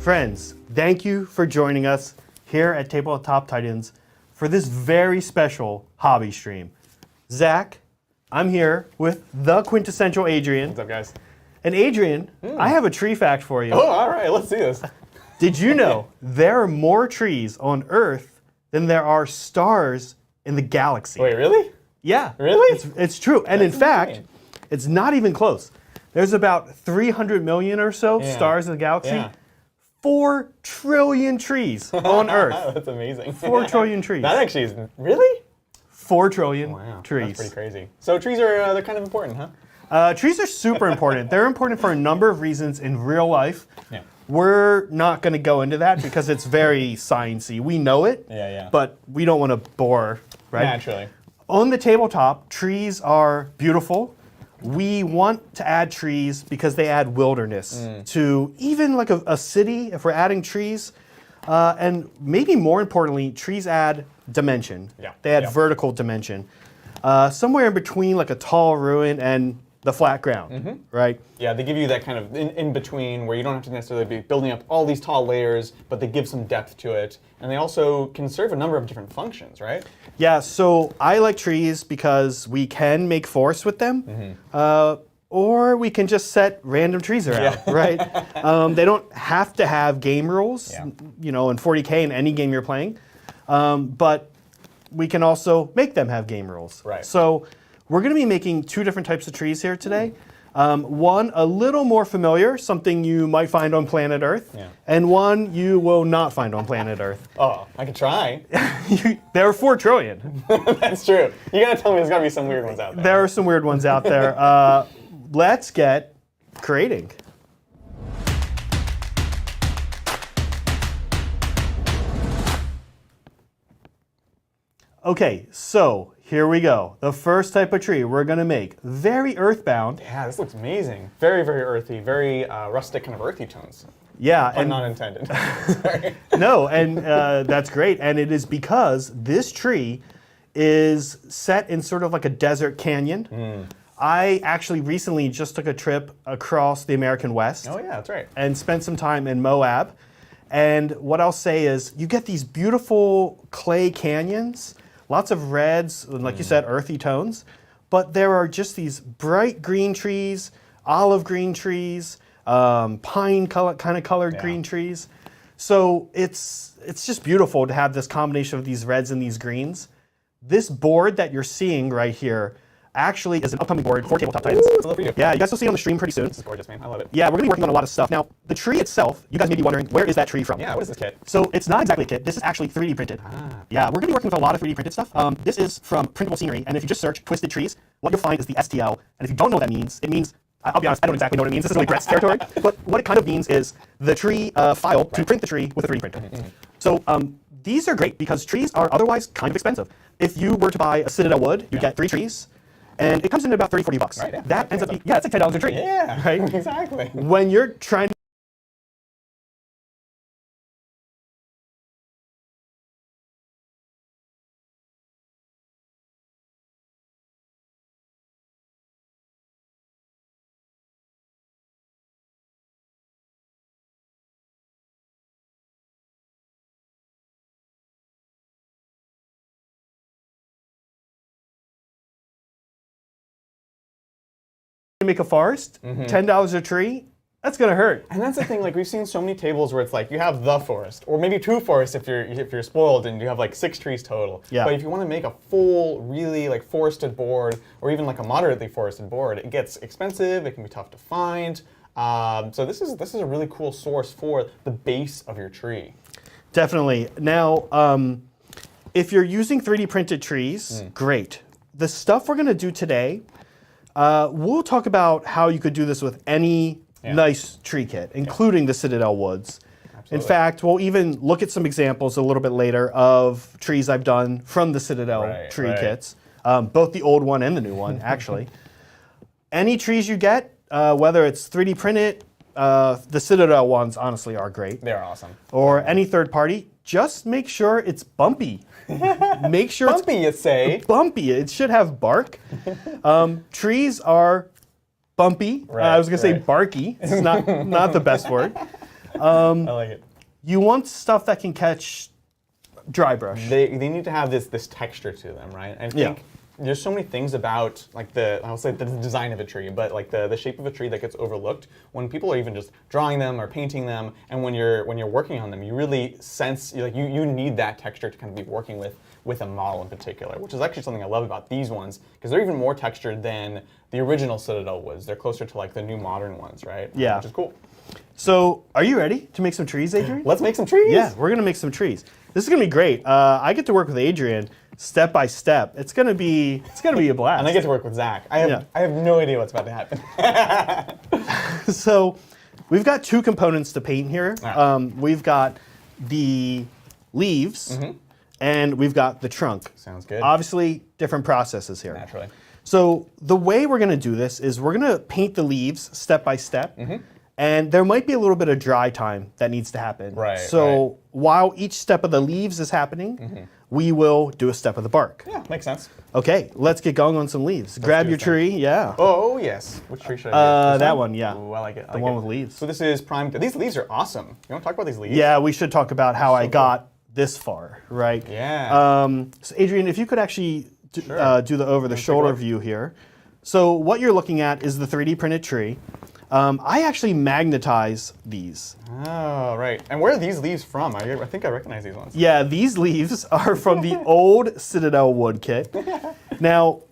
Friends, thank you for joining us here at Tabletop Titans for this very special hobby stream. Zach, I'm here with the quintessential Adrian. What's up, guys? And Adrian, I have a tree fact for you. Oh, all right, let's see this. Did you know there are more trees on Earth than there are stars in the galaxy? Wait, really? Yeah. Really? It's true. And That's in fact, insane. it's not even close. There's about 300 million or so stars in the galaxy. Yeah. 4 trillion trees on Earth. That's amazing. 4 trillion trees. That actually is, really? 4 trillion Wow, trees. that's pretty crazy. So trees are, they're kind of important, huh? Trees are super important. They're important for a number of reasons in real life. Yeah. We're not going to go into that because it's very sciencey. We know it, Yeah. but we don't want to bore, right? Naturally. On the tabletop, trees are beautiful. We want to add trees because they add wilderness to even like a city, if we're adding trees. And maybe more importantly, trees add dimension. Yeah. They add Yeah. vertical dimension. Somewhere in between like a tall ruin and the flat ground, right? Yeah, they give you that kind of in between where you don't have to necessarily be building up all these tall layers, but they give some depth to it. And they also can serve a number of different functions, right? Yeah, so I like trees because we can make forests with them, or we can just set random trees around, right? They don't have to have game rules, you know, in 40K in any game you're playing, but we can also make them have game rules. Right. So we're going to be making 2 different types of trees here today. One a little more familiar, something you might find on planet Earth, and one you will not find on planet Earth. Oh, I could try. There are 4 trillion. That's true. You gotta tell me there's gotta be some weird ones out there. There are some weird ones out there. Let's get creating. Okay, so here we go. The first type of tree we're gonna make, very earthbound. Yeah, this looks amazing. Very, very earthy, very rustic kind of earthy tones. Yeah, Pun not intended. Sorry. no, and that's great. And it is because this tree is set in sort of like a desert canyon. I actually recently just took a trip across the American West. Oh yeah, that's right. And spent some time in Moab. And what I'll say is you get these beautiful clay canyons, lots of reds, and like you said, earthy tones. But there are just these bright green trees, olive green trees, pine kind of colored green trees. So it's just beautiful to have this combination of these reds and these greens. This board that you're seeing right here actually is an upcoming board for Tabletop Titans. Yeah, you guys will see it on the stream pretty soon. This is gorgeous, man. I love it. Yeah, we're gonna be working on a lot of stuff. Now, the tree itself, you guys may be wondering, where is that tree from? Yeah, what is this kit? So it's not exactly a kit. This is actually 3D printed. Yeah, we're gonna be working with a lot of 3D printed stuff. This is from Printable Scenery, and if you just search Twisted Trees, what you'll find is the STL. And if you don't know what that means, it means, I'll be honest, I don't exactly know what it means. This is really Brett's territory. But what it kind of means is the tree file to print the tree with a 3D printer. So these are great because trees are otherwise kind of expensive. If you were to buy a Citadel wood, you get 3 trees. And it comes in at about 30, 40 bucks. Right, yeah. That ends up being, it's like $10 a tree. Yeah, Right? exactly. When you're trying to make a forest, $10 a tree, that's gonna hurt. And that's the thing, like we've seen so many tables where it's like you have the forest, or maybe 2 forests if you're spoiled and you have like 6 trees total. Yeah. But if you want to make a full, really like forested board, or even like a moderately forested board, it gets expensive, it can be tough to find. So this is a really cool source for the base of your tree. Definitely. Now, if you're using 3D printed trees, great. The stuff we're gonna do today, we'll talk about how you could do this with any nice tree kit, including the Citadel woods. Absolutely. In fact, we'll even look at some examples a little bit later of trees I've done from the Citadel tree kits, both the old one and the new one, actually. Any trees you get, whether it's 3D printed, the Citadel ones honestly are great. They're awesome. Or any third party, just make sure it's bumpy. Make sure Bumpy, you say? bumpy. It should have bark. Trees are bumpy. I was gonna say barky. It's not the best word. I like it. You want stuff that can catch dry brush. They need to have this texture to them, right? I think there's so many things about like I'll say the design of a tree, but like the shape of a tree that gets overlooked when people are even just drawing them or painting them, and when you're working on them, you really sense like you need that texture to kind of be working with a model in particular, which is actually something I love about these ones because they're even more textured than the original Citadel woods. They're closer to like the new modern ones, right? Yeah. Which is cool. So, are you ready to make some trees, Adrian? Let's make some trees. Yeah, we're gonna make some trees. This is gonna be great. I get to work with Adrian step by step. It's gonna be a blast. And I get to work with Zach. I have no idea what's about to happen. So, we've got two components to paint here. Right. We've got the leaves, and we've got the trunk. Sounds good. Obviously, different processes here. Naturally. So the way we're gonna do this is we're gonna paint the leaves step by step. And there might be a little bit of dry time that needs to happen. Right, So while each step of the leaves is happening, we will do a step of the bark. Yeah, makes sense. Okay, let's get going on some leaves. Grab your tree, yeah. Oh, yes. Which tree should I do? That one, yeah. Ooh, I like it. The one with leaves. So this is prime. These leaves are awesome. You want to talk about these leaves? Yeah, we should talk about how I got this far, right? Yeah. So Adrian, if you could actually do the over-the-shoulder look. view here. So what you're looking at is the 3D printed tree. I actually magnetize these. Oh, right. And where are these leaves from? I think I recognize these ones. Yeah, these leaves are from the old Citadel wood kit. Now,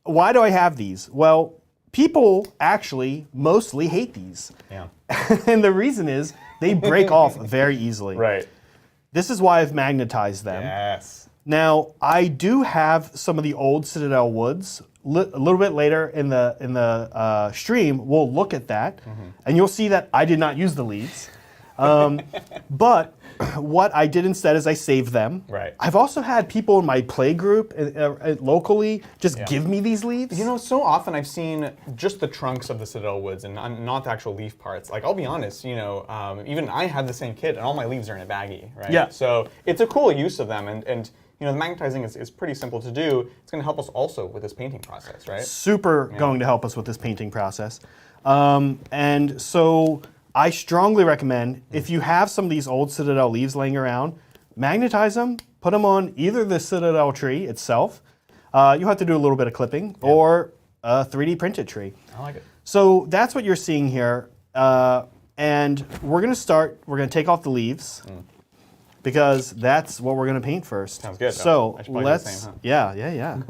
why do I have these? Well, people actually mostly hate these. Yeah. And the reason is they break off very easily. Right. This is why I've magnetized them. Yes. Now, I do have some of the old Citadel woods. A little bit later in the stream, we'll look at that, and you'll see that I did not use the leaves. But what I did instead is I saved them. Right. I've also had people in my play group locally just give me these leaves. You know, so often I've seen just the trunks of the Citadel woods and not the actual leaf parts. Like, I'll be honest, you know, even I have the same kit, and all my leaves are in a baggie, right? Yeah. So it's a cool use of them, and you know, the magnetizing is pretty simple to do. It's going to help us also with this painting process, right? Super going to help us with this painting process. And so I strongly recommend, if you have some of these old Citadel leaves laying around, magnetize them, put them on either the Citadel tree itself. You have to do a little bit of clipping, or a 3D printed tree. I like it. So that's what you're seeing here. And we're going to take off the leaves. Because that's what we're going to paint first. Sounds good. So I should probably do the let's, same, huh? yeah.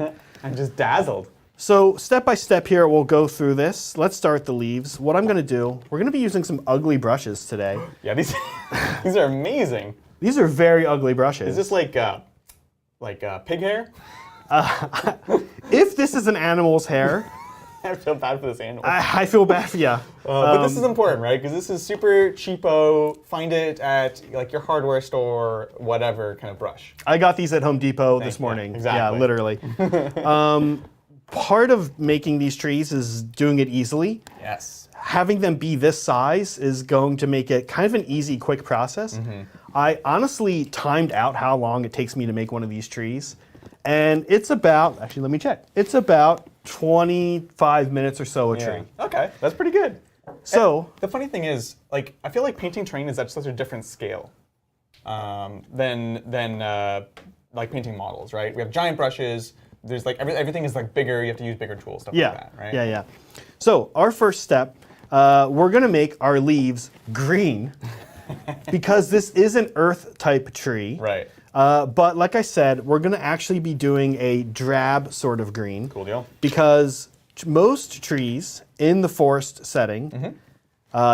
I'm just dazzled. So step by step here, we'll go through this. Let's start with the leaves. What I'm going to do, we're going to be using some ugly brushes today. Yeah, these these are amazing. These are very ugly brushes. Is this like pig hair? If this is an animal's hair, I feel bad for this animal. I feel bad for you. But this is important, right? Because this is super cheapo. Find it at like your hardware store, whatever kind of brush. I got these at Home Depot this you. morning. Exactly. Yeah, literally. Part of making these trees is doing it easily. Yes. Having them be this size is going to make it kind of an easy, quick process. I honestly timed out how long it takes me to make one of these trees. And it's about, actually let me check, it's about 25 minutes or so a tree. Okay, that's pretty good. So the funny thing is, like, I feel like painting terrain is at such a different scale than like painting models, right? We have giant brushes. There's like everything is like bigger. You have to use bigger tools, stuff like that, right? Yeah. So our first step, we're gonna make our leaves green because this is an earth type tree. Right. But like I said, we're gonna actually be doing a drab sort of green. Cool deal. Because most trees in the forest setting,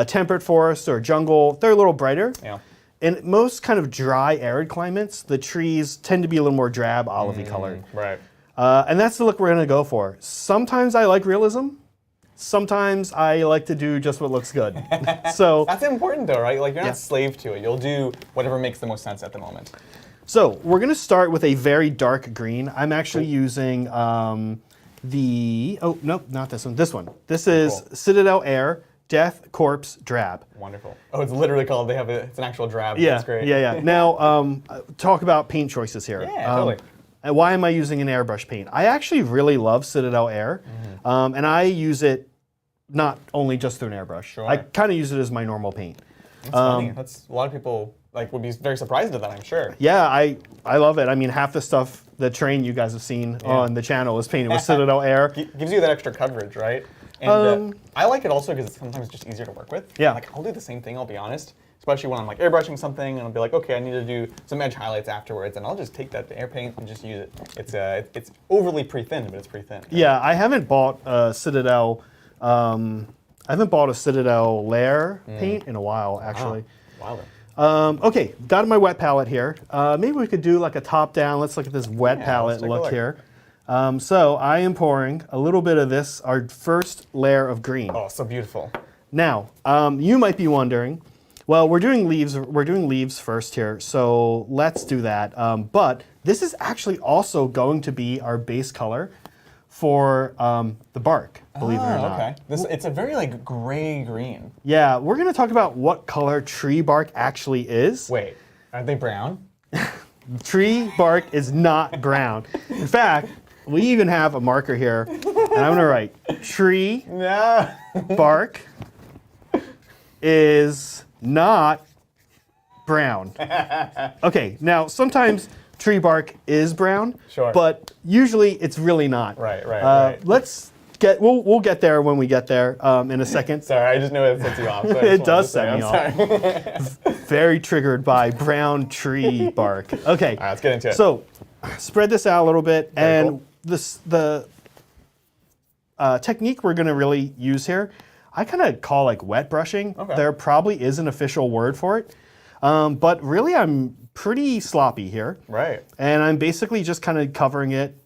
temperate forest or jungle, they're a little brighter. Yeah. In most kind of dry, arid climates, the trees tend to be a little more drab, olivey colored. Right. And that's the look we're gonna go for. Sometimes I like realism. Sometimes I like to do just what looks good. So that's important though, right? Like you're not slave to it. You'll do whatever makes the most sense at the moment. So we're gonna start with a very dark green. I'm actually using oh nope, not this one. This one. This is Citadel Air Death Corpse Drab. Wonderful. Oh, it's literally called. It's an actual drab. Yeah, That's great. yeah. Now talk about paint choices here. Yeah, totally. And why am I using an airbrush paint? I actually really love Citadel Air, and I use it not only just through an airbrush. Sure. I kind of use it as my normal paint. That's funny. That's a lot of people like would be very surprised at that, I'm sure. Yeah, I love it. I mean, half the stuff, the terrain you guys have seen on the channel is painted with Citadel Air. Gives you that extra coverage, right? And I like it also because it's sometimes just easier to work with. Yeah. Like I'll do the same thing, I'll be honest. Especially when I'm like airbrushing something and I'll be like, okay, I need to do some edge highlights afterwards, and I'll just take that air paint and just use it. It's overly pre-thin, but it's pretty thin. Yeah, I haven't bought a Citadel. I haven't bought a Citadel layer paint in a while, actually. Wow. Wow. Okay, got my wet palette here. Maybe we could do like a top-down. Let's look at this wet Yeah, palette let's take a look look. here. So I am pouring a little bit of this, our first layer of green. Oh, so beautiful. Now, you might be wondering, well, we're doing leaves first here, so let's do that. But this is actually also going to be our base color for the bark, believe it or not. Okay. It's a very like gray green. Yeah, we're gonna talk about what color tree bark actually is. Wait, aren't they brown? Tree bark is not brown. In fact, we even have a marker here, and I'm gonna write tree No. bark is not brown. Okay, now sometimes tree bark is brown, Sure. but usually it's really not. Right, right. Let's get, we'll get there when we get there in a second. Sorry, I just know it sets you off. So I just It wanted does to say, set me I'm off. sorry. Very triggered by brown tree bark. Okay, All right, let's get into it. so spread this out a little bit, Very and cool. the technique we're gonna really use here, I kind of call like wet brushing. Okay. There probably is an official word for it, but really I'm pretty sloppy here. Right. And I'm basically just kind of covering it.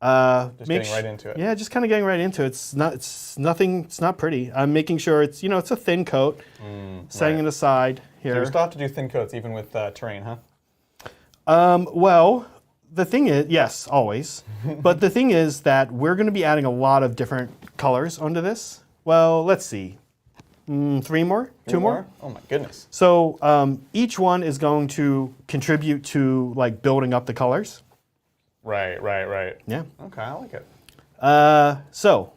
Just getting right into it. Yeah, just kind of getting right into it. It's not pretty. I'm making sure it's a thin coat, setting it aside So here. you still have to do thin coats even with terrain, huh? Well, the thing is, yes, always. But the thing is that we're going to be adding a lot of different colors onto this. Well, let's see. 3 more? 2 more? Oh my goodness. So each one is going to contribute to like building up the colors. Right. Yeah. Okay, I like it. So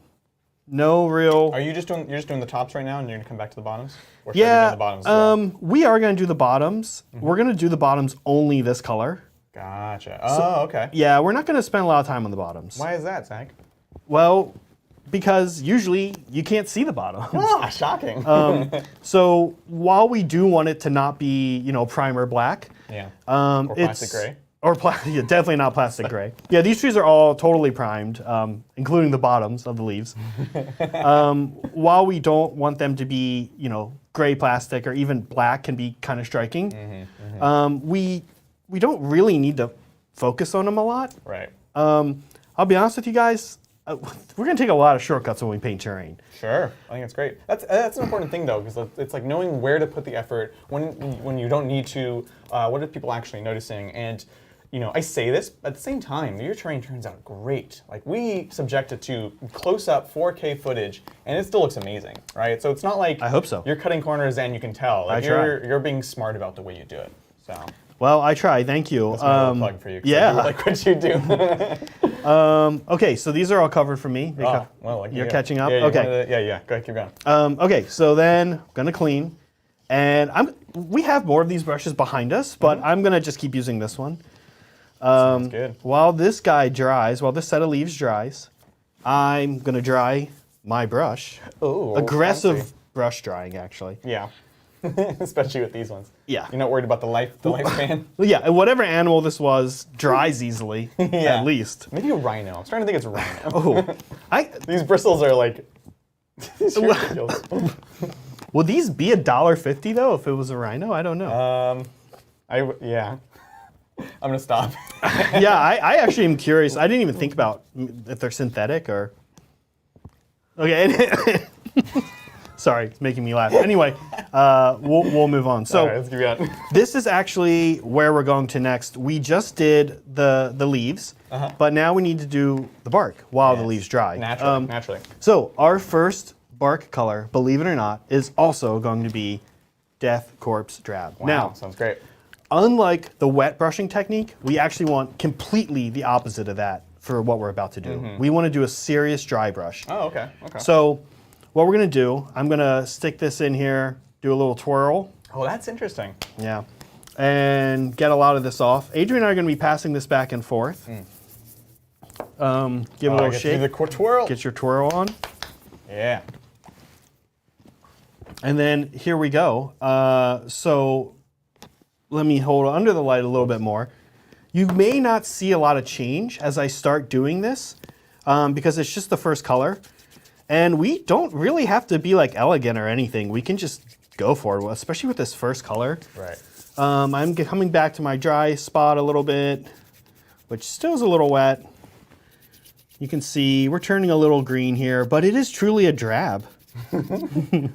no real. Are you just doing the tops right now, and you're gonna come back to the bottoms? Or should I be doing Yeah. the bottoms as well? We are going to do the bottoms. We're going to do the bottoms only this color. Gotcha. Oh, okay. Yeah, we're not going to spend a lot of time on the bottoms. Why is that, Zach? Well, because usually you can't see the bottom. Ah, shocking. So while we do want it to not be, primer black, yeah. Or plastic gray. Or yeah, definitely not plastic gray. Yeah, these trees are all totally primed, including the bottoms of the leaves. While we don't want them to be, gray plastic or even black can be kind of striking. We don't really need to focus on them a lot. Right. I'll be honest with you guys, we're gonna take a lot of shortcuts when we paint terrain. Sure, I think it's great. That's an important thing though, because it's like knowing where to put the effort when you don't need to. What are people actually noticing? And I say this at the same time. Your terrain turns out great. Like we subject it to close-up 4K footage, and it still looks amazing, right? So it's not like I hope so. You're cutting corners and you can tell. Like I try. you're being smart about the way you do it. So. Well, I try. Thank you. That's my little plug for you. 'Cause yeah. I do like what you do. Okay, so these are all covered for me. You're catching up. Yeah, Okay. Yeah. Go ahead, keep going. Okay, so then I'm gonna clean, and we have more of these brushes behind us, but I'm gonna just keep using this one. Sounds good. While this guy dries, while this set of leaves dries, I'm gonna dry my brush. Ooh, Aggressive fancy. brush drying, actually. Yeah. Especially with these ones. Yeah. You're not worried about the lifespan? Well, yeah, and whatever animal this was dries easily, Yeah. at least. Maybe a rhino. I'm starting to think it's a rhino. Oh, These bristles are like. These are ridiculous. would these be $1.50 though if it was a rhino? I don't know. Yeah. I'm gonna stop. Yeah, I actually am curious. I didn't even think about if they're synthetic or. Okay. Sorry, it's making me laugh. Anyway, we'll move on. So All right, let's keep going. this is actually where we're going to next. We just did the leaves, but now we need to do the bark while the leaves dry. Naturally. So our first bark color, believe it or not, is also going to be Death Corpse Drab. Wow, Now, sounds great. unlike the wet brushing technique, we actually want completely the opposite of that for what we're about to do. We want to do a serious dry brush. Oh, okay. So what we're gonna do, I'm gonna stick this in here do a little twirl. Oh, that's interesting. Yeah. And get a lot of this off. Adrian and I are going to be passing this back and forth. Give a little shake. Do the twirl. Get your twirl on. Yeah. And then here we go. So let me hold under the light a little bit more. You may not see a lot of change as I start doing this because it's just the first color. And we don't really have to be like elegant or anything. We can just go for it, especially with this first color. Right. I'm coming back to my dry spot a little bit, which still is a little wet. You can see we're turning a little green here, but it is truly a drab. I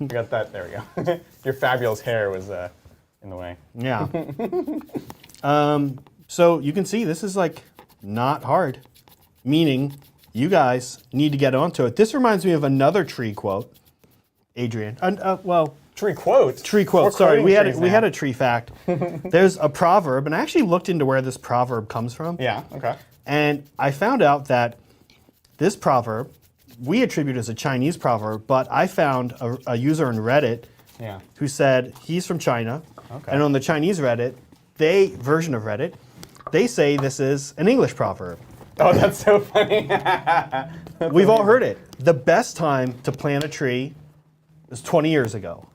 got that. There we go. Your fabulous hair was in the way. Yeah. So you can see this is like not hard, meaning you guys need to get onto it. This reminds me of another tree quote, Adrian. Tree quote. Tree quote. Sorry, we had a tree fact. There's a proverb, and I actually looked into where this proverb comes from. Yeah. Okay. And I found out that this proverb we attribute as a Chinese proverb, but I found a user in Reddit who said he's from China, and on the Chinese Reddit, version of Reddit, they say this is an English proverb. Oh, that's so funny. We've all heard it. The best time to plant a tree is 20 years ago.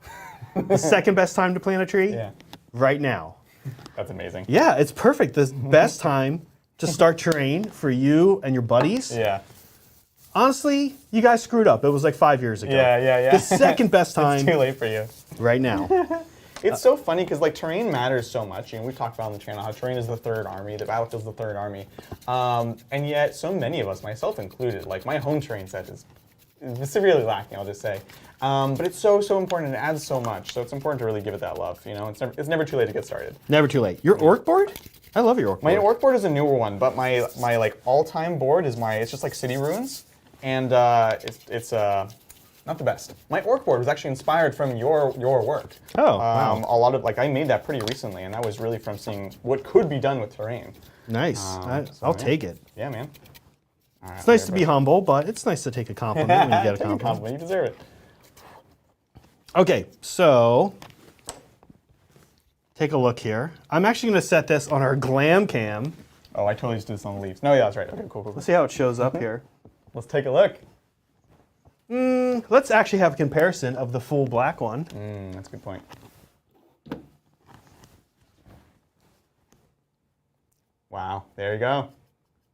The second best time to plant a tree? Right now. That's amazing. Yeah, it's perfect. The best time to start terrain for you and your buddies. Yeah. Honestly, you guys screwed up. It was like 5 years ago. Yeah. The second best time. It's too late for you. Right now. It's so funny because like terrain matters so much. You know, we've talked about on the channel how terrain is the third army, the battlefield's the third army, and yet so many of us, myself included, like my home terrain set is severely lacking. I'll just say, but it's so important and it adds so much. So it's important to really give it that love. You know, it's never too late to get started. Never too late. Your orc board? I love your orc board. My orc board is a newer one, but my like all-time board is it's just like city ruins, and it's not the best. My orc board was actually inspired from your work. Oh, wow. A lot of I made that pretty recently, and that was really from seeing what could be done with terrain. Nice. I'll take it. Yeah, man. All right, it's nice to be humble, but it's nice to take a compliment when you get a compliment. You deserve it. Okay, so take a look here. I'm actually going to set this on our glam cam. Oh, I totally just did this on the leaves. No, yeah, that's right. Okay, cool. Let's see how it shows up here. Let's take a look. Let's actually have a comparison of the full black one. That's a good point. Wow, there you go.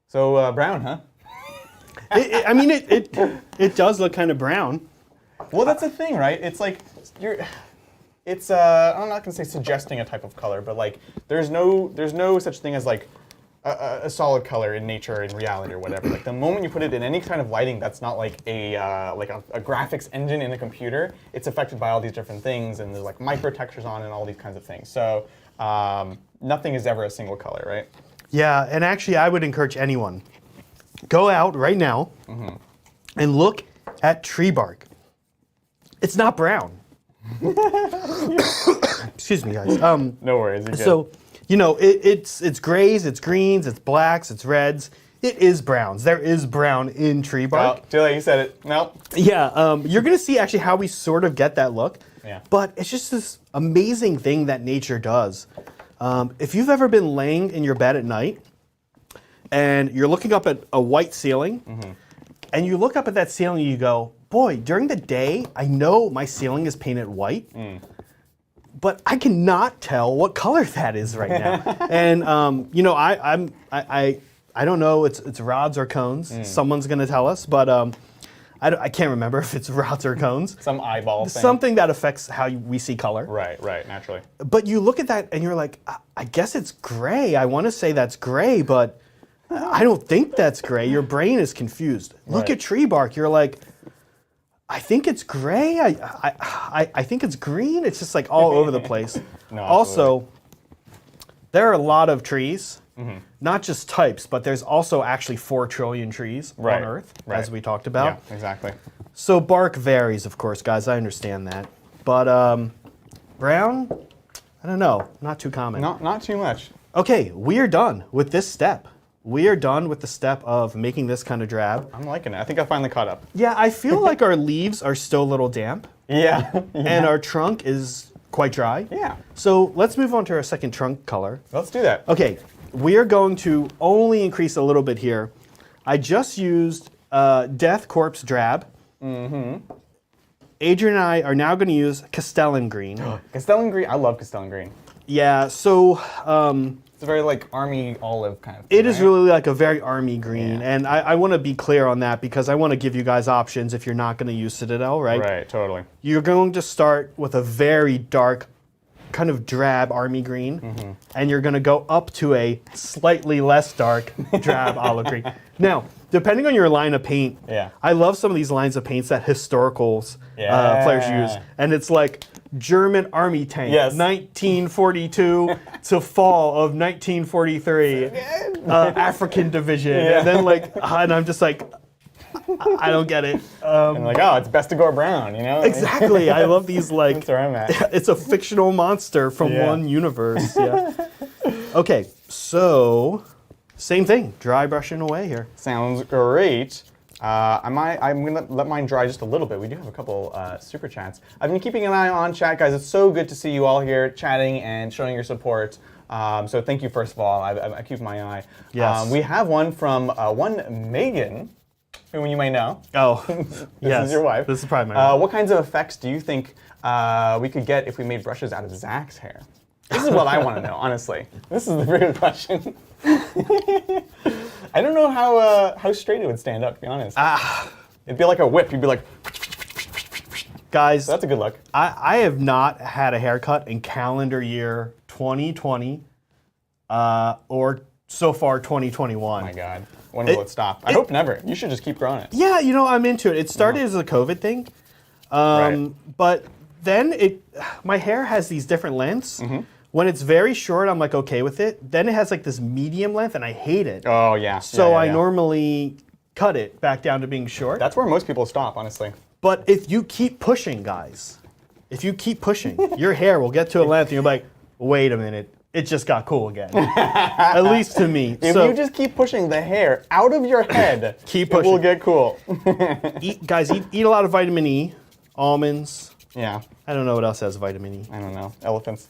So brown, huh? It does look kind of brown. Well, that's the thing, right? It's like I'm not gonna say suggesting a type of color, but like there's no such thing as like a solid color in nature, in reality, or whatever. Like the moment you put it in any kind of lighting that's not like a graphics engine in a computer, it's affected by all these different things, and there's like micro textures on it and all these kinds of things. So nothing is ever a single color, right? Yeah, and actually I would encourage anyone, go out right now and look at tree bark. It's not brown. Excuse me, guys. No worries, you're good. So, you know, it's grays, it's greens, it's blacks, it's reds. It is browns. There is brown in tree bark. Oh, too late, you said it. Nope. Yeah, you're gonna see actually how we sort of get that look. Yeah. But it's just this amazing thing that nature does. If you've ever been laying in your bed at night and you're looking up at a white ceiling, and you look up at that ceiling and you go, boy, during the day, I know my ceiling is painted white, but I cannot tell what color that is right now. And you know, I don't know. It's rods or cones. Someone's gonna tell us, but I can't remember if it's rods or cones. Some eyeball thing. Something that affects how we see color. Right, naturally. But you look at that and you're like, I guess it's gray. I want to say that's gray, but I don't think that's gray. Your brain is confused. Look at tree bark. You're like, I think it's gray. I think it's green. It's just like all over the place. No, also, there are a lot of trees, not just types, but there's also actually 4 trillion trees on Earth, as we talked about. Yeah, exactly. So bark varies, of course, guys. I understand that. But brown, I don't know. Not too common. Not too much. Okay, we are done with this step. We are done with the step of making this kind of drab. I'm liking it. I think I finally caught up. Yeah, I feel like our leaves are still a little damp. Yeah. and our trunk is quite dry. Yeah. So let's move on to our second trunk color. Let's do that. Okay, we are going to only increase a little bit here. I just used Death Corpse Drab. Adrian and I are now going to use Castellan Green. Castellan green. I love Castellan green. Yeah, so It's a very like army olive kind of thing. it is right? really like a very army green. Yeah. And I want to be clear on that because I want to give you guys options if you're not going to use Citadel, right? Right, totally. You're going to start with a very dark, kind of drab army green, and you're going to go up to a slightly less dark drab olive green. Now, depending on your line of paint, Yeah. I love some of these lines of paints that historicals players use, and it's like German army tank, Yes. 1942 to fall of 1943, African division, and then and I'm just like, I don't get it. And like, oh, it's Bestigor Brown, you know? Exactly. I love these like. That's where I'm at. It's a fictional monster from Yeah. one universe. Yeah. Okay, so same thing. Dry brushing away here. Sounds great. I'm gonna let mine dry just a little bit. We do have a couple super chats. I've been keeping an eye on chat, guys. It's so good to see you all here chatting and showing your support. So thank you, first of all. I keep my eye. Yes. We have one from one Megan, who you may know. Oh, yes. is your wife. This is probably my wife. What kinds of effects do you think we could get if we made brushes out of Zach's hair? This is what I want to know, honestly. This is the real question. I don't know how straight it would stand up, to be honest. It'd be like a whip. You'd be like, Guys, that's a good look. I have not had a haircut in calendar year 2020 or so far 2021. Oh my God. When will it stop? I hope never. You should just keep growing it. Yeah, I'm into it. It started as a COVID thing, Right. but then my hair has these different lengths. When it's very short, I'm like okay with it. Then it has like this medium length, and I hate it. Oh, yeah. So Yeah, I yeah. normally cut it back down to being short. That's where most people stop, honestly. But if you keep pushing, guys, if you keep pushing, your hair will get to a length, and you're like, wait a minute, it just got cool again. At least to me. If So you just keep pushing the hair out of your head, Keep it will pushing. get cool. guys, eat a lot of vitamin E, almonds. Yeah. I don't know what else has vitamin E. I don't know. Elephants.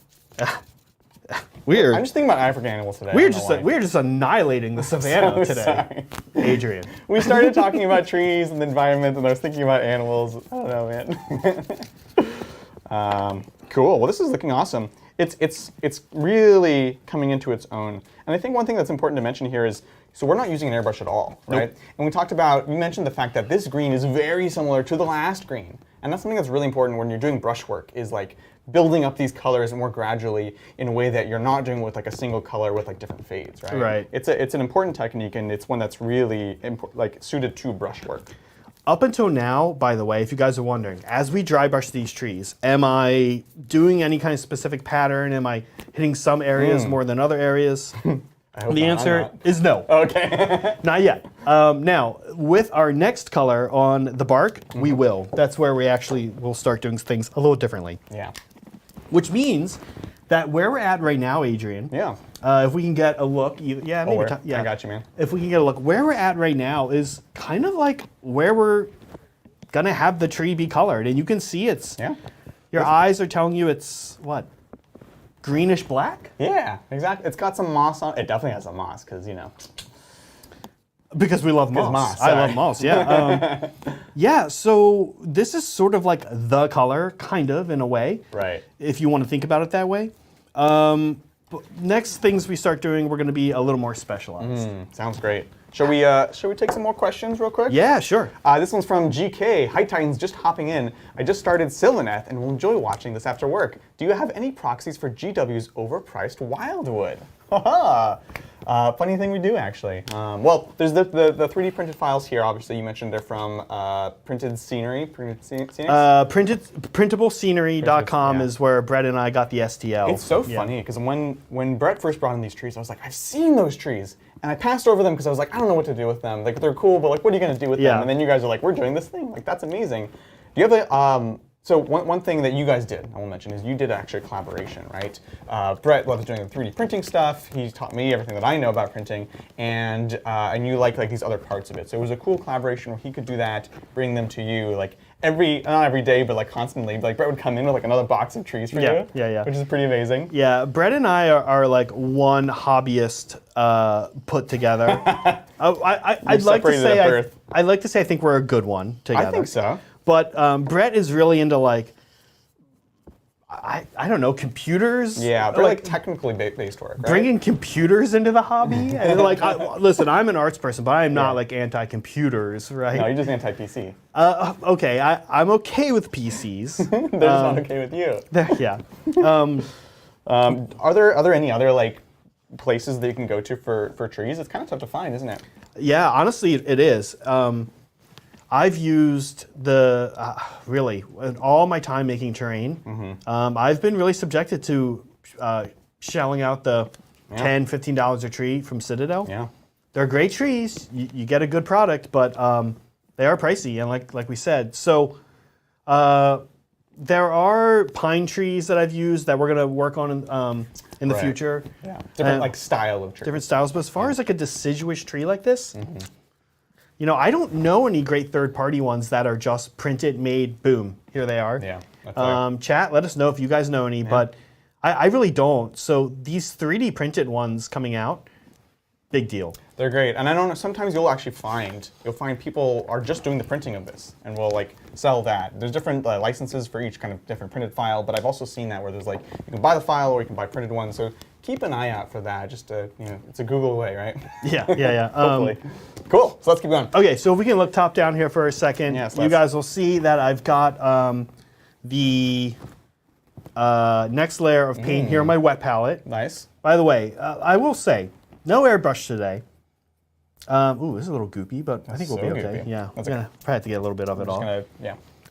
Weird. I'm just thinking about African animals today. I We're don't know why. we're just annihilating the savannah So today, sorry. Adrian. We started talking about trees and the environment, and I was thinking about animals. I don't know, man. Cool. Well, this is looking awesome. It's really coming into its own. And I think one thing that's important to mention here is, so we're not using an airbrush at all, right? Nope. And we talked about, you mentioned the fact that this green is very similar to the last green. And that's something that's really important when you're doing brush work, is like building up these colors more gradually in a way that you're not doing with like a single color with like different fades, right? Right. It's an important technique, and it's one that's really like suited to brush work. Up until now, by the way, if you guys are wondering, as we dry brush these trees, am I doing any kind of specific pattern? Am I hitting some areas more than other areas? I hope The not, I'm answer not. is no. Okay. Not yet. Now, with our next color on the bark, we will. That's where we actually will start doing things a little differently. Yeah. Which means that where we're at right now, Adrian, Yeah. if we can get a look, maybe, where? yeah. I got you, man. If we can get a look, where we're at right now is kind of like where we're gonna have the tree be colored, and you can see your eyes are telling you it's what, greenish black? Yeah, exactly. It's got some moss on it. It definitely has some moss, because, you know. Because we love moss. moss, I sorry. love moss. Yeah. Yeah. So this is sort of like the color, kind of in a way. Right. If you want to think about it that way. But next things we start doing, we're going to be a little more specialized. Sounds great. Shall we take some more questions real quick? Yeah, sure. This one's from GK. Hi Titans, just hopping in. I just started Sylvaneth and will enjoy watching this after work. Do you have any proxies for GW's overpriced Wildwood? Haha. Funny thing we do, actually. Well, there's the 3D printed files here. Obviously, you mentioned they're from Printed Scenery. Printablescenery.com Yeah. is where Brett and I got the STL. It's so funny, because when Brett first brought in these trees, I was like, I've seen those trees. And I passed over them because I was like, I don't know what to do with them. Like, they're cool, but like, what are you going to do with Yeah. them? And then you guys are like, we're doing this thing. Like, that's amazing. Do you have a, So one thing that you guys did, I will mention, is you did actually a collaboration, right? Brett loves doing the 3D printing stuff. He taught me everything that I know about printing, and you like these other parts of it. So it was a cool collaboration where he could do that, bring them to you, like not every day, but like constantly. Like Brett would come in with like another box of trees for you, which is pretty amazing. Yeah, Brett and I are like one hobbyist put together. I'd like to say I think we're a good one together. I think so. But Brett is really into like, I don't know, computers. Yeah, but like technically based work, right? Bringing computers into the hobby. And like, listen, I'm an arts person, but I am not like anti-computers, right? No, you're just anti-PC. Okay, I'm okay with PCs. They're just not okay with you. Yeah. Are there any other like places that you can go to for trees? It's kind of tough to find, isn't it? Yeah, honestly, it is. I've used really, in all my time making terrain, I've been really subjected to shelling out the $10, $15 a tree from Citadel. Yeah. They're great trees. You get a good product, but they are pricey, and like we said. So there are pine trees that I've used that we're going to work on in the future. Yeah. Different like style of tree. Different styles. But as far as like a deciduous tree like this, you know, I don't know any great third-party ones that are just printed, made, boom, here they are. Yeah. Chat, let us know if you guys know any, but I really don't. So these 3D printed ones coming out, big deal. They're great, and I don't know. Sometimes you'll find people are just doing the printing of this, and will like sell that. There's different licenses for each kind of different printed file, but I've also seen that where there's like you can buy the file or you can buy printed ones. So keep an eye out for that. Just to, it's a Google away, right? Yeah. Hopefully. Cool. So let's keep going. Okay, so if we can look top down here for a second, you guys will see that I've got the next layer of paint here on my wet palette. Nice. By the way, I will say, no airbrush today. Ooh, this is a little goopy, but I think we'll be okay. Goopy. Yeah, we're gonna probably have to get a little bit of it off.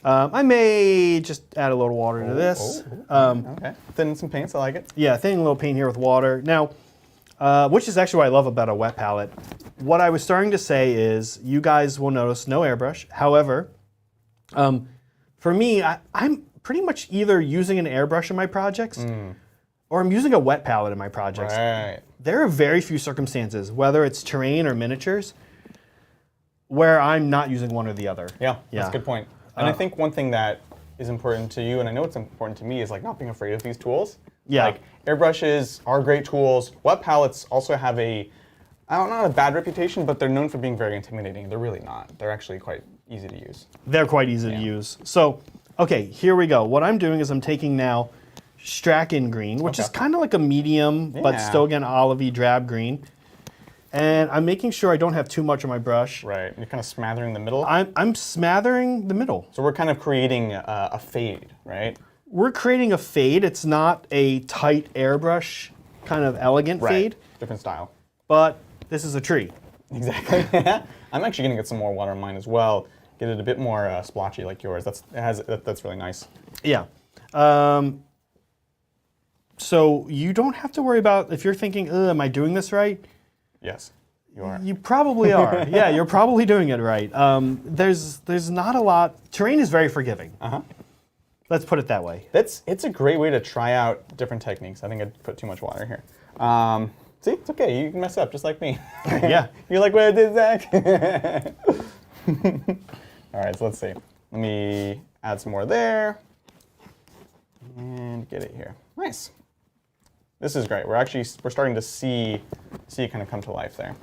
I may just add a little water to this. Okay. Thin some paints, I like it. Yeah, thinning a little paint here with water. Now, which is actually what I love about a wet palette. What I was starting to say is, you guys will notice no airbrush. However, for me, I'm pretty much either using an airbrush in my projects, or I'm using a wet palette in my projects. Right. There are very few circumstances, whether it's terrain or miniatures, where I'm not using one or the other. Yeah, that's a good point. And I think one thing that is important to you, and I know it's important to me, is like not being afraid of these tools. Yeah. Like airbrushes are great tools. Wet palettes also have not a bad reputation, but they're known for being very intimidating. They're really not. They're actually quite easy to use. They're quite easy to use. So, okay, here we go. What I'm doing is I'm taking now Strachan green, which is kind of like a medium, but still again olivey drab green. And I'm making sure I don't have too much on my brush. Right, you're kind of smattering the middle? I'm smattering the middle. So we're kind of creating a fade, right? We're creating a fade. It's not a tight airbrush kind of elegant fade. Different style. But this is a tree. Exactly. I'm actually going to get some more water on mine as well. Get it a bit more splotchy like yours. That's really nice. Yeah. So you don't have to worry about, if you're thinking, am I doing this right? Yes, you are. You probably are. Yeah, you're probably doing it right. There's not a lot. Terrain is very forgiving. Let's put it that way. It's a great way to try out different techniques. I think I'd put too much water here. See, it's okay. You can mess up just like me. Yeah. You're like, what did Zach? All right, so let's see. Let me add some more there and get it here. Nice. This is great. We're starting to see it kind of come to life there.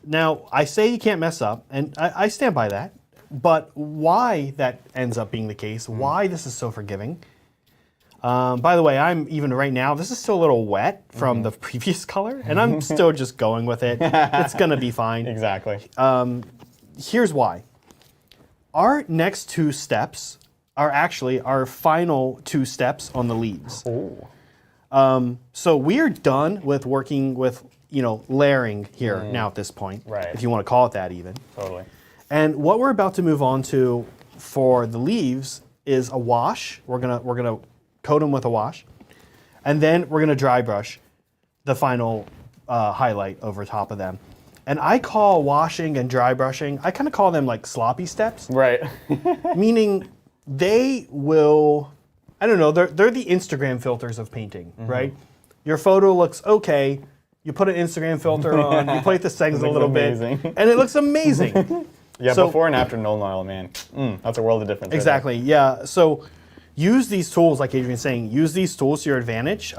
Now, I say you can't mess up, and I stand by that. But why that ends up being the case, why this is so forgiving. By the way, even right now, this is still a little wet from the previous color, and I'm still just going with it. It's gonna be fine. Exactly. Here's why. Our next two steps are actually our final two steps on the leaves. Oh. So we are done with working with, layering here now at this point. Right. If you want to call it that even. Totally. And what we're about to move on to for the leaves is a wash. We're gonna coat them with a wash, and then we're gonna dry brush the final highlight over top of them. And I call washing and dry brushing, I kind of call them like sloppy steps. Right. Meaning they will, I don't know, they're the Instagram filters of painting, right? Your photo looks okay, you put an Instagram filter on, you play with the settings a little bit, and it looks amazing. Yeah, So- before and after Nuln Oil, man. That's a world of difference. right Exactly, yeah. So use these tools, like Adrian's saying, use these tools to your advantage.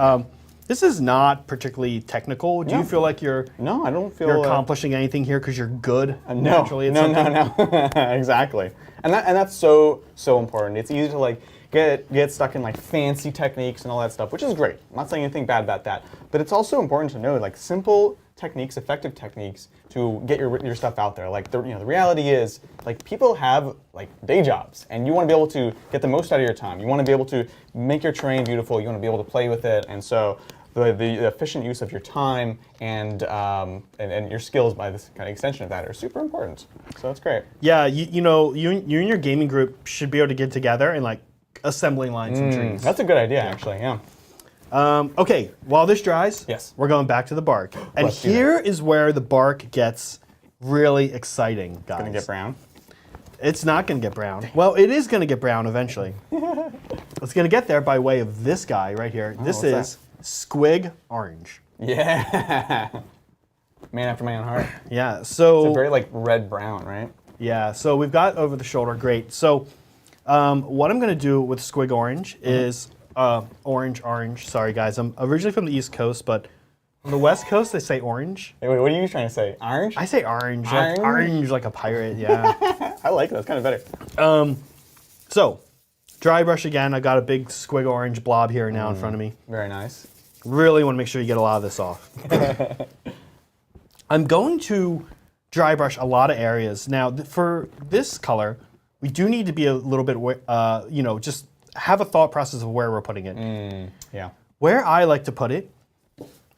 This is not particularly technical. Do you feel like you're there. No, I don't feel you're accomplishing anything here because you're good no, naturally at something? no. Exactly. And that's so important. It's easy to like get stuck in like fancy techniques and all that stuff, which is great. I'm not saying anything bad about that. But it's also important to know like simple techniques, effective techniques to get your stuff out there. Like the reality is like people have like day jobs and you want to be able to get the most out of your time. You want to be able to make your terrain beautiful. You want to be able to play with it. And so the efficient use of your time and your skills by this kind of extension of that are super important. So that's great. Yeah, you know, you and your gaming group should be able to get together and like assembling lines and trees. That's a good idea, actually. Yeah. Okay, while this dries, Yes. we're going back to the bark. And Let's do that. here is where the bark gets really exciting, guys. Gonna get brown. It's not going to get brown. Well, it is going to get brown eventually. It's going to get there by way of this guy right here. This what's is Squig Orange. Yeah. Man after my own heart. Yeah, so Very like red brown, right? yeah, so we've got over the shoulder. Great. So what I'm going to do with Squig Orange is orange. Sorry, guys. I'm originally from the East Coast, but on the West Coast they say orange. Hey, wait, what are you trying to say? Orange? I say orange. Orange? Like orange like a pirate. Yeah. I like it. That's kind of better. So dry brush again. I got a big Squig Orange blob here now in front of me. Very nice. Really want to make sure you get a lot of this off. I'm going to dry brush a lot of areas. Now, for this color, we do need to be a little bit, just have a thought process of where we're putting it. Yeah. Where I like to put it,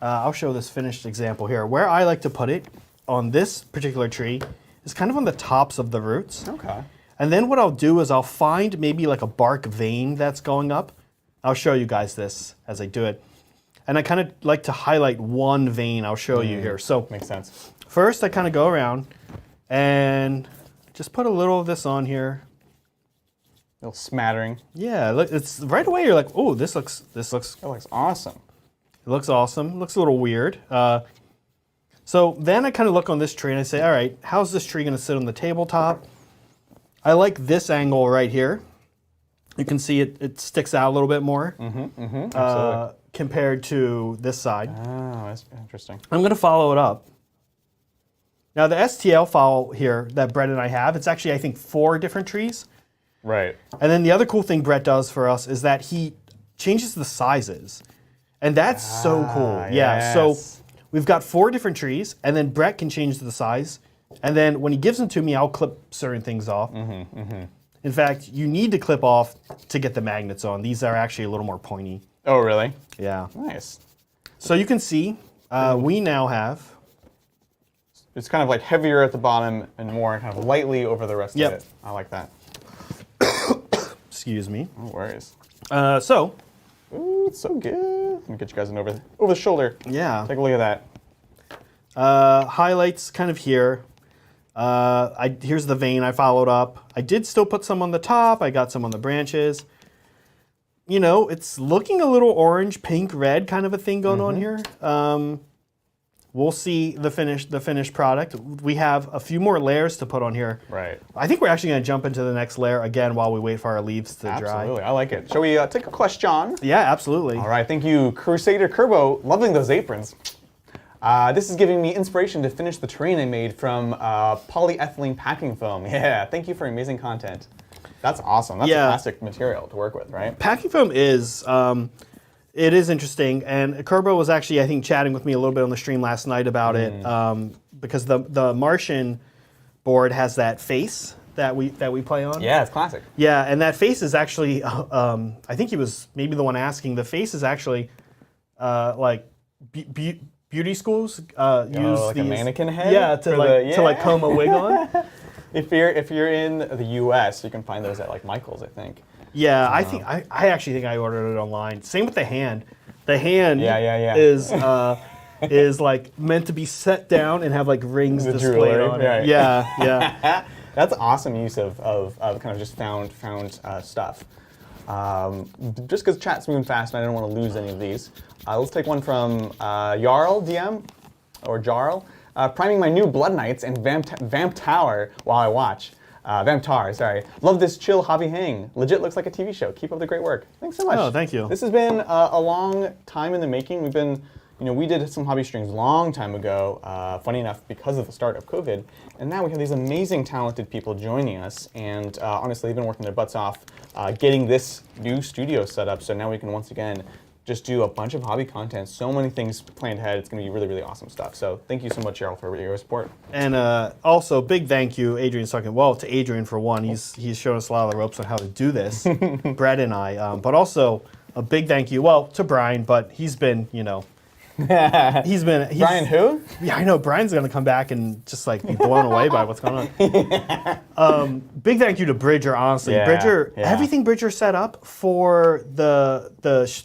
I'll show this finished example here. Where I like to put it on this particular tree is kind of on the tops of the roots. Okay. And then what I'll do is I'll find maybe like a bark vein that's going up. I'll show you guys this as I do it. And I kind of like to highlight one vein. I'll show you here. So Makes sense. first I kind of go around and just put a little of this on here. A little smattering. Yeah, look, it's right away you're like, oh, this looks That looks awesome. it looks awesome. It looks a little weird. So then I kind of look on this tree and I say, all right, how's this tree going to sit on the tabletop? I like this angle right here. You can see it sticks out a little bit more Absolutely. compared to this side. Oh, that's interesting. I'm going to follow it up. Now the STL file here that Brett and I have, it's actually I think 4 different trees. Right. And then the other cool thing Brett does for us is that he changes the sizes. And that's so cool. Yeah, so yes. we've got 4 different trees, and then Brett can change the size. And then when he gives them to me, I'll clip certain things off. In fact, you need to clip off to get the magnets on. These are actually a little more pointy. Oh, really? Yeah. Nice. So you can see we now have... It's kind of like heavier at the bottom and more kind of lightly over the rest Yep. of it. I like that. Excuse me. No worries. So, Ooh, it's so good. Let me get you guys an over the shoulder. yeah. Take a look at that. Highlights kind of here. Here's the vein I followed up. I did still put some on the top. I got some on the branches. You know, it's looking a little orange, pink, red kind of a thing going on here. We'll see the finished product. We have a few more layers to put on here. Right. I think we're actually going to jump into the next layer again while we wait for our leaves to dry. Absolutely. I like it. Shall we take a question? Yeah, absolutely. All right. Thank you, Crusader Kerbo. Loving those aprons. This is giving me inspiration to finish the terrain I made from polyethylene packing foam. Yeah. Thank you for amazing content. That's awesome. That's Yeah. a plastic material to work with, right? Packing foam is, it is interesting, and Kerbo was actually, I think, chatting with me a little bit on the stream last night about it, because the Martian board has that face that we play on. Yeah, it's classic. Yeah, and that face is actually, I think he was maybe the one asking. The face is actually like beauty schools use like these, a mannequin head. Yeah, for the- to comb a wig on. If you're in the U.S., you can find those at like Michael's, I think. Yeah, I actually think I ordered it online. Same with the hand. The hand Yeah. is like meant to be set down and have like rings The displayed jewelry, on it. right. Yeah. That's awesome use of kind of just found stuff. Just because chat's moving fast and I don't want to lose any of these. Let's take one from Jarl DM, or Jarl. Priming my new Blood Knights and Vamp Tower while I watch. Vamp Tower, sorry. Love this chill hobby hang. Legit looks like a TV show. Keep up the great work. Thanks so much. Oh, thank you. This has been a long time in the making. We've been, we did some hobby streams a long time ago, funny enough, because of the start of COVID. And now we have these amazing, talented people joining us. And honestly, they've been working their butts off getting this new studio set up. So now we can once again just do a bunch of hobby content. So many things planned ahead. It's going to be really, really awesome stuff. So thank you so much, Cheryl, for your support. And also, big thank you, Adrian's talking, well, to Adrian for one. He's shown us a lot of the ropes on how to do this, Brett and I. But also, a big thank you, well, to Brian, but he's been, Brian who? Yeah, I know. Brian's going to come back and just like be blown away by what's going on. Big thank you to Bridger, honestly. Yeah, Bridger, yeah. everything Bridger set up for the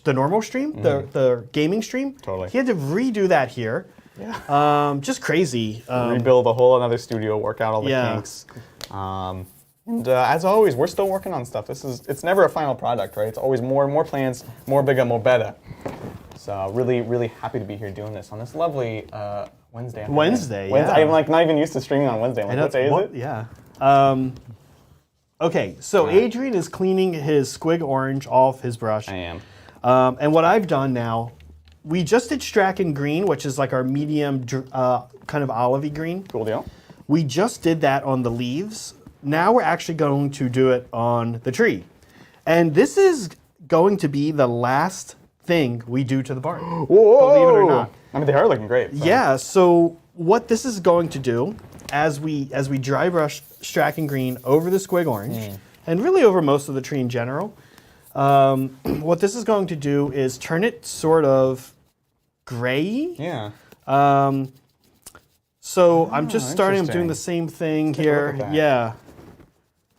normal stream, the gaming stream. Totally. He had to redo that here. Yeah. Just crazy. Rebuild a whole another studio, work out all the Yeah. kinks. And as always, we're still working on stuff. It's never a final product, right? It's always more and more plans, more bigger, more better. So really, really happy to be here doing this on this lovely Wednesday. afternoon. Wednesday, yeah. I'm like not even used to streaming on Wednesday. I'm like, what day is it? Yeah. Okay, so Adrian is cleaning his squig orange off his brush. I am. And what I've done now, we just did Strachan green, which is like our medium kind of olivey green. Cool deal. We just did that on the leaves. Now we're actually going to do it on the tree. And this is going to be the last thing we do to the bark. Whoa! Believe it or not. I mean, they are looking great. So. Yeah, so what this is going to do, as we dry brush Strachan green over the squig orange, and really over most of the tree in general, what this is going to do is turn it sort of gray. Yeah. So I'm just starting, I'm interesting. doing the same thing Take a look here. at that. Yeah.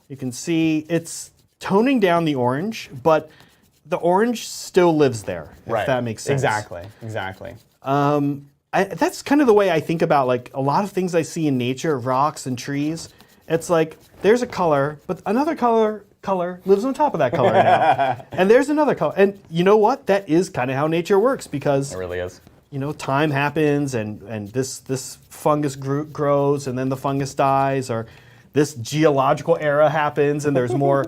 You can see it's toning down the orange, but the orange still lives there, if that makes sense. Exactly. That's kind of the way I think about like a lot of things I see in nature, rocks and trees. It's like there's a color, but another color lives on top of that color now. And there's another color. And you know what? That is kind of how nature works because It really is. time happens and this fungus grows and then the fungus dies, or this geological era happens and there's more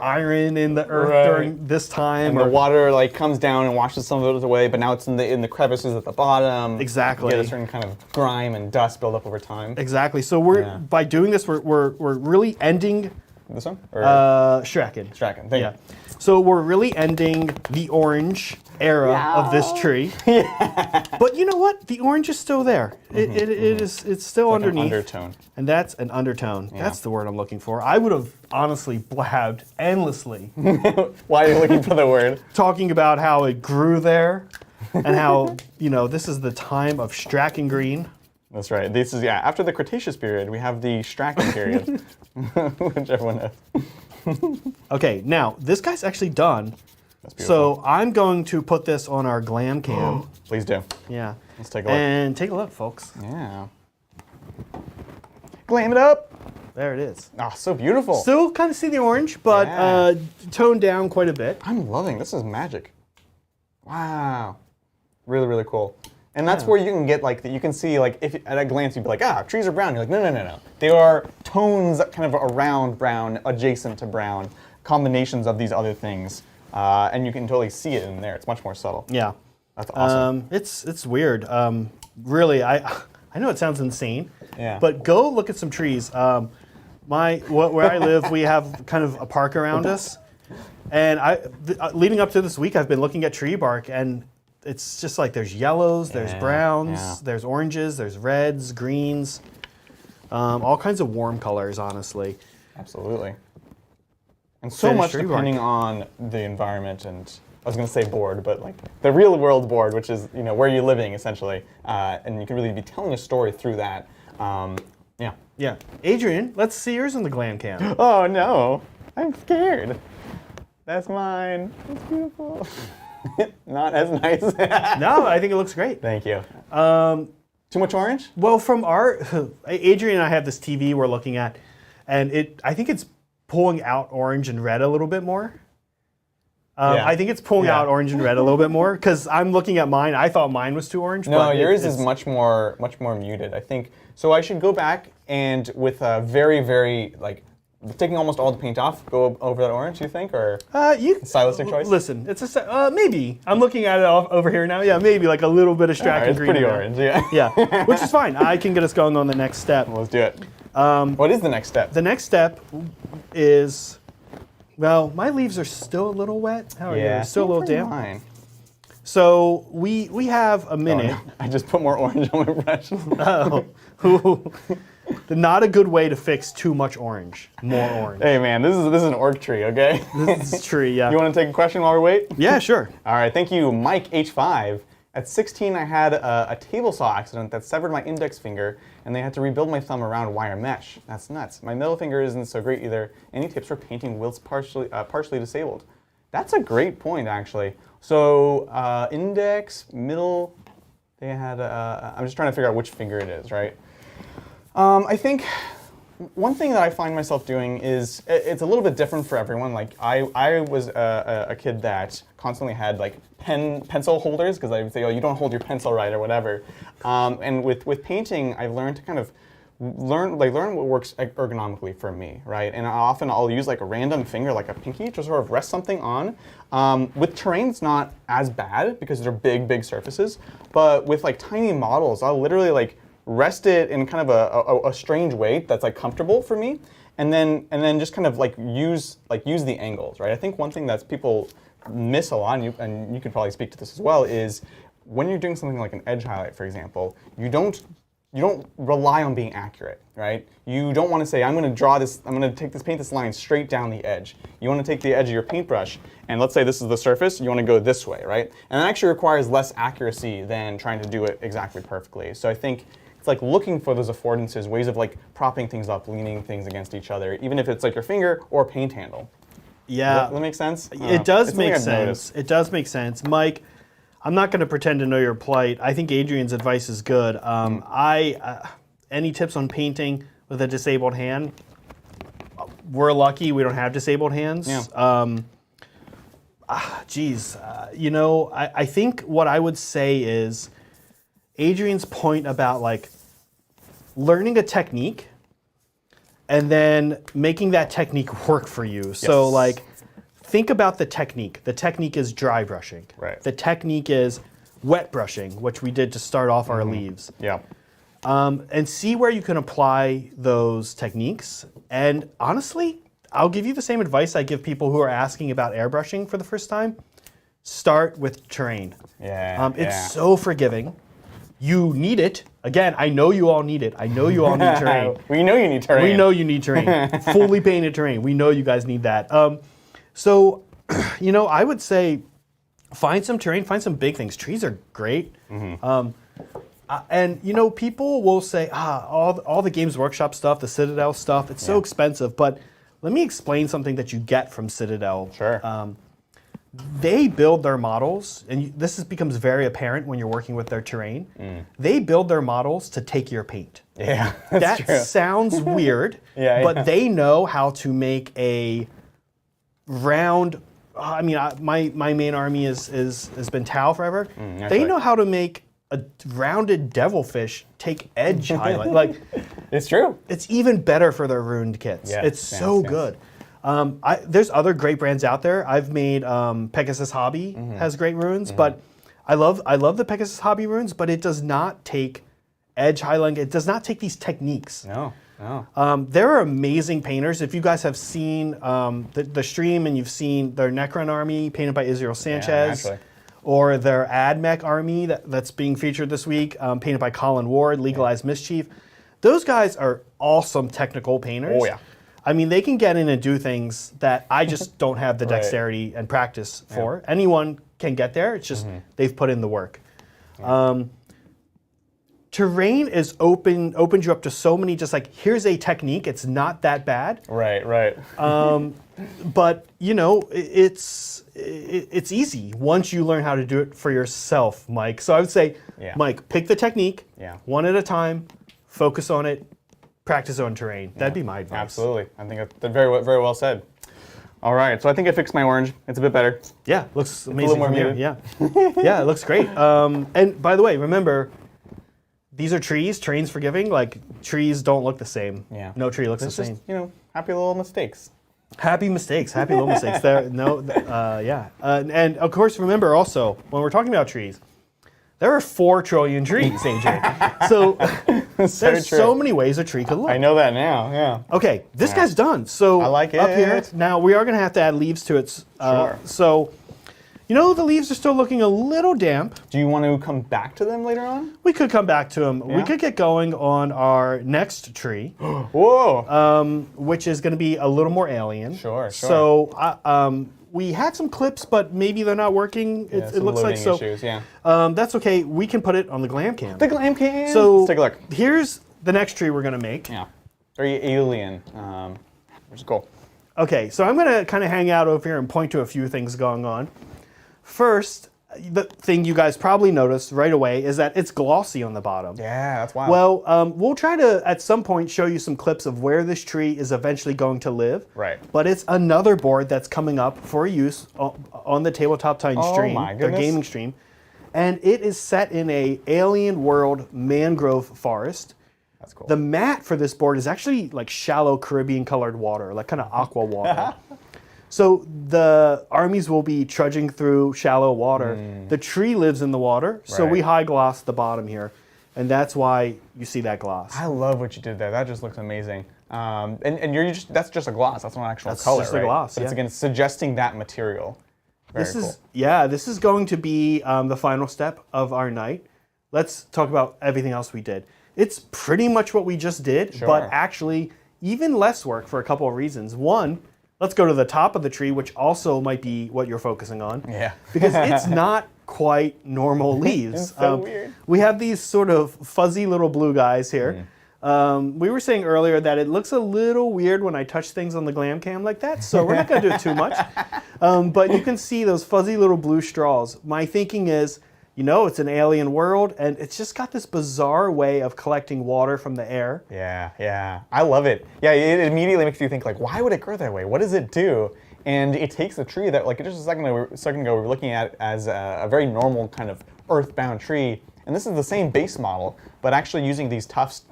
iron in the earth during this time. And the water like comes down and washes some of it away, but now it's in the crevices at the bottom. Exactly. You get a certain kind of grime and dust build up over time. Exactly. So by doing this, we're really ending This one? Or Strachan. Strachan. Thank you. So we're really ending the orange era of this tree. But you know what? The orange is still there. It's still Like underneath. an undertone. And that's an undertone. That's the word I'm looking for. I would have honestly blabbed endlessly Why are you looking for the word? talking about how it grew there and how, this is the time of Strachan green. That's right. This is, after the Cretaceous period, we have the Strachan period, which everyone knows. Okay, now this guy's actually done. That's beautiful. So I'm going to put this on our glam cam. Please do. Yeah. Let's take a look. And take a look, folks. Yeah. Glam it up. There it is. Ah, so beautiful. Still kind of see the orange, but toned down quite a bit. I'm loving this. Is magic. Wow. Really, really cool. And that's where you can get you can see if at a glance you'd be like, trees are brown. You're like, no. They are tones kind of around brown, adjacent to brown, combinations of these other things. And you can totally see it in there. It's much more subtle. Yeah. That's awesome. It's weird. Really, I know it sounds insane. Yeah. But go look at some trees. Where I live, we have kind of a park around us. And leading up to this week, I've been looking at tree bark, and it's just like there's yellows, there's browns, there's oranges, there's reds, greens, all kinds of warm colors, honestly. Absolutely. And so Finished much tree depending on the environment and, I was going to say board, but the real world board, which is where you're living essentially, and you can really be telling a story through that. Yeah. Adrian, let's see yours on the glam cam. Oh no, I'm scared. That's mine. It's beautiful. Not as nice. No, I think it looks great. Thank you. Too much orange? Well, from Adrian and I have this TV we're looking at, and I think it's pulling out orange and red a little bit more. Yeah. I think it's pulling out orange and red a little bit more because I'm looking at mine. I thought mine was too orange. No, but yours is much more muted. I think so. I should go back and with a very, very like taking almost all the paint off, go over that orange. You think, or stylistic choice? Listen, it's a maybe. I'm looking at it over here now. Yeah, maybe like a little bit of Strachan It's green. pretty orange. Yeah. Yeah, which is fine. I can get us going on the next step. Let's do it. What is the next step? The next step is, well, my leaves are still a little wet. How are yours? Still a little damp. Mine. So we have a minute. Oh, no. I just put more orange on my brush. Oh. Not a good way to fix too much orange. More orange. Hey man, this is an orc tree, okay? This is true, yeah. You want to take a question while we wait? Yeah, sure. All right, thank you, Mike H5. At 16, I had a table saw accident that severed my index finger, and they had to rebuild my thumb around wire mesh. That's nuts. My middle finger isn't so great either. Any tips for painting whilst partially disabled? That's a great point, actually. So index, middle, they had. I'm just trying to figure out which finger it is, right? I think one thing that I find myself doing is it's a little bit different for everyone. Like I was a kid that constantly had like pencil holders because I would say, oh, you don't hold your pencil right or whatever. And with painting, I've learned to kind of learn what works ergonomically for me, right? And often I'll use like a random finger, like a pinky, to sort of rest something on. With terrain, it's not as bad because they're big surfaces. But with like tiny models, I'll literally like rest it in kind of a strange way that's like comfortable for me, and then just kind of like use the angles, right? I think one thing that people miss a lot, and you could probably speak to this as well, is when you're doing something like an edge highlight, for example, you don't rely on being accurate, right? You don't want to say, I'm going to draw this, I'm going to paint this line straight down the edge. You want to take the edge of your paintbrush, and let's say this is the surface, you want to go this way, right? And that actually requires less accuracy than trying to do it exactly perfectly. So I think it's like looking for those affordances, ways of like propping things up, leaning things against each other, even if it's like your finger or paint handle. Yeah. Does that make sense? It does make sense. It does make sense. Mike, I'm not going to pretend to know your plight. I think Adrian's advice is good. Any tips on painting with a disabled hand? We're lucky we don't have disabled hands. Yeah. I think what I would say is Adrian's point about like learning a technique and then making that technique work for you. Yes. So like think about the technique. The technique is dry brushing. Right. The technique is wet brushing, which we did to start off our leaves. Yeah. And see where you can apply those techniques. And honestly, I'll give you the same advice I give people who are asking about airbrushing for the first time. Start with terrain. Yeah. It's so forgiving. You need it. Again, I know you all need it. I know you all need terrain. We know you need terrain. We know you need terrain. Fully painted terrain. We know you guys need that. I would say find some terrain, find some big things. Trees are great. And people will say, all the Games Workshop stuff, the Citadel stuff, it's so expensive. But let me explain something that you get from Citadel. Sure. They build their models, and becomes very apparent when you're working with their terrain. They build their models to take your paint. Yeah, that true. sounds weird, but they know how to make a round. My main army has been Tau forever. They know how to make a rounded devilfish take edge highlight. Like, it's true. It's even better for their ruined kits. Yeah, it's so good. There's other great brands out there. I've made Pegasus Hobby has great runes, but I love the Pegasus Hobby runes, but it does not take edge highlighting. It does not take these techniques. No. There are amazing painters. If you guys have seen the stream and you've seen their Necron army painted by Israel Sanchez, or their AdMech army that's being featured this week, painted by Colin Ward, Legalized Mischief, those guys are awesome technical painters. Oh yeah. I mean, they can get in and do things that I just don't have the dexterity and practice for. Anyone can get there. It's just they've put in the work. Terrain is opens you up to so many. Just like, here's a technique. It's not that bad. Right. But it's easy once you learn how to do it for yourself, Mike. So I would say, Mike, pick the technique, one at a time, focus on it, practice on terrain. That'd be my advice. Absolutely. I think that's very well said. All right, so I think I fixed my orange. It's a bit better. Yeah, looks amazing more from here. muted. Yeah, yeah, it looks great. And by the way, remember, these are trees. Terrain's forgiving. Like trees don't look the same. Yeah. No tree looks It's the just, same. happy little mistakes. Happy mistakes. Happy little mistakes. There. No. Yeah. And of course, remember also when we're talking about trees, there are 4 trillion trees, Adrian. So there's so many ways a tree could look. I know that now. Yeah. Okay, this guy's done. So I like up here it. now we are going to have to add leaves to it. Sure. So, the leaves are still looking a little damp. Do you want to come back to them later on? We could come back to them. We Yeah. could get going on our next tree, Whoa. which is going to be a little more alien. Sure. So we had some clips, but maybe they're not working. Yeah, It some looks like loading so. issues, yeah. That's okay. We can put it on the glam cam. The glam cam. So let's take a look. here's the next tree we're going to make. Yeah. Very alien, which is cool. Okay, so I'm going to kind of hang out over here and point to a few things going on. First, the thing you guys probably noticed right away is that it's glossy on the bottom. Yeah, that's wild. Well, we'll try to, at some point, show you some clips of where this tree is eventually going to live. Right. But it's another board that's coming up for use on the Tabletop Titan stream, my their goodness. gaming stream. And it is set in a alien world mangrove forest. That's cool. The mat for this board is actually like shallow Caribbean colored water, like kind of aqua water. So the armies will be trudging through shallow water. The tree lives in the water, so we Right. high gloss the bottom here. And that's why you see that gloss. I love what you did there. That just looks amazing. And that's just a gloss. That's not actual That's color, just a right? gloss, But it's yeah. again suggesting that material. Very cool. This is going to be the final step of our night. Let's talk about everything else we did. It's pretty much what we just did, Sure. but actually even less work for a couple of reasons. One, let's go to the top of the tree, which also might be what you're focusing on. Yeah. Because it's not quite normal leaves. It's so weird. We have these sort of fuzzy little blue guys here. We were saying earlier that it looks a little weird when I touch things on the glam cam like that, so we're not going to do it too much. But you can see those fuzzy little blue straws. My thinking is, it's an alien world, and it's just got this bizarre way of collecting water from the air. Yeah. I love it. Yeah, it immediately makes you think, like, why would it grow that way? What does it do? And it takes the tree that, like, just a second ago, we were looking at as a very normal kind of earthbound tree. And this is the same base model, but actually using these tufts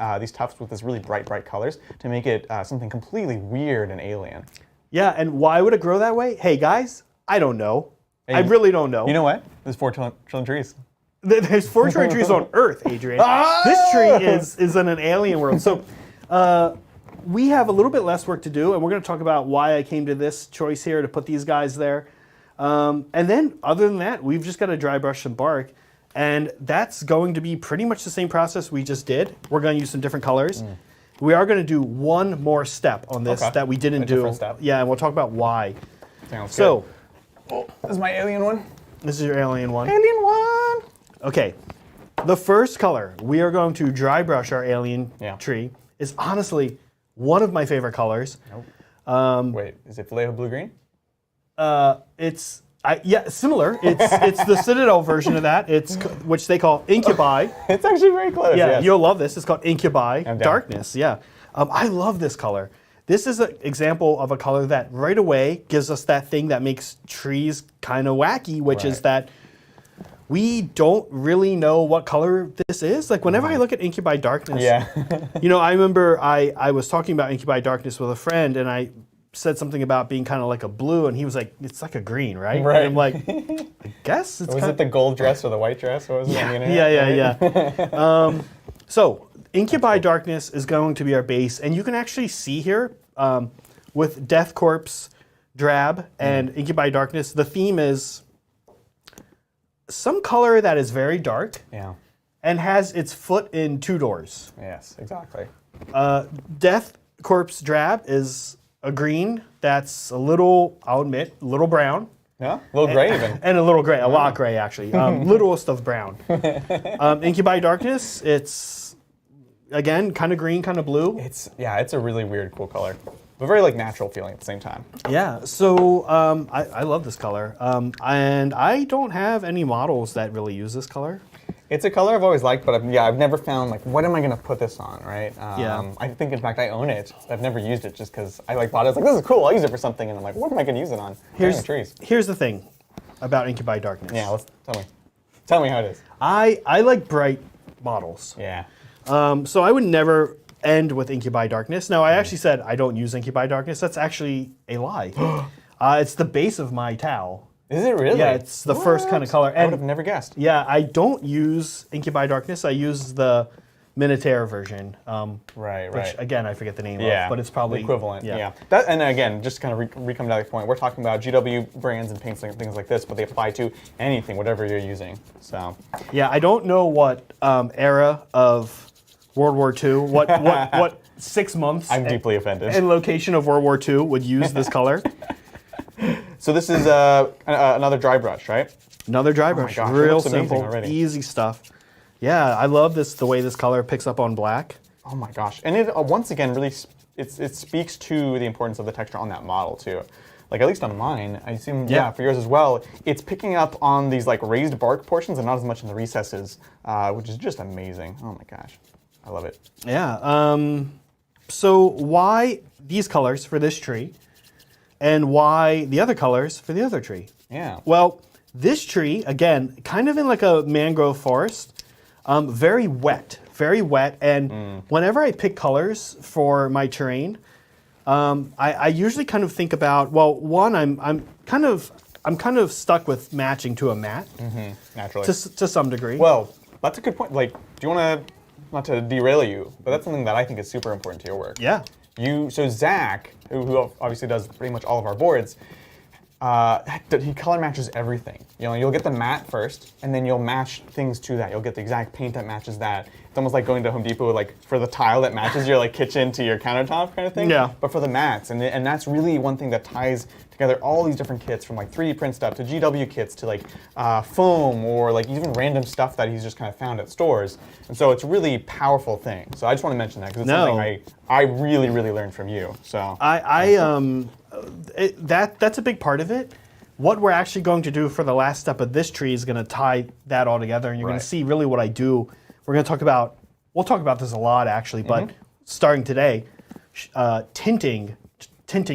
with this really bright colors to make it something completely weird and alien. Yeah, and why would it grow that way? Hey, guys, I don't know. I really don't know. You know what? There's 4 trillion trees. There's 4 trillion trees on Earth, Adrian. This tree is in an alien world. So we have a little bit less work to do, and we're going to talk about why I came to this choice here to put these guys there. And then, other than that, we've just got to dry brush some bark, and that's going to be pretty much the same process we just did. We're going to use some different colors. We are going to do one more step on this that we didn't do. different step. Yeah, and we'll talk about why. Sounds So, good. This is my alien one. this is your alien one. Alien one. Okay, the first color we are going to dry brush our alien tree is honestly one of my favorite colors. Wait, is it Vallejo blue-green? It's similar. It's the Citadel version of that. Which they call Incubi. It's actually very close. Yeah, yes. you'll love this. It's called Incubi down. Darkness. Yeah, I love this color. This is an example of a color that right away gives us that thing that makes trees kind of wacky, which is that we don't really know what color this is. Like whenever I look at Incubi Darkness, I remember I was talking about Incubi Darkness with a friend, and I said something about being kind of like a blue, and he was like, "It's like a green, right?" Right. And I'm like, "I guess it's." Was it the gold dress or the white dress? What was it on the internet? Yeah. So Incubi Darkness is going to be our base, and you can actually see here with Death Corpse Drab and Incubi Darkness, the theme is some color that is very dark and has its foot in 2 doors. Yes, exactly. Death Corpse Drab is a green that's a little, I'll admit, a little brown. Yeah, a little gray even. And a little gray, a lot gray actually. Littlest of brown. Incubi Darkness, it's, again, kind of green, kind of blue. It's a really weird, cool color. But very like natural feeling at the same time. Yeah, so I love this color. And I don't have any models that really use this color. It's a color I've always liked, but I've never found like, what am I gonna put this on, right? Yeah. I think in fact I own it. I've never used it just because I like bought it. I was like, this is cool. I'll use it for something, and I'm like, what am I gonna use it on? Trees. Here's the thing about Incubi Darkness. Yeah, tell me how it is. I like bright models. Yeah. So I would never end with Incubi Darkness. Now, I actually said I don't use Incubi Darkness. That's actually a lie. It's the base of my towel. Is it really? Yeah, it's the first kind of color. I would have never guessed. Yeah, I don't use Incubi Darkness. I use the Minotaur version. Right. Which, again, I forget the name Yeah, of, but it's probably the equivalent. Yeah. That, and again, just kind of re-come to that point, we're talking about GW brands and paints and things like this, but they apply to anything, whatever you're using. So. Yeah, I don't know what era of World War II, what 6 months. I'm deeply offended. And location of World War II would use this color. So this is another dry brush, right? Another dry brush. gosh, it Real looks amazing simple, already. easy stuff. Yeah, I love this. The way this color picks up on black. Oh my gosh! And it once again really it speaks to the importance of the texture on that model too. Like at least on mine, I assume for yours as well. It's picking up on these like raised bark portions and not as much in the recesses, which is just amazing. Oh my gosh, I love it. Yeah. So why these colors for this tree, and why the other colors for the other tree? Yeah. Well, this tree again, kind of in like a mangrove forest, very wet, and whenever I pick colors for my terrain, I usually kind of think about, well, one, I'm kind of stuck with matching to a mat, Naturally. to some degree. Well, that's a good point. Like, do you want to, not to derail you, but that's something that I think is super important to your work. Yeah. So Zach, who obviously does pretty much all of our boards, he color matches everything. You know, you'll get the matte first, and then you'll match things to that. You'll get the exact paint that matches that. It's almost like going to Home Depot, like for the tile that matches your like kitchen to your countertop kind of thing. Yeah. But for the mattes, and that's really one thing that ties together all these different kits, from like 3D print stuff to GW kits to like foam, or like even random stuff that he's just kind of found at stores. And so it's a really powerful thing. So I just want to mention that because it's something I really learned from you. So that's a big part of it. What we're actually going to do for the last step of this tree is going to tie that all together, and you're going to see really what I do. We're going to talk about, we'll talk about this a lot actually, but starting today, tinting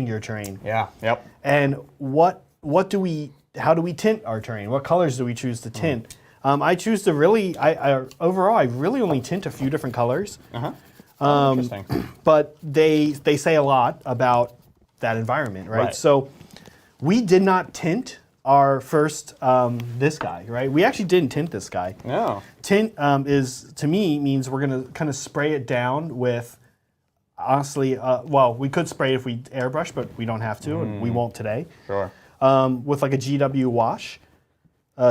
your terrain. Yeah. Yep. And how do we tint our terrain? What colors do we choose to tint? I choose to really, overall, I really only tint a few different colors. Interesting. But they say a lot about that environment, right? So we did not tint our first, this guy, right? We actually didn't tint this guy. No. Tint is, to me, means we're gonna kind of spray it down with, honestly, well, we could spray it if we airbrush, but we don't have to, and we won't today. Sure. With like a GW wash,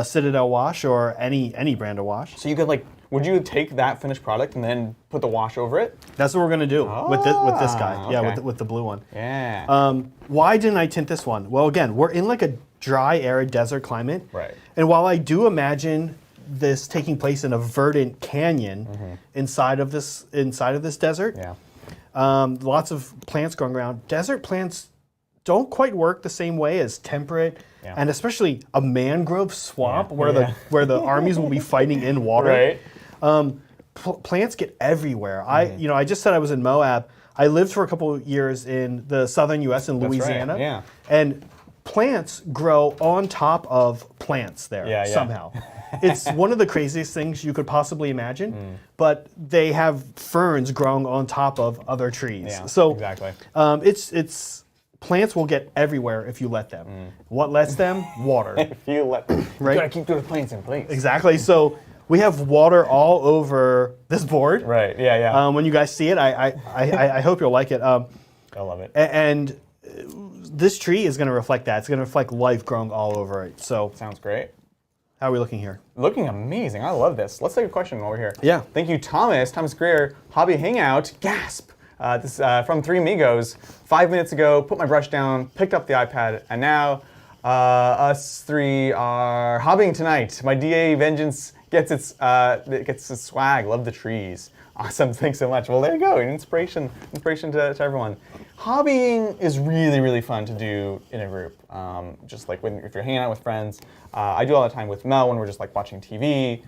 Citadel wash, or any brand of wash. So you could like, would you take that finished product and then put the wash over it? That's what we're gonna do with this guy. okay. Yeah, with the blue one. Yeah. Why didn't I tint this one? Well, again, we're in like a dry, arid desert climate. Right. And while I do imagine this taking place in a verdant canyon inside of this desert, lots of plants growing around. Desert plants don't quite work the same way as temperate, and especially a mangrove swamp where the armies will be fighting in water. Right. Plants get everywhere. I just said I was in Moab. I lived for a couple of years in the southern U.S. in Louisiana. Right. Yeah. And plants grow on top of plants there somehow. It's one of the craziest things you could possibly imagine, but they have ferns growing on top of other trees. Yeah, so exactly. It's plants will get everywhere if you let them. What lets them? Water. If you let them. Right? You gotta keep the plants in place. Exactly. So we have water all over this board. Right. Yeah. When you guys see it, I hope you'll like it. I love it. And this tree is going to reflect that. It's going to reflect life growing all over it. So Sounds great. how are we looking here? Looking amazing. I love this. Let's take a question over here. Yeah. Thank you, Thomas Greer, Hobby Hangout. Gasp. This from Three Amigos. 5 minutes ago, put my brush down, picked up the iPad, and now us three are hobbying tonight. My DA Vengeance it gets its swag. Love the trees. Awesome. Thanks so much. Well, there you go. An inspiration to everyone. Hobbying is really, really fun to do in a group. Just like if you're hanging out with friends. I do all the time with Mel when we're just like watching TV.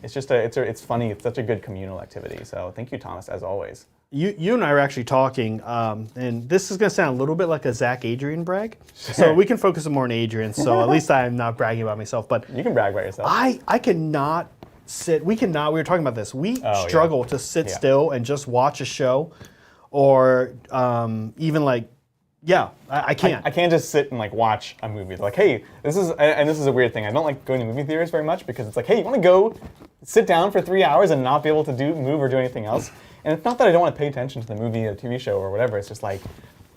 It's funny. It's such a good communal activity. So thank you, Thomas, as always. You and I were actually talking, and this is going to sound a little bit like a Zach Adrian brag. So we can focus more on Adrian. So at least I'm not bragging about myself. But you can brag about yourself. I cannot sit. We cannot. We were talking about this. We struggle to sit still and just watch a show, or even like. Yeah, I can't. I can't just sit and like watch a movie. Like, hey, this is a weird thing. I don't like going to movie theaters very much because it's like, hey, you want to go sit down for 3 hours and not be able to move or do anything else? And it's not that I don't want to pay attention to the movie or TV show or whatever. It's just like,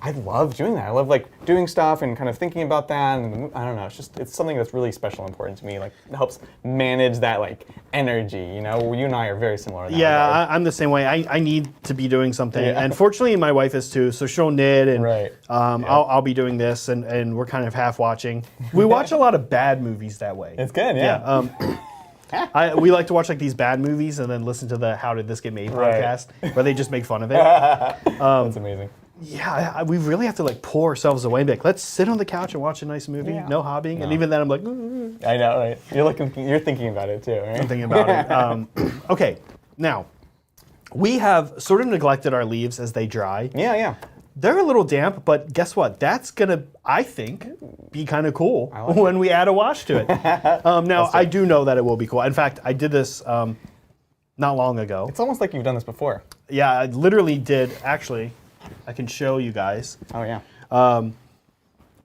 I love doing that. I love like doing stuff and kind of thinking about that. And I don't know. It's something that's really special and important to me. Like, it helps manage that like energy. You know, you and I are very similar. In that regard. I'm the same way. I need to be doing something, and fortunately, my wife is too. So she'll knit, and I'll be doing this, and we're kind of half watching. We watch a lot of bad movies that way. It's good, yeah. We like to watch like these bad movies and then listen to the "How Did This Get Made" podcast, where they just make fun of it. That's amazing. Yeah, we really have to like pull ourselves away and be like, let's sit on the couch and watch a nice movie, no hobbying. And even then I'm like, I know, right? You're thinking about it too, right? I'm thinking about it. Okay, now, we have sort of neglected our leaves as they dry. Yeah. They're a little damp, but guess what? That's gonna, I think, be kind of cool when we add a wash to it. Now, I do know that it will be cool. In fact, I did this not long ago. It's almost like you've done this before. Yeah, I literally did, actually. I can show you guys. Oh, yeah.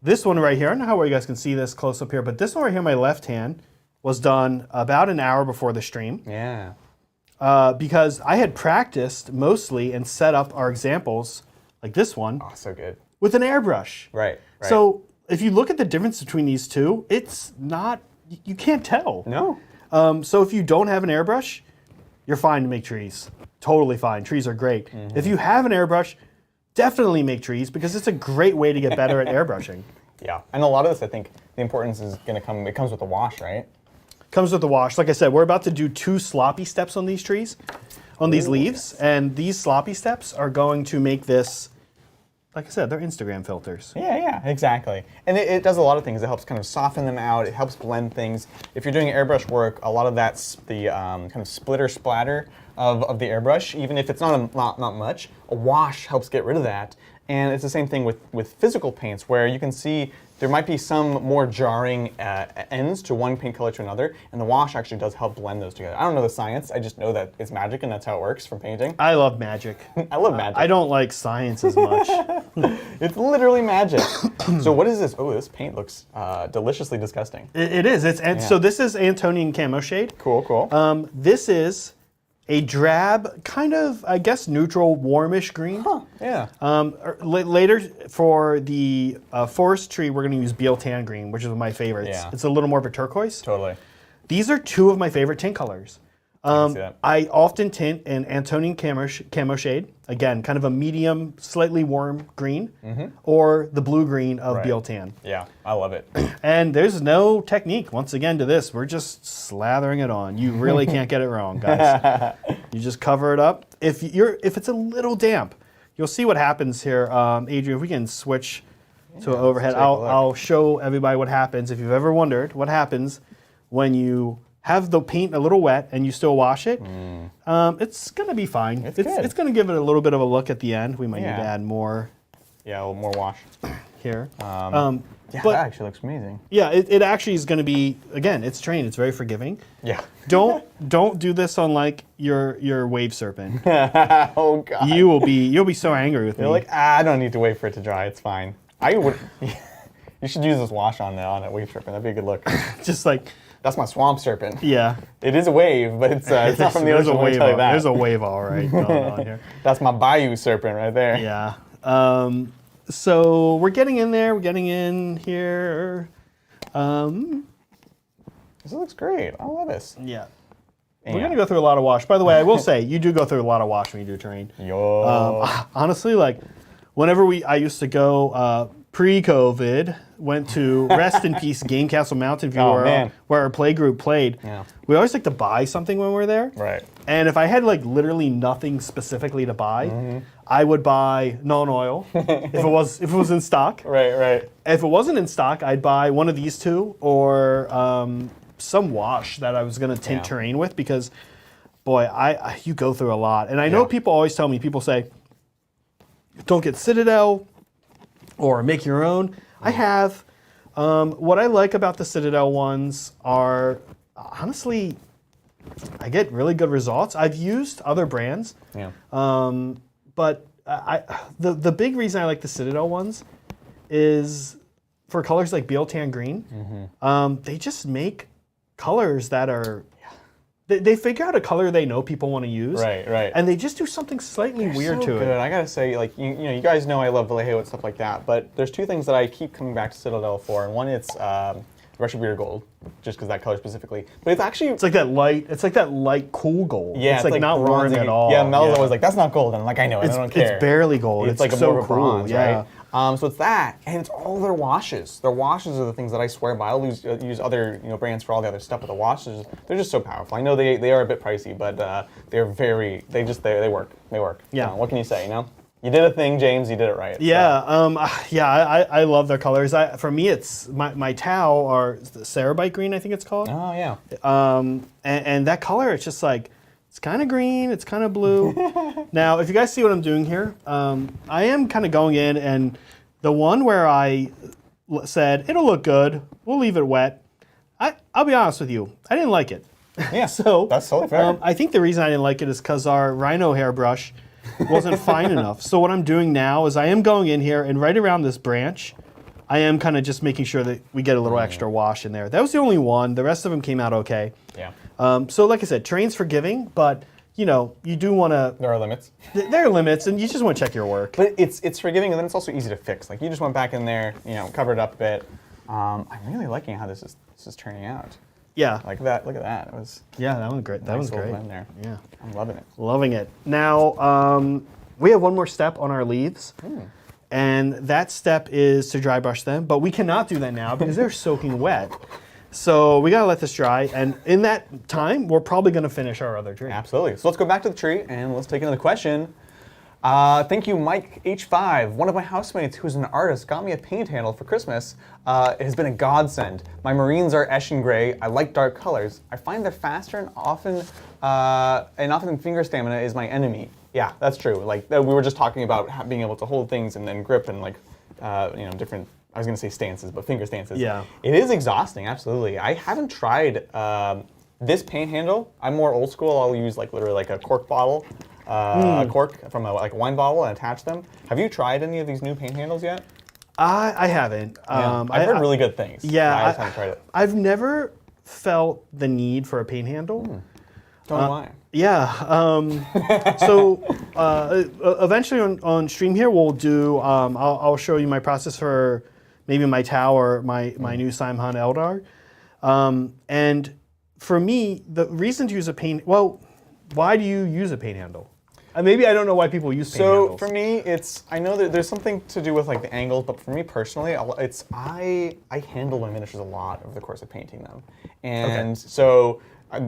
This one right here, I don't know how well you guys can see this close up here, but this one right here, my left hand, was done about an hour before the stream. Yeah. Because I had practiced mostly and set up our examples, like this one. Oh, so good. With an airbrush. Right. So if you look at the difference between these two, it's not, you can't tell. No. So if you don't have an airbrush, you're fine to make trees. Totally fine. Trees are great. Mm-hmm. If you have an airbrush, definitely make trees because it's a great way to get better at airbrushing. Yeah, and a lot of this, I think, the importance is going to come. It comes with the wash, right? Comes with the wash. Like I said, we're about to do 2 sloppy steps on these trees, on these leaves, and these sloppy steps are going to make this. Like I said, they're Instagram filters. Yeah, exactly. And it does a lot of things. It helps kind of soften them out. It helps blend things. If you're doing airbrush work, a lot of that's the kind of splitter splatter of the airbrush. Even if it's not much, a wash helps get rid of that. And it's the same thing with physical paints, where you can see there might be some more jarring ends to one paint color to another, and the wash actually does help blend those together. I don't know the science, I just know that it's magic and that's how it works from painting. I love magic. I love magic. I don't like science as much. It's literally magic. So what is this? Oh, this paint looks deliciously disgusting. It is. So this is Antonian Camo Shade. Cool. This is a drab, kind of, I guess, neutral, warmish green. Yeah. Later, for the forest tree, we're going to use Beal Tan Green, which is my favorite. Yeah. It's a little more of a turquoise. Totally. These are 2 of my favorite tint colors. I often tint in Antonian Camo Shade, again, kind of a medium, slightly warm green, or the blue-green of Beal Tan. Yeah, I love it. And there's no technique, once again, to this. We're just slathering it on. You really can't get it wrong, guys. You just cover it up. If it's a little damp, you'll see what happens here. Adrian, if we can switch to overhead, I'll show everybody what happens. If you've ever wondered what happens when you have the paint a little wet and you still wash it, it's going to be fine. It's going to give it a little bit of a look at the end. We might need to add more. Yeah, a little more wash. Here. Yeah, that actually looks amazing. Yeah, it actually is going to be, again, it's trained. It's very forgiving. Yeah. Don't do this on like your wave serpent. Oh God. You'll be so angry with me. You're like, I don't need to wait for it to dry. It's fine. I would. You should use this wash on a wave serpent. That'd be a good look. Just like. That's my swamp serpent. Yeah. It is a wave, but it's not from the ocean. There's a wave all right going on here. That's my bayou serpent right there. Yeah. So we're getting in there. We're getting in here. This looks great. I love this. Yeah. We're going to go through a lot of wash. By the way, I will say, you do go through a lot of wash when you do terrain. Yo. Honestly, like, whenever I used to go pre-COVID, went to rest in peace Game Castle Mountain View, man. where our play group played, Yeah. we always like to buy something when we're there. Right. And if I had like literally nothing specifically to buy, I would buy non-oil if it was in stock. Right. If it wasn't in stock, I'd buy one of these two or some wash that I was going to tint terrain with because, boy, you go through a lot. And I know people always tell me, people say, don't get Citadel or make your own. I have. What I like about the Citadel ones are, honestly, I get really good results. I've used other brands, but the big reason I like the Citadel ones is for colors like Beal Tan Green. They just make colors that are. They figure out a color they know people want to use, Right. and they just do something slightly weird to good. it. I gotta say, like you guys know I love Vallejo and stuff like that, but there's two things that I keep coming back to Citadel for, and one it's Russian Beer Gold, just because that color specifically. But it's actually It's like that light. It's like that light cool gold. yeah, it's like not warm bronzy. at all. Yeah, Mel's always like, that's not gold, and I'm like, I know, I don't care. It's barely gold. It's like so more of a cool. bronze, Yeah. right? So it's that, and it's all their washes. Their washes are the things that I swear by. I'll use other brands for all the other stuff, but the washes, they're just so powerful. I know they are a bit pricey, but they work. They work. Yeah. What can you say? You did a thing, James. You did it right. Yeah, I love their colors. For me, it's my Tau or the Cerebite green, I think it's called. Oh yeah. And that color, it's just like, it's kind of green, it's kind of blue. Now, if you guys see what I'm doing here, I am kind of going in, and the one where I said, it'll look good, we'll leave it wet, I'll be honest with you, I didn't like it. Yeah, So that's totally fair. I think the reason I didn't like it is because our Rhino hairbrush wasn't fine enough. So what I'm doing now is I am going in here, and right around this branch, I am kind of just making sure that we get a little extra wash in there. That was the only one. The rest of them came out okay. Yeah. So like I said, terrain's forgiving, but you do want to. There are limits. There are limits, and you just want to check your work. But it's forgiving, and then it's also easy to fix. Like you just went back in there, covered it up a bit. I'm really liking how this is turning out. Yeah. Like that. Look at that. It was. Yeah, that one's great. That nice one's little great. blend there. Yeah. I'm loving it. Loving it. Now we have one more step on our leaves. And that step is to dry brush them, but we cannot do that now because they're soaking wet. So we gotta let this dry, and in that time, we're probably gonna finish our other drink. Absolutely. So let's go back to the tree and let's take another question. Thank you, Mike H5. One of my housemates, who's an artist, got me a paint handle for Christmas. It has been a godsend. My Marines are Eshin Gray. I like dark colors. I find they're faster and often finger stamina is my enemy. Yeah, that's true. Like we were just talking about being able to hold things and then grip and different. I was going to say stances, but finger stances. Yeah. It is exhausting, absolutely. I haven't tried this paint handle. I'm more old school. I'll use literally a cork bottle, a cork from a wine bottle and attach them. Have you tried any of these new paint handles yet? I haven't. Yeah. I've heard really good things. Yeah, I just haven't tried it. I've never felt the need for a paint handle. Don't know why. Yeah. So eventually on stream here, we'll do. I'll show you my process for maybe my Tau or my new Simhan Eldar. And for me, the reason to use a paint. Well, why do you use a paint handle? Maybe I don't know why people use paint handles. So for me, I know that there's something to do with the angles, but for me personally, I handle my miniatures a lot over the course of painting them, and so.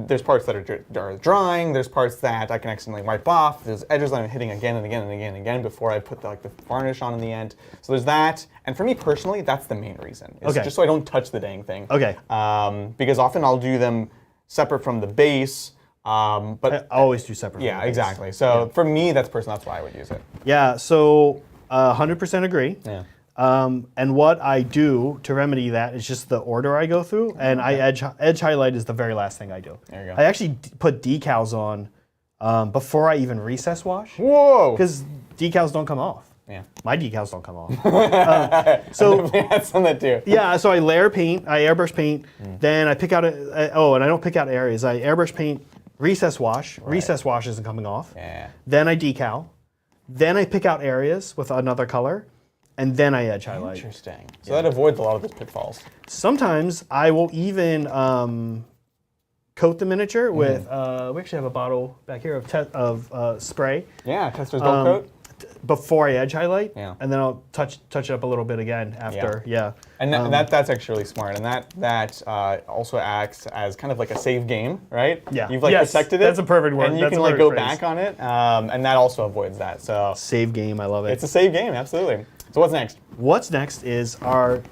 There's parts that are drying. There's parts that I can accidentally wipe off. There's edges that I'm hitting again and again and again and again before I put the varnish on in the end. So there's that. And for me personally, that's the main reason. It's just so I don't touch the dang thing. Okay. Because often I'll do them separate from the base. But I always do separate. Yeah, exactly. So for me, that's why I would use it. Yeah. So 100% agree. Yeah. And what I do to remedy that is just the order I go through, and I edge highlight is the very last thing I do. There you go. I actually put decals on before I even recess wash. Whoa! Because decals don't come off. Yeah. My decals don't come off. So that's some that do. yeah, so I layer paint, I airbrush paint, then I pick out and I don't pick out areas. I airbrush paint, recess wash. Right. Recess wash isn't coming off. Yeah. Then I decal. Then I pick out areas with another color. And then I edge highlight. Interesting. So that avoids a lot of those pitfalls. Sometimes I will even coat the miniature with. We actually have a bottle back here of spray. Yeah, Tester's Gold Coat. before I edge highlight, Yeah. and then I'll touch it up a little bit again after. Yeah. And that's actually really smart, and that also acts as kind of like a save game, right? Yeah. You've like Yes, protected it. that's a perfect word. And you That's can a like perfect go phrase. back on it, and that also avoids that. So Save game, I love it. it's a save game, absolutely. So what's next? What's next is our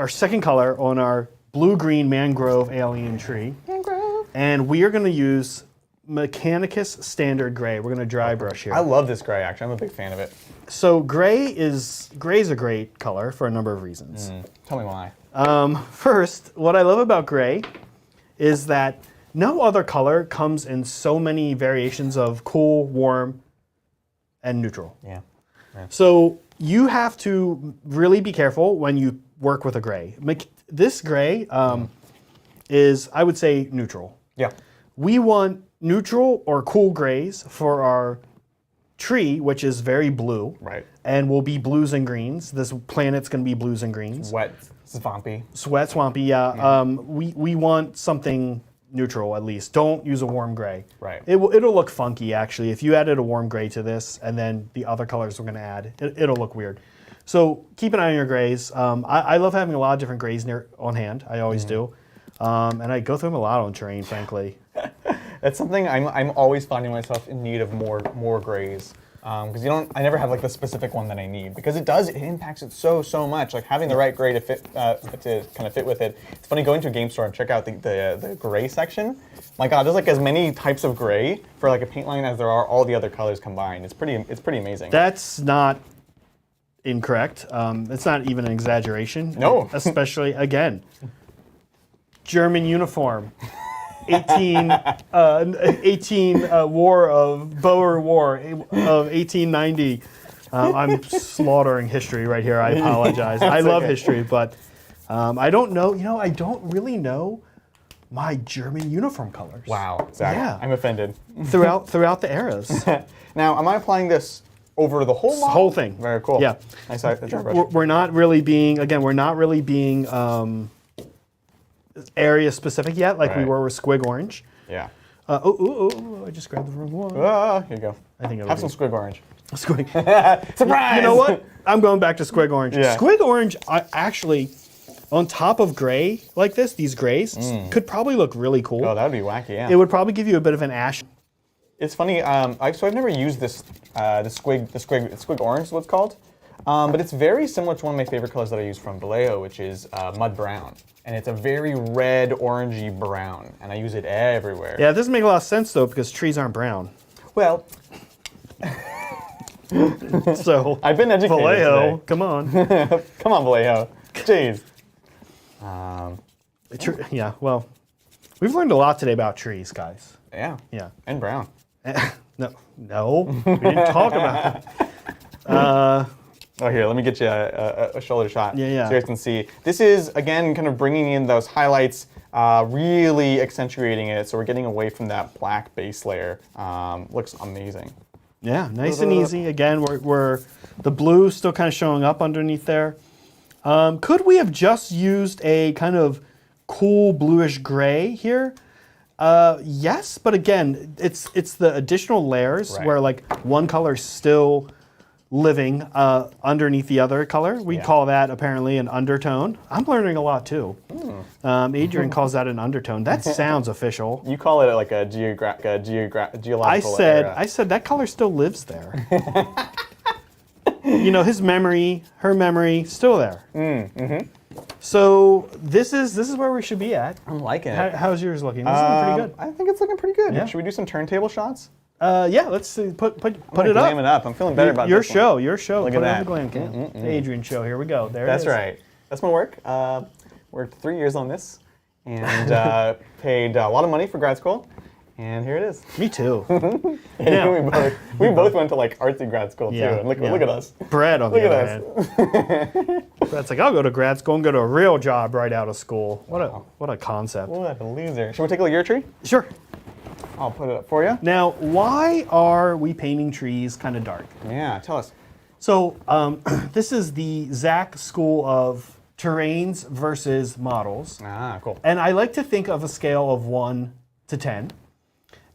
second color on our blue-green mangrove alien tree. Mangrove. And we are going to use Mechanicus Standard Gray. We're going to dry brush here. I love this gray, actually. I'm a big fan of it. So gray's a great color for a number of reasons. Tell me why. First, what I love about gray is that no other color comes in so many variations of cool, warm, and neutral. Yeah. So you have to really be careful when you work with a gray. This gray is, I would say, neutral. Yeah. We want neutral or cool grays for our tree, which is very blue. Right. And will be blues and greens. This planet's going to be blues and greens. Wet, swampy. Sweat, swampy, yeah. We want something neutral at least. Don't use a warm gray. Right. It'll look funky actually. If you added a warm gray to this and then the other colors we're going to add, it'll look weird. So keep an eye on your grays. I love having a lot of different grays on hand. I always do. And I go through them a lot on terrain, frankly. That's something I'm always finding myself in need of more grays. Because I never have like the specific one that I need, because it impacts it so much. Like having the right gray to fit, to kind of fit with it. It's funny going to a game store and check out the gray section. My God, there's like as many types of gray for like a paint line as there are all the other colors combined. It's pretty amazing. That's not incorrect. It's not even an exaggeration. No. Especially again, German uniform. 18 War of Boer War of 1890. I'm slaughtering history right here. I apologize. I love history, but I don't know. I don't really know my German uniform colors. Wow, Zach, Yeah. I'm offended. Throughout the eras. Now, am I applying this over the whole model? Whole thing. Very cool. Yeah. Nice dry brush. We're not really being area specific yet, like we Right. were with Squig Orange. Yeah. I just grabbed the wrong one. Here you go. I think it'll Have be some squig orange. Squig. Surprise! You know what? I'm going back to Squig Orange. Yeah. Squig Orange, actually, on top of gray like this, these grays, could probably look really cool. Oh, that would be wacky, yeah. It would probably give you a bit of an ash. It's funny. So I've never used this the squig orange is what it's called, but it's very similar to one of my favorite colors that I use from Vallejo, which is mud brown, and it's a very red, orangey brown, and I use it everywhere. Yeah, it doesn't make a lot of sense though because trees aren't brown. Well, So I've been educated Vallejo, come on. today. Come on, Vallejo. Jeez. Yeah, well, we've learned a lot today about trees, guys. Yeah. Yeah. And brown. No, we didn't talk about it. Oh, here, let me get you a shoulder shot. Yeah, yeah. So you guys can see. This is, again, kind of bringing in those highlights, really accentuating it. So we're getting away from that black base layer. Looks amazing. Yeah, nice and easy. Again, we're the blue still kind of showing up underneath there. Could we have just used a kind of cool bluish gray here? Yes, but again, it's the additional layers Right. where like one color's still living underneath the other color. We Yeah. call that apparently an undertone. I'm learning a lot too. Adrian calls that an undertone. That sounds official. You call it like a geological I said era. that color still lives there. His memory, her memory, still there. So this is where we should be at. I'm liking it. How's yours looking? This is looking pretty good. I think it's looking pretty good. Yeah. Should we do some turntable shots? Yeah, let's see. Put I'm it gonna up. glam it up. I'm feeling better about Your this one. show, your show. Look Put at it on that. the glam cam. The Adrian show. Here we go. There That's it is. right. That's my work. Worked 3 years on this, and paid a lot of money for grad school, and here it is. Me too. And Now- we both went to like artsy grad school Yeah, too. And look yeah. at us. Brad, on the Look other at hand. Brad's like, I'll go to grad school and go to a real job right out of school. What a concept. What a loser. Should we take a look at your tree? Sure. I'll put it up for you. Now, why are we painting trees kind of dark? Yeah, tell us. So this is the Zach School of Terrains versus Models. Ah, cool. And I like to think of a scale of 1 to 10.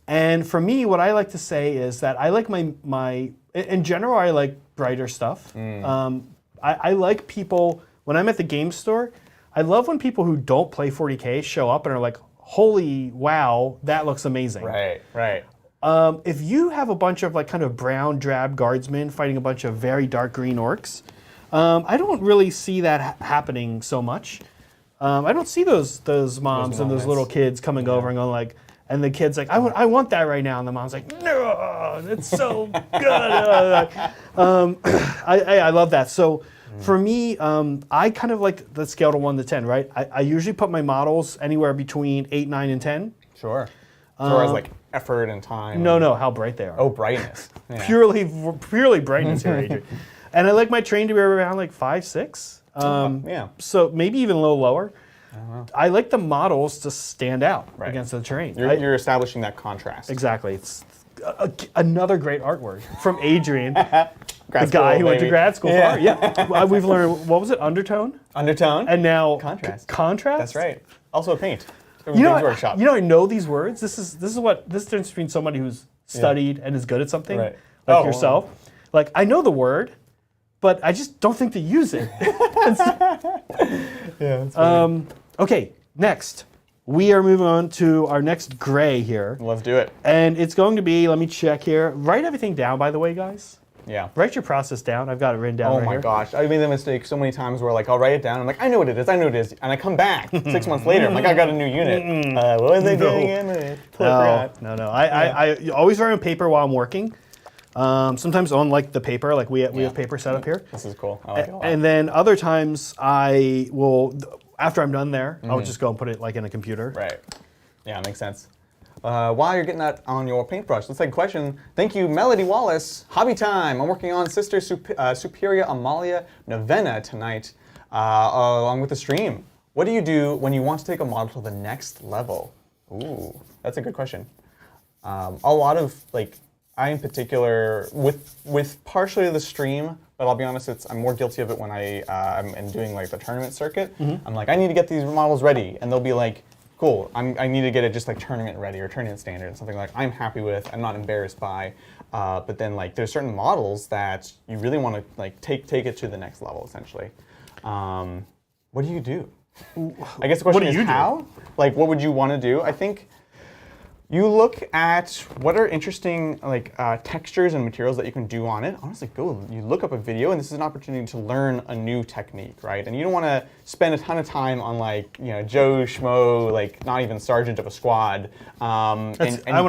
And for me, what I like to say is that I like my in general, I like brighter stuff. I like people, when I'm at the game store, I love when people who don't play 40K show up and are like, holy wow, that looks amazing. Right, right. If you have a bunch of like kind of brown drab guardsmen fighting a bunch of very dark green orcs, I don't really see that happening so much. I don't see those moms and those little kids coming over and going like, and the kid's like, I want that right now, and the mom's like, no, it's so good. I love that. So for me, I kind of like the scale to 1 to 10, right? I usually put my models anywhere between 8, 9, and 10. Sure. As far as like effort and time. No, how bright they are. Oh, brightness. Yeah. Purely brightness here, Adrian. And I like my train to be around like 5, 6. Yeah. So maybe even a little lower. I like the models to stand out against the terrain. You're establishing that contrast. Exactly. It's another great artwork from Adrian, the Grad guy school, who went to baby. grad school for art. Yeah. We've learned, what was it, undertone? Undertone. And now Contrast. Contrast? That's right. Also a paint. You know, Games Workshop. I know these words. This is the difference between somebody who's studied and is good at something, Right. like yourself. Like, I know the word, but I just don't think to use it. Yeah. That's funny. Okay, next. We are moving on to our next gray here. Let's do it. And it's going to be, let me check here. Write everything down, by the way, guys. Yeah. Write your process down. I've got it written down Oh right my here. gosh. I made the mistake so many times where like I'll write it down. I'm like, I know what it is. And I come back 6 months later. I'm like, I got a new unit. What was I doing again? No. I always write on paper while I'm working. Sometimes on like the paper, like we have paper set up here. This is cool. I like it a lot. And then other times I will, after I'm done there, I'll just go and put it like in a computer. Right. Yeah, makes sense. While you're getting that on your paintbrush, let's take a question. Thank you, Melody Wallace. Hobby time. I'm working on Sister Superior Amalia Novena tonight, along with the stream. What do you do when you want to take a model to the next level? Ooh, that's a good question. A lot of like, I in particular, with partially the stream, but I'll be honest, I'm more guilty of it when I'm doing like the tournament circuit. I'm like, I need to get these models ready, and they'll be like, cool, I need to get it just like tournament ready or tournament standard, something like I'm happy with, I'm not embarrassed by. But then like there's certain models that you really want to like take it to the next level essentially. What do you do? I guess the question is how? Like what would you want to do? I think you look at what are interesting like textures and materials that you can do on it. Honestly, you look up a video, and this is an opportunity to learn a new technique, right? And you don't want to spend a ton of time on like Joe Schmo, like not even sergeant of a squad. I want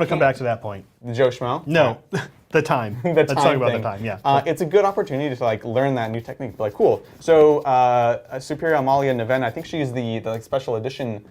to come back to that point. The Joe Schmo? No, the time. Let's talk about the time. Yeah. It's a good opportunity to like learn that new technique. But like, cool. So Superior Amalia Novena, I think she's the like special edition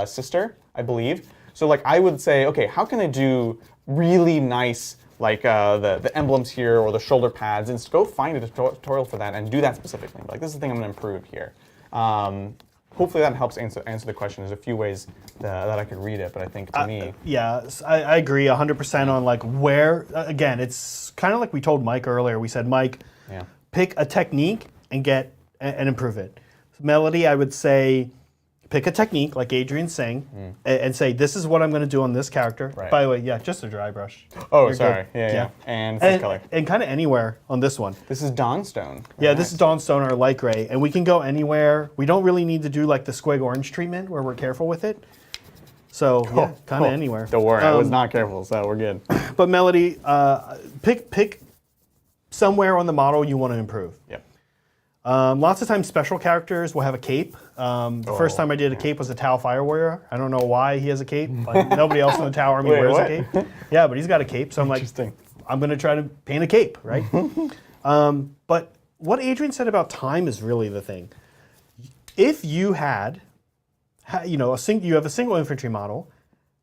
sister, I believe. So like I would say, okay, how can I do really nice like the emblems here or the shoulder pads, and just go find a tutorial for that and do that specifically. Like this is the thing I'm going to improve here. Hopefully that helps answer the question. There's a few ways that I could read it, but I think to me, yeah, I agree 100% on like where. Again, it's kind of like we told Mike earlier. We said, Mike, pick a technique and improve it. Melody, I would say, pick a technique, like Adrian's saying, and say, this is what I'm going to do on this character. Right. By the way, yeah, just a dry brush. Oh, You're sorry. good. Yeah. And this color. And kind of anywhere on this one. This is Dawnstone. Yeah, this is Dawnstone or light gray, and we can go anywhere. We don't really need to do like the squig orange treatment where we're careful with it. So, yeah, kind of anywhere. Don't worry, I was not careful, so we're good. But Melody, pick somewhere on the model you want to improve. Yep. Lots of times special characters will have a cape. The first time I did a cape was a Tau Fire Warrior. I don't know why he has a cape. Like, nobody else in the Tau Army wears a cape. Yeah, but he's got a cape, so I'm like, I'm going to try to paint a cape, right? But what Adrian said about time is really the thing. If you had, you have a single infantry model,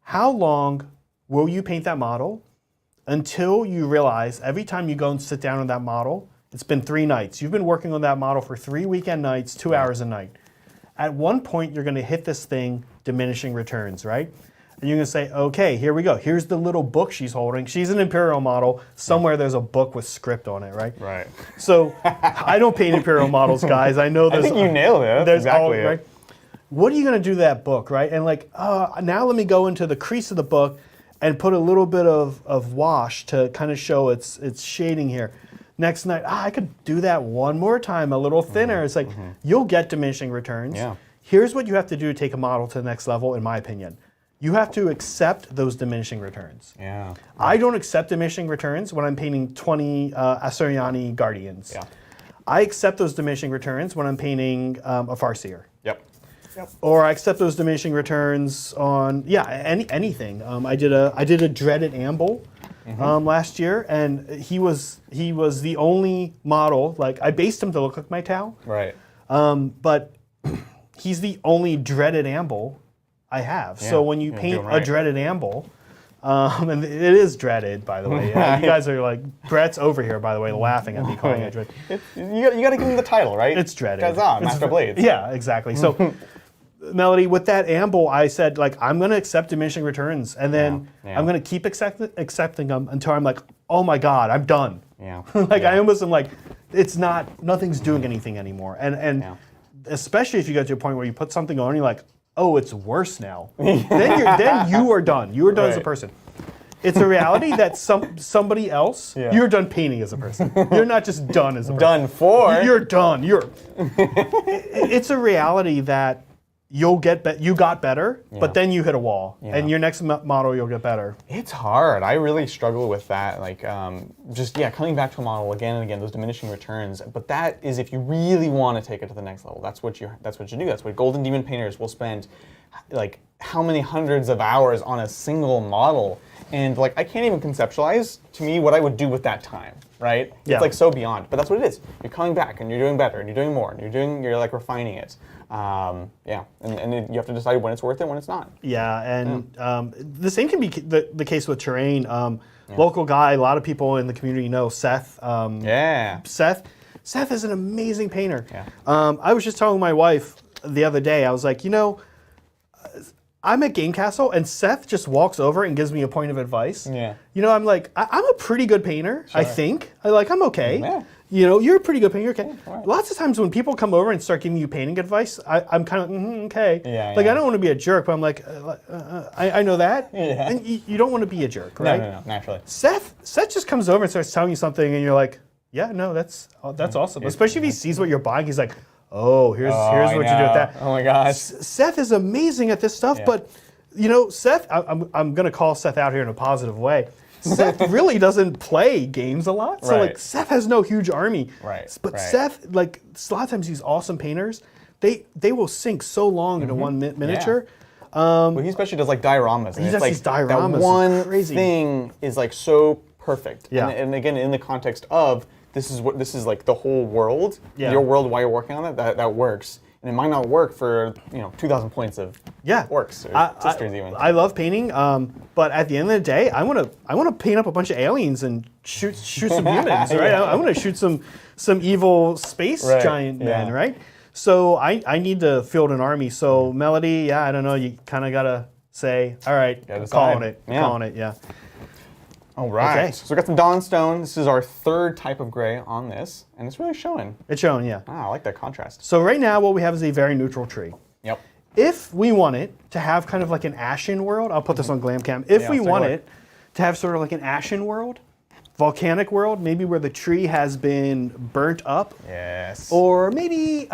how long will you paint that model until you realize every time you go and sit down on that model, it's been 3 nights. You've been working on that model for 3 weekend nights, 2 hours a night. At one point, you're going to hit this thing, diminishing returns, right? And you're going to say, okay, here we go. Here's the little book she's holding. She's an Imperial model. Somewhere there's a book with script on it, right? Right. So I don't paint Imperial models, guys. I know there's... I think you nailed it. That's exactly it. Right? What are you going to do to that book, right? And like, now let me go into the crease of the book and put a little bit of wash to kind of show its shading here. Next night, I could do that one more time, a little thinner. It's like, you'll get diminishing returns. Yeah. Here's what you have to do to take a model to the next level, in my opinion. You have to accept those diminishing returns. Yeah. I don't accept diminishing returns when I'm painting 20 Asuriani Guardians. Yeah. I accept those diminishing returns when I'm painting a Farseer. Yep. Or I accept those diminishing returns on anything. I did a dreaded Amble last year, and he was the only model. Like, I based him to look like my Tau. Right. But he's the only dreaded Amble I have. Yeah, So when you you're paint doing right. a dreaded Amble, and it is dreaded, by the way. You guys are like, Brett's over here, by the way, laughing at me calling it dreaded. You got to give him the title, right? It's dreaded. Kazan, Master Blades. Yeah, exactly. So, Melody, with that Amble, I said, like, I'm going to accept diminishing returns, and then Yeah. I'm going to keep accepting them until I'm like, oh my God, I'm done. Yeah. Like, Yeah. I almost am like, nothing's doing anything anymore. And Yeah. especially if you get to a point where you put something on, and you're like, oh, it's worse now. then you are done. You are done as a Right. person. It's a reality that somebody else, Yeah. you're done painting as a person. You're not just done as a person. Done for. You're done. It's a reality that you got better, but then you hit a wall, and your next model you'll get better. It's hard. I really struggle with that. Like, coming back to a model again and again, those diminishing returns. But that is if you really want to take it to the next level. That's what you do. That's what Golden Demon painters will spend, like, how many hundreds of hours on a single model. And like, I can't even conceptualize to me what I would do with that time. Right? Yeah. It's like so beyond. But that's what it is. You're coming back and you're doing better and you're doing more and you're like refining it. And you have to decide when it's worth it, when it's not. Yeah, and the same can be the case with terrain. Local guy, a lot of people in the community know Seth. Seth is an amazing painter. Yeah. I was just telling my wife the other day, I was like, I'm at Game Castle, and Seth just walks over and gives me a point of advice. Yeah. I'm like, I'm a pretty good painter, I think. I'm okay. Yeah. You're a pretty good painter, okay. Right. Lots of times when people come over and start giving you painting advice, I'm kind of, okay. Yeah, I yeah. don't want to be a jerk, but I'm like, I know that. Yeah. And you don't want to be a jerk, right? No, naturally. Seth just comes over and starts telling you something, and you're like, yeah, no, that's awesome. Especially if he sees what you're buying, he's like, oh, here's what you do with that. Oh my gosh. Seth is amazing at this stuff, but Seth, I'm gonna call Seth out here in a positive way. Seth really doesn't play games a lot, so Right. Seth has no huge army. Right, But right. Seth, a lot of times these awesome painters, they will sink so long into one miniature. Well, he especially does like dioramas. And He it's does like these dioramas, that it's one crazy. thing is like so perfect. Yeah. And again, in the context of this is like the whole world. Yeah. Your world while you're working on it, that works. And it might not work for 2,000 points of orcs or sisters even. I love painting, but at the end of the day, I want to paint up a bunch of aliens and shoot some humans, right? Yeah. I want to shoot some evil space giant men, right? So I need to field an army. So Melody, I don't know. You kind of gotta say, all right, calling it, yeah. All right. Okay. So we got some Dawnstone. This is our third type of gray on this, and it's really showing. It's showing, yeah. Wow, I like that contrast. So right now, what we have is a very neutral tree. Yep. If we want it to have kind of like an ashen world, I'll put this on GlamCam. If we let's take a want look. it to have sort of like an ashen world, volcanic world, maybe where the tree has been burnt up, Yes. or maybe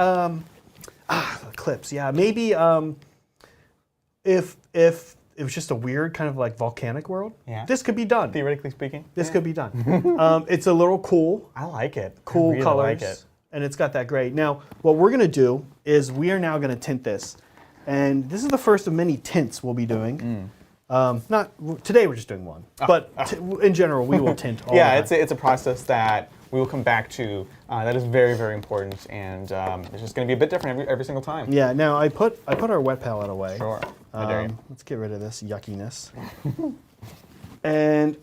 eclipse. Yeah, maybe if it was just a weird kind of like volcanic world, this could be done. Theoretically speaking. This could be done. It's a little cool. I like it. Cool I really colors, like it. and it's got that gray. Now, what we're gonna do is we are now gonna tint this, and this is the first of many tints we'll be doing. Today we're just doing one, but in general we will tint all Yeah, the time. it's a process that we will come back to. That is very, very important, and it's just going to be a bit different every single time. Yeah. Now I put our wet palette away. Sure. I dare you. Let's get rid of this yuckiness. And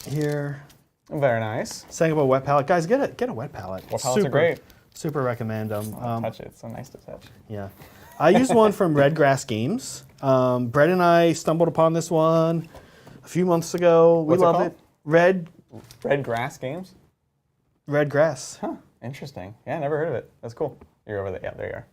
here, Very nice. saying about wet palette, guys, get a wet palette. Wet palettes are great. Super recommend them. Touch it. It's so nice to touch. Yeah. I used one from Redgrass Games. Brett and I stumbled upon this one a few months ago. We What's it love called? it. Red Grass Games? Grass. Huh. Interesting. Yeah, never heard of it. That's cool. You're over there. Yeah, there you are.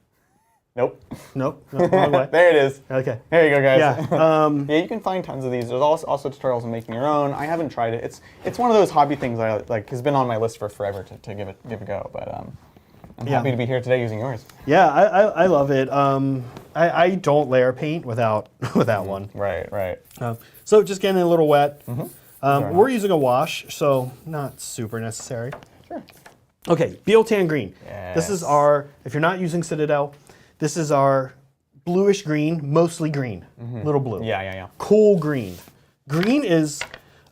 Nope. Nope. No, wrong way. There it is. Okay. There you go, guys. Yeah. Yeah, you can find tons of these. There's also tutorials on making your own. I haven't tried it. It's one of those hobby things I like has been on my list for forever to give a go. But I'm happy to be here today using yours. Yeah, I love it. I don't layer paint without one. Right. So just getting a little wet. Mm-hmm. We're using a wash, so not super necessary. Sure. Okay, Beal Tan Green. Yes. This is our, if you're not using Citadel, this is our bluish green, mostly green, little blue. Yeah. Cool green. Green is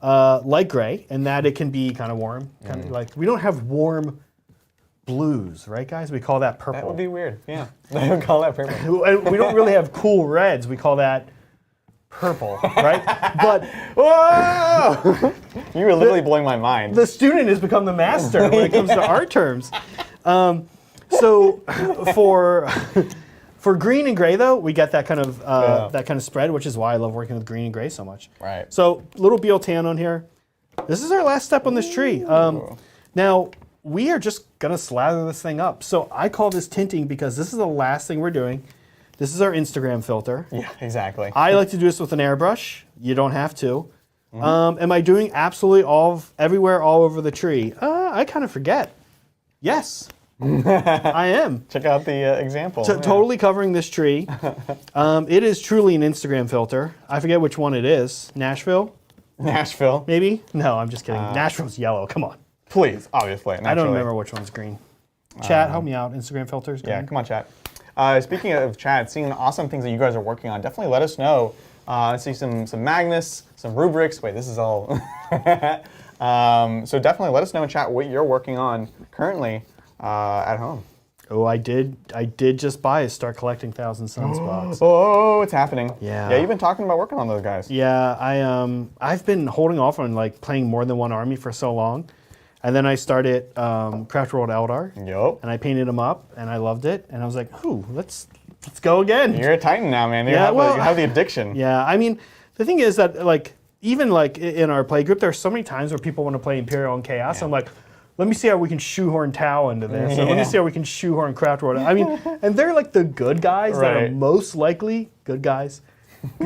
light gray, and that it can be kind of warm. Kind of like, we don't have warm blues, right guys? We call that purple. That would be weird. Yeah. I would call that purple. And we don't really have cool reds. We call that purple, right? But Whoa! You were literally blowing my mind. the student has become the master when it comes to art terms. So for green and gray though, we get that kind of spread, which is why I love working with green and gray so much. Right. So little Beal Tan on here. This is our last step on this tree. Now we are just gonna slather this thing up. So I call this tinting because this is the last thing we're doing. This is our Instagram filter. Yeah, exactly. I like to do this with an airbrush. You don't have to. Am I doing absolutely everywhere, all over the tree? I kind of forget. Yes, I am. Check out the example. Totally covering this tree. It is truly an Instagram filter. I forget which one it is. Nashville, maybe? No, I'm just kidding. Nashville's yellow. Come on. Please, obviously. I don't remember which one's green. Chat, help me out. Instagram filters. Green. Yeah, come on, chat. Speaking of chat, seeing the awesome things that you guys are working on, definitely let us know. I see some magnets, some rubrics. Wait, this is all. So definitely let us know in chat what you're working on currently at home. Oh, I did just buy a Start Collecting Thousand Suns box. Oh, it's happening. Yeah. Yeah, you've been talking about working on those guys. Yeah, I've been holding off on like playing more than one army for so long. And then I started Craft World Eldar. Yup. And I painted them up, and I loved it. And I was like, ooh, let's go again. You're a Titan now, man. You have the addiction. Yeah, I mean, the thing is that like even like in our play group, there's so many times where people want to play Imperial and Chaos. Yeah. I'm like, let me see how we can shoehorn Tau into this. Or let me see how we can shoehorn Craft World. I mean, and they're like the good guys that are most likely good guys.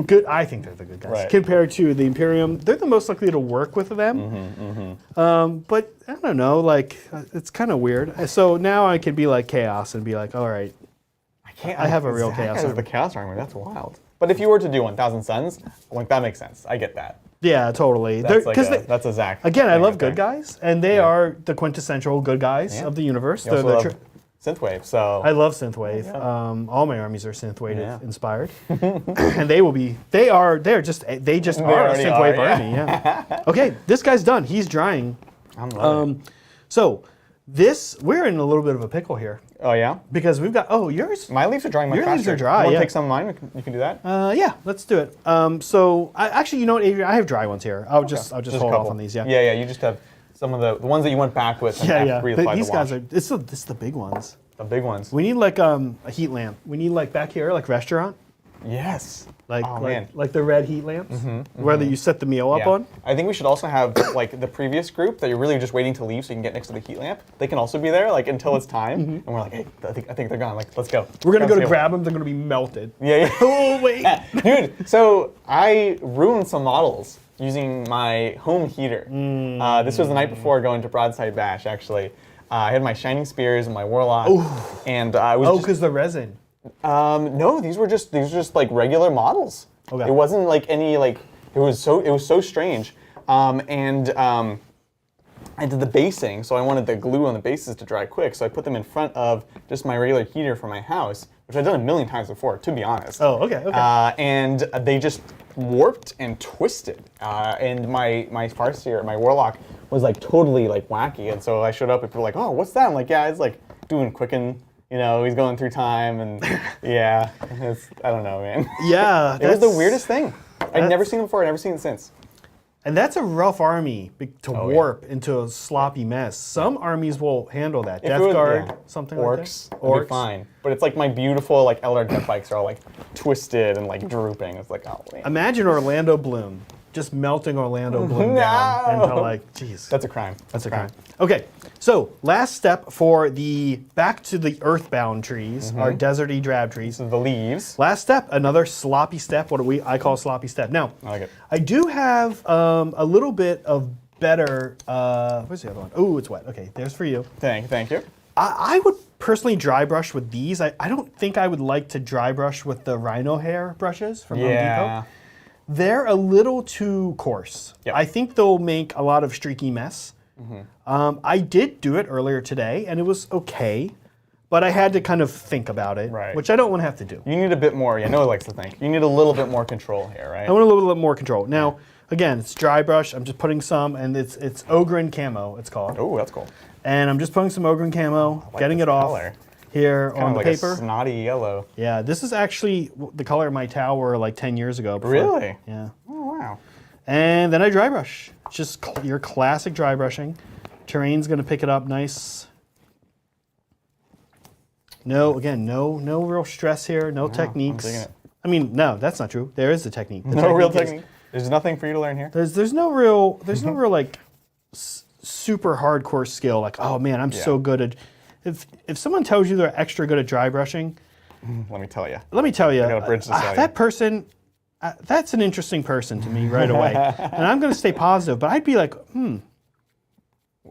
Good, I think they're the good guys. Right. Compared to the Imperium, they're the most likely to work with them. But I don't know, like it's kind of weird. So now I can be like Chaos and be like, all right, I have a real Chaos army. The Chaos army, that's wild. But if you were to do 1,000 Suns, like that makes sense. I get that. Yeah, totally. That's that's a Zach. Again, I love good guys, and they are the quintessential good guys of the universe. You also love Synthwave, so I love Synthwave. All my armies are Synthwave inspired, and they are a Synthwave army. Yeah. Okay, this guy's done. He's drying. I'm loving it. So we're in a little bit of a pickle here. Oh yeah? Because we've got yours. My leaves are drying much Your faster. leaves are dry. You want yeah. to take some of mine? You can do that. Yeah, let's do it. So actually, you know what, Adrian? I have dry ones here. I'll just hold off on these. Yeah. Yeah. You just have some of the ones that you went back with. And reapplied These the guys wash. are. It's the big ones. The big ones. We need like a heat lamp. We need like back here, like restaurant. Yes. Like the red heat lamps, where you set the meal up on. I think we should also have like the previous group that you're really just waiting to leave so you can get next to the heat lamp. They can also be there like until it's time, and we're like, hey, I think they're gone. Like, let's go. We're gonna go to grab them. They're gonna be melted. Yeah. Oh wait, dude. So I ruined some models using my home heater. This was the night before going to Broadside Bash. Actually, I had my Shining Spears and my Warlock, and I was because the resin. No, these were just like regular models. Okay. It wasn't like any like it was so strange. I did the basing, so I wanted the glue on the bases to dry quick, so I put them in front of just my regular heater for my house, which I've done a million times before, to be honest. Oh, okay. And they just warped and twisted, and my Farseer, my Warlock, was like totally like wacky, and so I showed up and people were like, oh, what's that? I'm like, yeah, it's like doing Quicken. You know, he's going through time, and yeah, I don't know, man. Yeah. It was the weirdest thing. I'd never seen it before, I've never seen it since. And that's a rough army to warp into a sloppy mess. Some armies will handle that. Death Guard, something like that. Orcs will be fine. But it's like my beautiful like Eldar Death Bikes are all like twisted and like drooping. It's like, oh man. Imagine Orlando Bloom just melting Orlando Bloom down into like, geez. That's a crime. That's a crime. Okay, so last step for the back to the earthbound trees, our deserty drab trees. The leaves. Last step, another sloppy step. What do I call a sloppy step? Now, I like it. I do have a little bit of better. Where's the other one? Oh, it's wet. Okay, there's for you. Thank you. I would personally dry brush with these. I don't think I would like to dry brush with the rhino hair brushes from Home Depot. They're a little too coarse. Yep. I think they'll make a lot of streaky mess. I did do it earlier today, and it was okay, but I had to kind of think about it, which I don't want to have to do. You need a bit more. Yeah, Noah likes to think. You need a little bit more control here, right? I want a little bit more control. Now, again, it's dry brush. I'm just putting some, and it's Ogren Camo, it's called. Oh, that's cool. And I'm just putting some Ogren Camo, getting it off here on the paper. A snotty yellow. Yeah, this is actually the color of my towel were like 10 years ago. Before. Really? Yeah. Oh, wow. And then I dry brush. Just your classic dry brushing. Terrain's gonna pick it up nice. No real stress here, no techniques. I'm digging it. I mean, no, that's not true. There is a technique. The No real technique. There's nothing for you to learn here. There's no real like super hardcore skill. Like, oh man, I'm so good at. If someone tells you they're extra good at dry brushing, let me tell you. I got a bridge to sell you. that person, that's an interesting person to me right away, and I'm gonna stay positive. But I'd be like,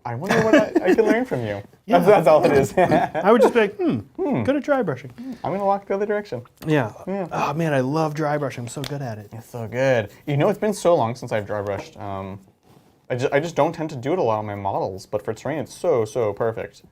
I wonder what I can learn from you. Yeah. That's all it is. I would just be like, good at dry brushing. I'm gonna walk the other direction. Yeah. Oh man, I love dry brushing. I'm so good at it. It's so good. You know, it's been so long since I've dry brushed. I just don't tend to do it a lot on my models, but for terrain, it's so perfect.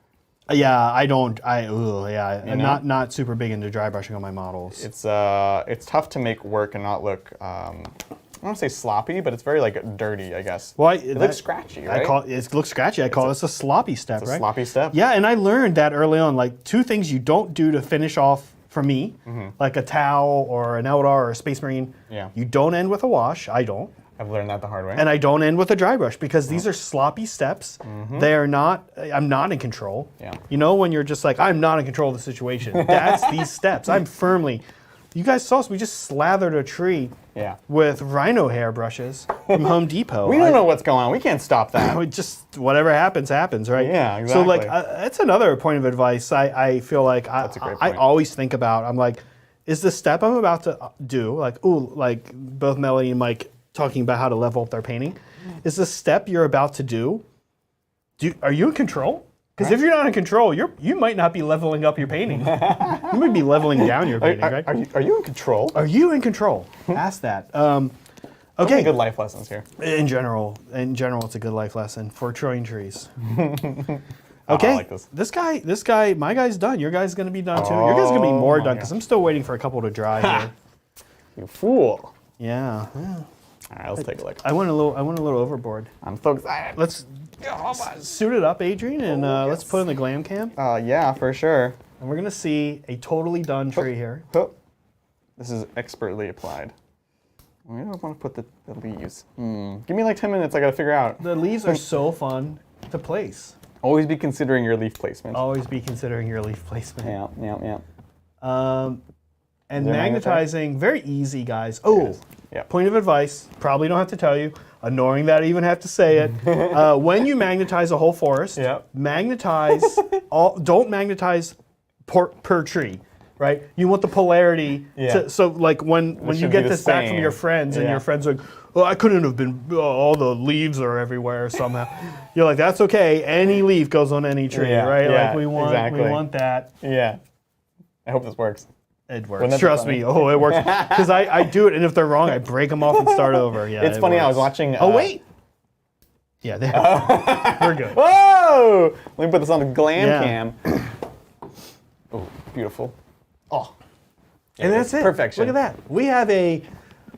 Yeah, I don't. I'm not super big into dry brushing on my models. It's tough to make work and not look. I don't want to say sloppy, but it's very like dirty, I guess. Well, it looks scratchy, right? It looks scratchy. I call this a sloppy step, It's a sloppy step. Yeah, and I learned that early on. Like 2 things you don't do to finish off for me, like a towel or an Eldar or a Space Marine. Yeah. You don't end with a wash. I don't. I've learned that the hard way. And I don't end with a dry brush because these are sloppy steps. They are not. I'm not in control. Yeah. You know when you're just like I'm not in control of the situation. That's these steps. I'm firmly. You guys saw us. We just slathered a tree with rhino hair brushes from Home Depot. We don't know what's going on. We can't stop that. Just whatever happens, right? Yeah, exactly. So like, that's another point of advice. I feel like That's a great I point. always think about. I'm like, is the step I'm about to do like both Melody and Mike talking about how to level up their painting? Is the step you're about to do? Are you in control? Because if you're not in control, you might not be leveling up your painting. You might be leveling down your painting, right? Are you in control? Are you in control? Ask that. Okay. Good life lessons here. In general, it's a good life lesson for Trojan trees. Okay. I like this. This guy, my guy's done. Your guy's gonna be done too. Your guy's gonna be more done because I'm still waiting for a couple to dry here. You fool. Yeah. All right, let's take a look. I went a little overboard. I'm so excited. Let's suit it up, Adrian, and let's put in the glam cam. Yeah, for sure. And we're gonna see a totally done tree here. This is expertly applied. I don't want to put the leaves. Give me like 10 minutes. I gotta figure out. The leaves are so fun to place. Always be considering your leaf placement. Always be considering your leaf placement. Yeah. And magnetizing, very easy, guys. Oh, point of advice, probably don't have to tell you, annoying that I even have to say it. When you magnetize a whole forest, magnetize, don't magnetize per tree, right? You want the polarity, so like when you get this back from your friends and your friends are like, well, I couldn't have been, all the leaves are everywhere somehow. You're like, that's okay, any leaf goes on any tree, right? Like we want that. Yeah, I hope this works. It works. Trust me. Oh, it works. Because I do it, and if they're wrong, I break them off and start over. Yeah. It's funny. Works. I was watching. Oh wait. Yeah. We're good. Whoa! Let me put this on the glam cam. Oh, beautiful. Oh. And that's it. Perfection. Look at that. We have a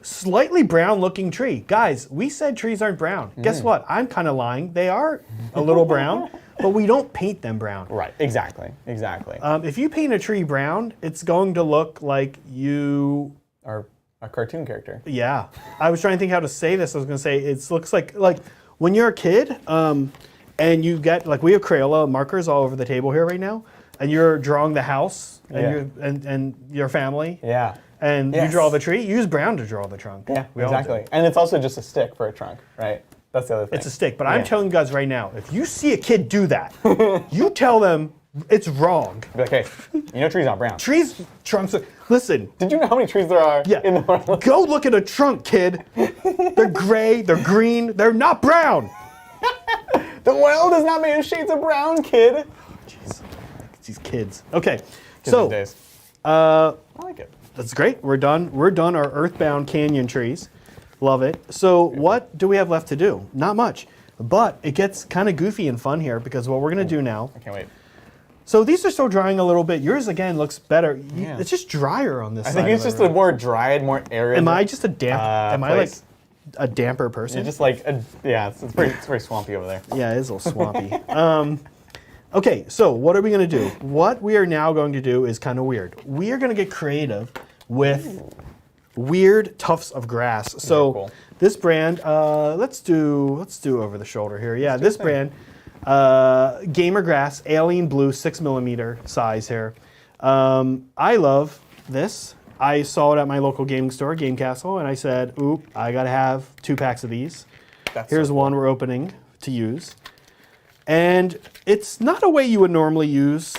slightly brown-looking tree, guys. We said trees aren't brown. Guess what? I'm kind of lying. They are a little brown. But we don't paint them brown. Right, exactly. If you paint a tree brown, it's going to look like you are a cartoon character. Yeah. I was trying to think how to say this. I was going to say it looks like when you're a kid and you get, like we have Crayola markers all over the table here right now, and you're drawing the house and your family. Yeah. and you Yes. draw the tree, use brown to draw the trunk. Yeah, We all do. exactly. And it's also just a stick for a trunk, right? That's the other thing. It's a stick, but I'm Yeah. telling you guys right now, if you see a kid do that, you tell them it's wrong. Be like, hey, you know trees aren't brown. Trees, trunks, listen, Did you know how many trees there are in the world? go look at a trunk, kid. They're gray, they're green, they're not brown. The world is not made of shades of brown, kid. Jeez, these kids. Okay, Kids so these days. uh, I like it. that's great. We're done. We're done our earthbound canyon trees. Love it. So what do we have left to do? Not much. But it gets kind of goofy and fun here because what we're going to do now. I can't wait. So these are still drying a little bit. Yours, again, looks better. Yeah. It's just drier on this I side. think it's of the just a room. more dried, more arid. Am I just a damp? Am I like place. a damper person? You're just like, it's very swampy over there. Yeah, it is a little swampy. Okay, so what are we going to do? What we are now going to do is kind of weird. We are going to get creative with weird tufts of grass. So cool. this brand, let's do over the shoulder here. Yeah, this brand, Gamer Grass, Alien Blue, 6mm size here. I love this. I saw it at my local gaming store, Game Castle, and I said, oop, I gotta have 2 packs of these. That's Here's so one we're opening to use. And it's not a way you would normally use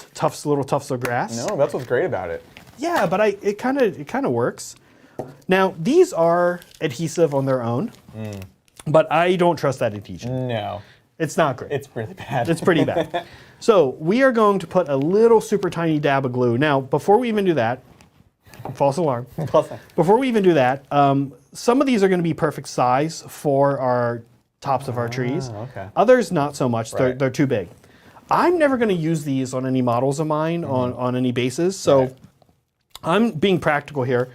little tufts of grass. No, that's what's great about it. Yeah, but it kind of works. Now, these are adhesive on their own, but I don't trust that adhesion. No, It's not great. it's really bad. It's pretty bad. So we are going to put a little super tiny dab of glue. Now, before we even do that, false alarm. Before we even do that, some of these are going to be perfect size for our tops of our trees. Okay. Others, not so much. Right. They're too big. I'm never going to use these on any models of mine on any bases. So Right. I'm being practical here.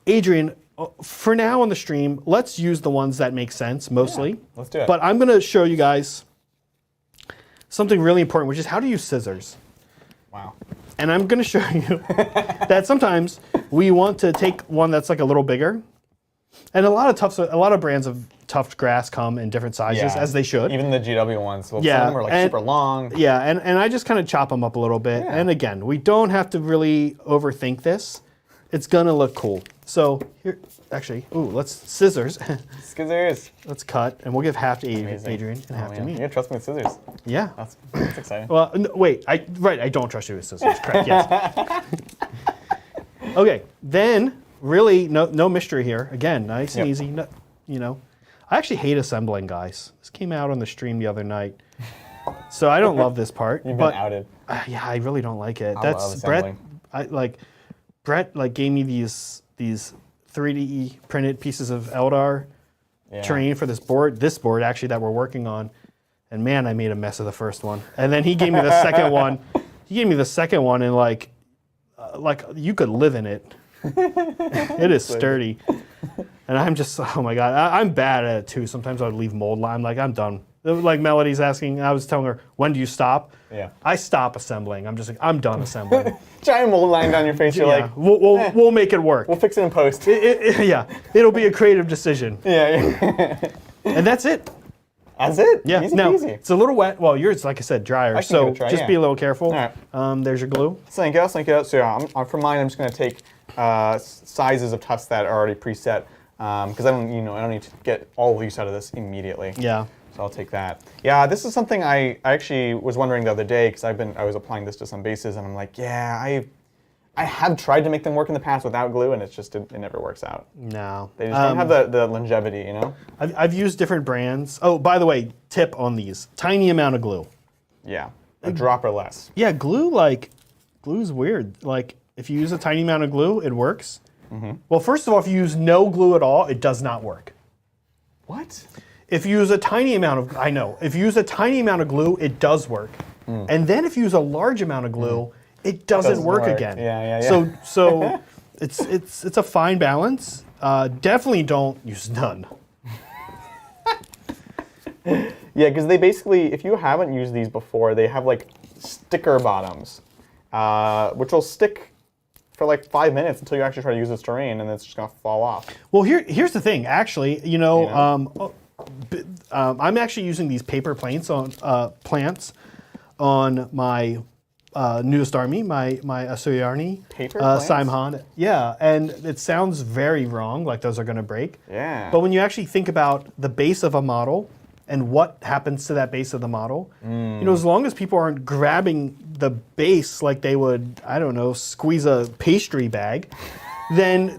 Adrian, for now on the stream, let's use the ones that make sense mostly. Yeah, let's do it. But I'm going to show you guys something really important, which is how to use scissors. Wow. And I'm going to show you that sometimes we want to take one that's like a little bigger. And a lot of brands of tuft grass come in different sizes, as they should. Even the GW ones. Well, Yeah, some of them are like and- super long. Yeah, and I just kind of chop them up a little bit. Yeah. And again, we don't have to really overthink this. It's going to look cool. So here, actually, let's scissors. Scissors. Let's cut, and we'll give half to Amazing. Adrian and half to man. me. You gotta trust me with scissors. Yeah. That's exciting. Well, wait. I don't trust you with scissors. Correct. Yes. Okay. Then, really, no mystery here. Again, nice and Yep. easy. I actually hate assembling, guys. This came out on the stream the other night, so I don't love this part. You've but, been outed. Yeah, I really don't like it. I That's love Brett. assembling. Brett gave me these 3D printed pieces of Eldar terrain for this board actually that we're working on. And man, I made a mess of the first one. And then he gave me the second one. He gave me the second one and like you could live in it. It is sturdy. And I'm just, oh my God, I'm bad at it too. Sometimes I would leave mold line. I'm like, I'm done. Like Melody's asking, I was telling her, when do you stop? Yeah. I stop assembling. I'm just like, I'm done assembling. Giant mold line down your face. You're Yeah, like, we'll make it work. we'll fix it in post. Yeah, it'll be a creative decision. Yeah. And that's it. That's it. Yeah. Easy Now, peasy. it's a little wet. Well, yours, like I said, drier. can So give it a try, just yeah. be a little careful. All right. There's your glue. Thank you. So yeah, for mine, I'm just gonna take sizes of tufts that are already preset because I don't need to get all of these out of this immediately. Yeah. So I'll take that. Yeah, this is something I actually was wondering the other day because I was applying this to some bases and I'm like, yeah, I have tried to make them work in the past without glue and it never works out. No. They just don't have the longevity, you know? I've used different brands. Oh, by the way, tip on these: tiny amount of glue. Yeah, a drop or less. Yeah, glue's weird. Like if you use a tiny amount of glue, it works. Mm-hmm. Well, first of all, if you use no glue at all, it does not work. What? If you use a tiny amount of glue, it does work. And then if you use a large amount of glue, it doesn't work again. Yeah. So it's a fine balance. Definitely don't use none. Yeah, because they basically, if you haven't used these before, they have like sticker bottoms, which will stick for like 5 minutes until you actually try to use this terrain, and then it's just gonna fall off. Well, here's the thing. Actually, I'm actually using these paper plants on my newest army, my Asuyarni, Paper planes? Saimhan. Yeah, and it sounds very wrong, like those are going to break. Yeah. But when you actually think about the base of a model and what happens to that base of the model, as long as people aren't grabbing the base like they would, I don't know, squeeze a pastry bag, then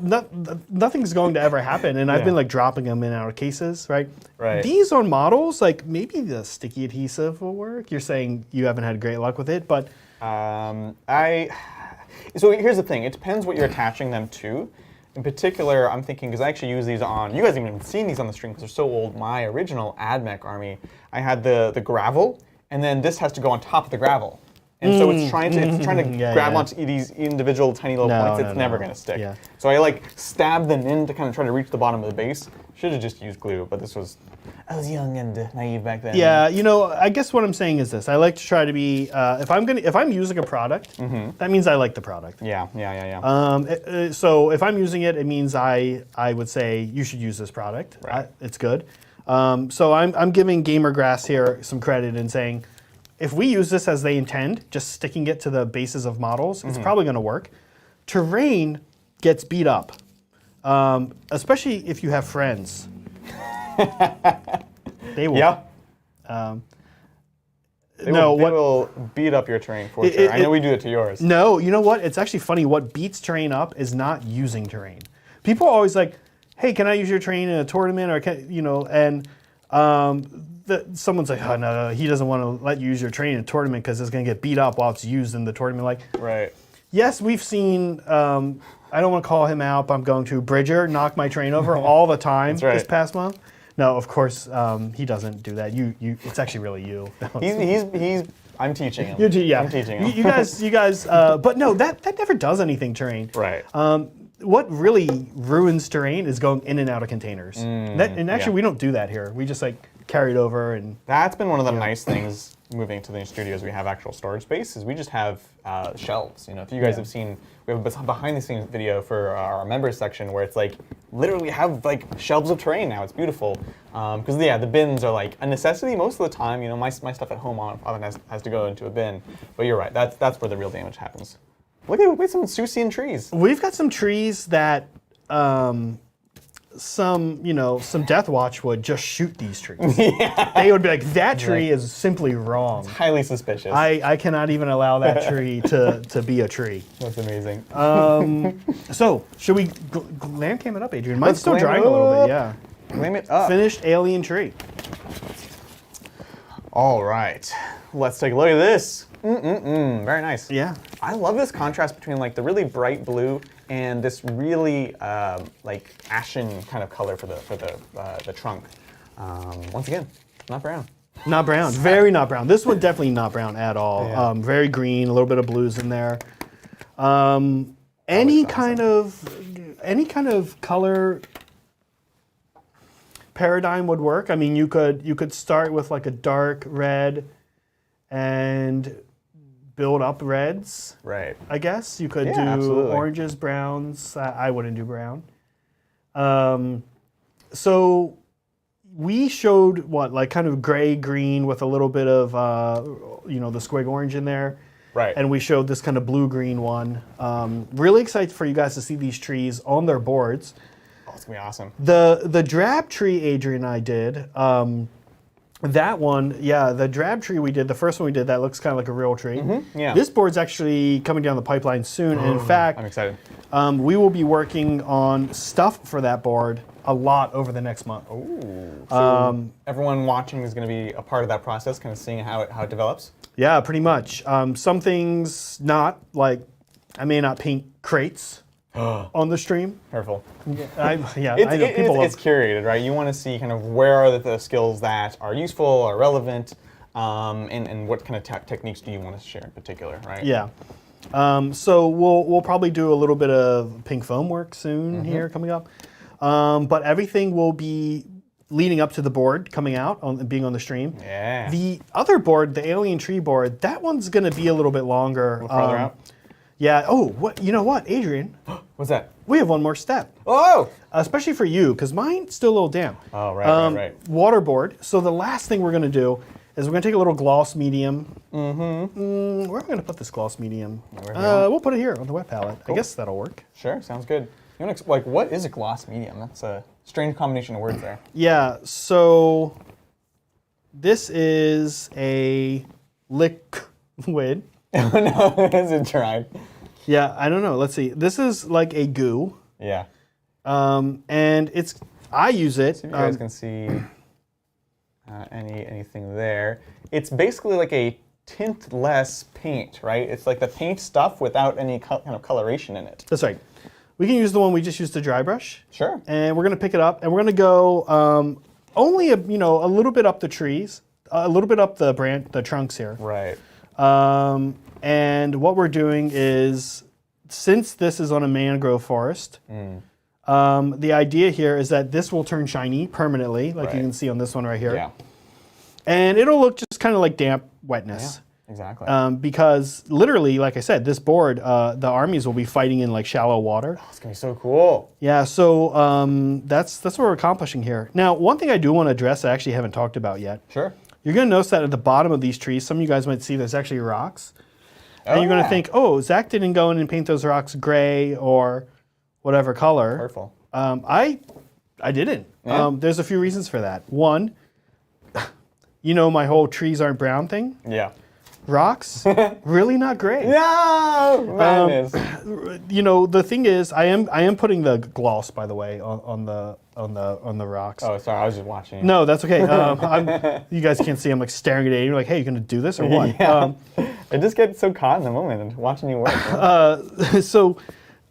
nothing's going to ever happen. And I've been like dropping them in and out of cases, right? Right. These are models, like maybe the sticky adhesive will work. You're saying you haven't had great luck with it, but So here's the thing. It depends what you're attaching them to. In particular, I'm thinking, because I actually use these on, you guys haven't even seen these on the stream because they're so old. My original AdMech army, I had the gravel, and then this has to go on top of the gravel. And so it's trying to grab onto these individual tiny little points. It's never going to stick. Yeah. So I like stabbed them in to kind of try to reach the bottom of the base. Should have just used glue, but I was young and naive back then. yeah, I guess what I'm saying is this. I like to try to be, if I'm using a product, that means I like the product. Yeah. So if I'm using it, it means I would say you should use this product. Right. It's good. So I'm giving Gamergrass here some credit in saying, if we use this as they intend, just sticking it to the bases of models, it's probably going to work. Terrain gets beat up, especially if you have friends. They will. Yeah. They will beat up your terrain for sure. I know we do it to yours. No, you know what? It's actually funny. What beats terrain up is not using terrain. People are always like, "Hey, can I use your terrain in a tournament?" Or someone's like, "Oh no, he doesn't want to let you use your terrain in a tournament because it's going to get beat up while it's used in the tournament." Like, right. Yes, we've seen. I don't want to call him out, but I'm going to. Bridger knock my train over all the time this past month. No, of course he doesn't do that. It's actually really you. I'm teaching him. I'm teaching him. You guys. But no, that never does anything terrain. Right. What really ruins terrain is going in and out of containers. And actually, we don't do that here. We just like carry it over and. That's been one of the nice things moving to the new studios. We have actual storage space. Is we just have shelves. If you guys have seen, we have a behind-the-scenes video for our members section where it's like literally have like shelves of terrain now. It's beautiful because the bins are like a necessity most of the time. My stuff at home often has to go into a bin. But you're right. That's where the real damage happens. Look at some Susian trees. We've got some trees that some Death Watch would just shoot these trees. They would be like, that tree is simply wrong. It's highly suspicious. I cannot even allow that tree to be a tree. That's amazing. So, should we glam cam it up, Adrian? Mine's still drying a little bit, yeah. Glam it up. Finished alien tree. All right. Let's take a look at this. Very nice. Yeah. I love this contrast between like the really bright blue and this really like ashen kind of color for the trunk. Once again, not brown. Not brown. Very not brown. This one definitely not brown at all. Yeah. Very green. A little bit of blues in there. Any kind of color paradigm would work. I mean, you could start with like a dark red and build up reds. Right. I guess you could do absolutely. oranges, browns. I wouldn't do brown. So we showed like kind of gray green with a little bit of the squig orange in there. Right. And we showed this kind of blue green one. Really excited for you guys to see these trees on their boards. Oh, it's gonna be awesome. The drab tree Adrian and I did. That one, the drab tree we did, the first one we did, that looks kind of like a real tree. Yeah. This board's actually coming down the pipeline soon. And in fact, I'm excited. we will be working on stuff for that board a lot over the next month. Ooh. So everyone watching is going to be a part of that process, kind of seeing how it develops? Yeah, pretty much. Some things not, like I may not paint crates on the stream. Careful. I know. It's curated, right? You want to see kind of where are the skills that are useful, are relevant, and what kind of techniques do you want to share in particular, right? Yeah. So we'll probably do a little bit of pink foam work soon here coming up. But everything will be leading up to the board coming out, being on the stream. Yeah. The other board, the alien tree board, that one's going to be a little bit longer. A little farther out? Yeah. Oh, you know what, Adrian? What's that? We have one more step. Oh! Especially for you, because mine's still a little damp. Oh, right. Water board. So the last thing we're going to do is we're going to take a little gloss medium. Where am I going to put this gloss medium? We'll put it here on the wet palette. I guess that'll work. Sure, sounds good. You want to like what is a gloss medium? That's a strange combination of words there. Yeah, so this is a liquid. Oh no, is it dried? Yeah, I don't know. Let's see. This is like a goo. Yeah. And I use it. See if you guys can see anything there. It's basically like a tintless paint, right? It's like the paint stuff without any kind of coloration in it. That's right. We can use the one we just used to dry brush. Sure. And we're going to pick it up, and we're going to go only a little bit up the trees, a little bit up the trunks here. Right. And what we're doing is, since this is on a mangrove forest, the idea here is that this will turn shiny permanently, like you can see on this one right here. Yeah. And it'll look just kind of like damp wetness. Yeah, exactly. Because literally, like I said, this board, the armies will be fighting in like shallow water. It's gonna be so cool. Yeah, so that's what we're accomplishing here. Now, one thing I do want to address I actually haven't talked about yet. Sure. You're going to notice that at the bottom of these trees, some of you guys might see there's actually rocks. And you're going to think, oh, Zach didn't go in and paint those rocks gray or whatever color. Hurtful. I didn't. Yeah. There's a few reasons for that. One, my whole trees aren't brown thing. Yeah. Rocks, really not gray. No, madness. The thing is, I am putting the gloss, by the way, on the rocks. Oh, sorry, I was just watching you. No, that's okay. You guys can't see. I'm like staring at it. You're like, hey, you gonna do this or what? Yeah. I just get so caught in the moment and watching you work.